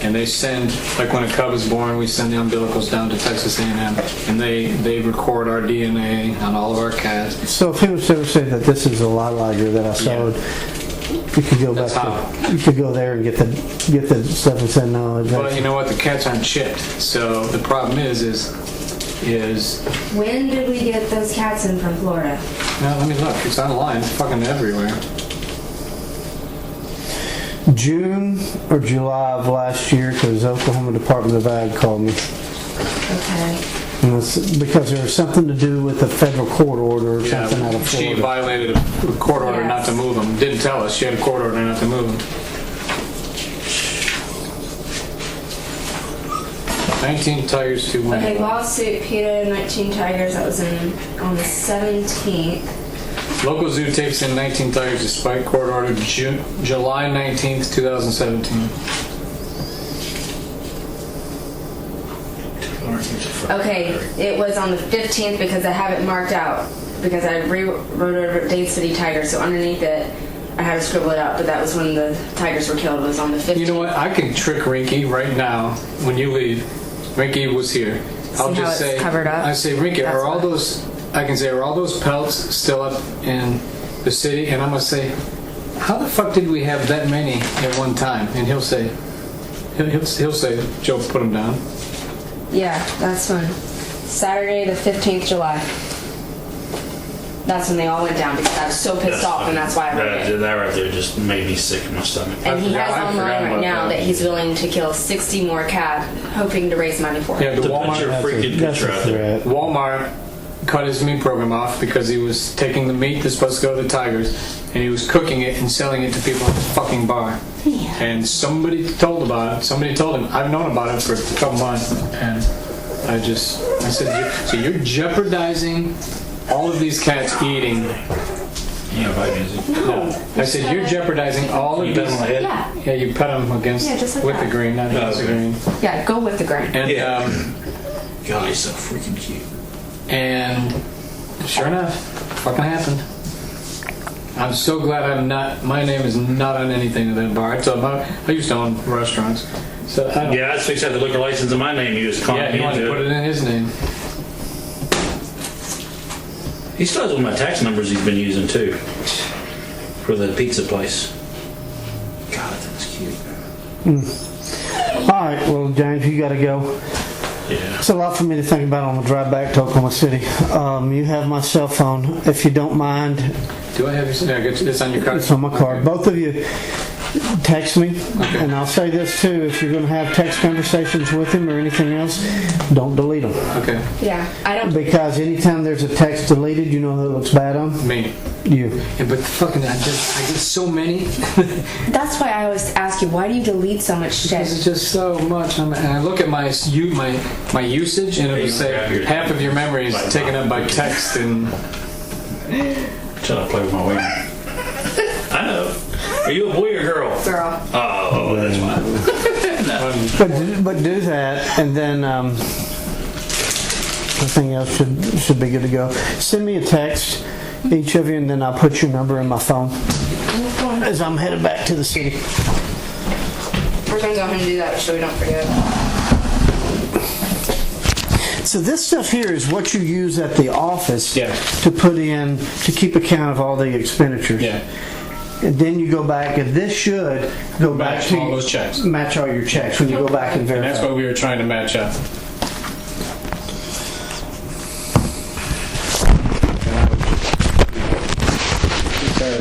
And they send, like when a cub is born, we send the umbilicals down to Texas A&M, and they record our DNA on all of our cats. So if he was to ever say that this is a lot lighter that I sold, you could go back you could go there and get the stuff and say no. Well, you know what? The cats aren't chipped. So the problem is When did we get those cats in from Florida? now let me look. It's online. It's fucking everywhere. June or July of last year, because Oklahoma Department of Ag called me. Okay. And it's because there was something to do with a federal court order or something out of She Florida. violated a court order not to move them. Didn't tell us. She had a court order not to move them. 19 tigers to 1. Okay, lawsuit PETA 19 tigers. That was on the 17th. Local zoo takes in 19 tigers despite court order July 19th, 2017. Okay, it was on the 15th because I have it marked out because I rewrote over Dade City Tigers. So underneath it, I had to scribble it out. But that was when the tigers were killed. It was on the 15th. You know what? I can trick Rinky right now when you leave. Rinky was here. I'll See how just it's say, covered up? I say, Rinky, That's are all what- those? I can say, are all those pelts still up in the city? And I'm gonna say, how the fuck did we have that many at one time? And he'll say, Joe put them down. Yeah, that's when. Saturday the 15th July. That's when they all went down because I was so pissed off, and that's why I wrote it. That right there just made me sick in my stomach. And he has I online forgot right about now that he's willing to kill 60 more cats, hoping to raise money for it. Yeah, the To put your Walmart. freaking picture out there. Walmart cut his meat program off because he was taking the meat that's supposed to go to the tigers and he was cooking it and selling it to people at the fucking bar. Yeah. And somebody told him. I've known about it for a couple months, and I said, so you're jeopardizing all of these cats eating. Yeah, vibe music. No. I said, you're jeopardizing all of You these. bet on my head? Yeah. Yeah, you put them against Yeah, just like with that. the green, not against the green. Yeah, go with the grain. And God, he's so freaking cute. And sure enough, fucking happened. I'm so glad my name is not on anything at that bar. I used to own restaurants. So Yeah, I was fixing to have the liquor license in my name. You just conned yeah, me he wanted into to put it. it in his name. He still has one of my tax numbers he's been using too. For the pizza place. God, that's cute. All right, well, James, you got to go. Yeah. It's a lot for me to think about on the drive back to Oklahoma City. You have my cell phone. If you don't mind, Do I have your? Yeah, it's on your card. it's on my card. Both of you text me, and I'll say this too: if you're going to have text conversations with him or anything else, don't delete them. Okay. Yeah, I don't. Because anytime there's a text deleted, you know who it looks bad on? Me. You. Yeah, but fucking, I get so many. That's why I always ask you, why do you delete so much shit? It's just so much. And I look at my usage, and it'll say half of your memory is taken up by text and. Shut up, play with my wiener. I know. Are you a boy or girl? Girl. Oh, that's fine. But do that, and then everything else should be good to go. Send me a text, each of you, and then I'll put your number in my phone as I'm headed back to the city. We're going to go ahead and do that so we don't forget. So this stuff here is what you use at the office Yeah. to put in, to keep account of all the expenditures. Yeah. And then you go back, and this should go back Match to all those checks. match all your checks when you go back and And verify. that's what we were trying to match up.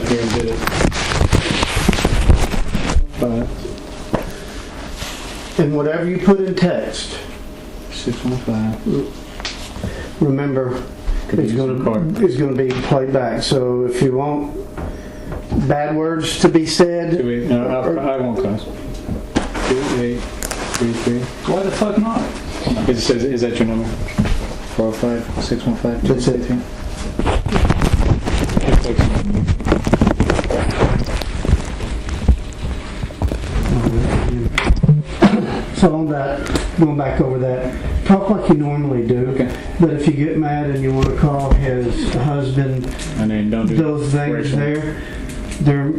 Here and did it. And whatever you put in text, 615. remember, it's going to be played back. So if you want bad words to be said, No, I won't cuss. 2833. Why the fuck not? It says, is that your number? 405 615. That's it. So on that, going back over that, talk like you normally do. Okay. But if you get mad and you want to call his husband, And then don't do those things there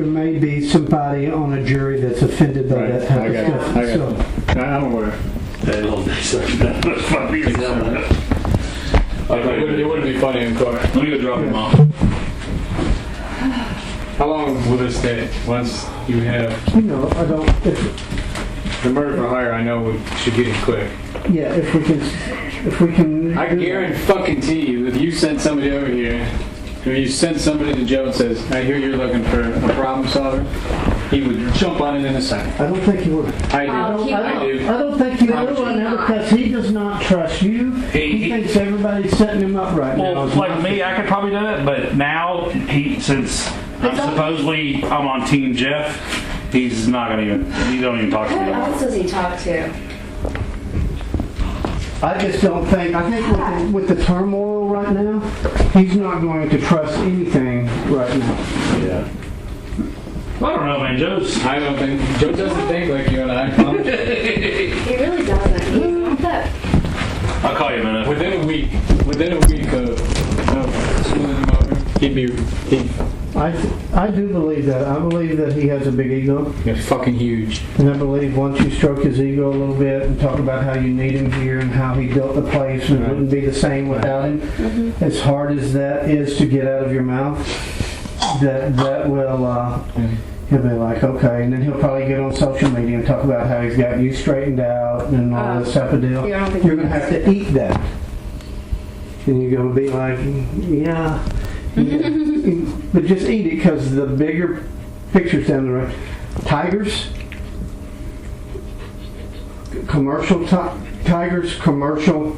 may be somebody on a jury that's offended by that type I of got stuff. it. I got it. I'm aware. It wouldn't be funny in court. Let me go drop him off. How long will this take once you have I don't. the murder for hire? I know we should get it quick. Yeah, if we can. I guarantee you, if you send somebody over here, if you send somebody to jail and says, I hear you're looking for a problem solver, he would jump on it in a second. I don't think he would. I do. I do. I don't think he would right now because he does not trust you. He thinks everybody's setting him up right now. Well, like me, I could probably do it, but now since supposedly I'm on Team Jeff, he's not gonna even. He don't even talk to me. Who else does he talk to? I just don't think. I think with the turmoil right now, he's not going to trust anything right now. Yeah. I don't know, man. Joe doesn't think like you and I. He really doesn't. He's not that. I'll call you in a minute. Within a week of schooling him over, he'd be I do believe that. I believe that he has a big ego. It's fucking huge. And I believe once you stroke his ego a little bit and talk about how you need him here and how he built the place and it wouldn't be the same without him, as hard as that is to get out of your mouth, that will, he'll be like, okay. And then he'll probably get on social media and talk about how he's got you straightened out and all this type of deal. Yeah, I don't think You're going to have to eat that. And you're going to be like, yeah. But just eat it because the bigger picture's down the road. Tigers, commercial tigers, commercial.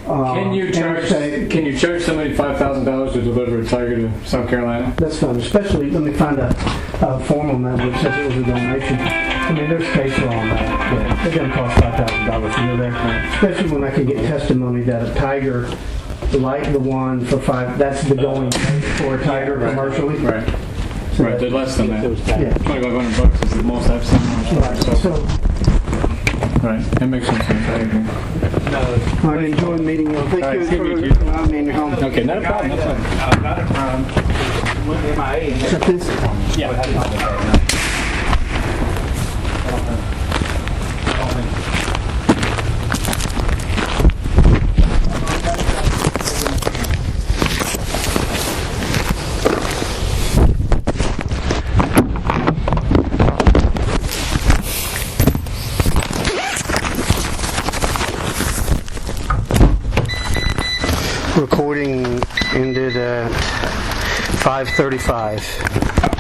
Can you charge somebody $5,000 to deliver a tiger to South Carolina? That's fine, especially when they find a form on that that says it was a donation. I mean, there's case law on that. Yeah, it doesn't cost $5,000 to go there. Especially when I can get testimony that a tiger, like the one for that's the going for a tiger commercially. Right. So Right, they're less than that. Yeah. $2,500 is the most I've seen. Right. So, Right, that makes some sense. I agree. I enjoyed meeting you. Thank All right, you see you, for you. allowing me in your home. Okay, not a problem. That's fine. Got it from MIA. Except this. Recording ended at 5:35.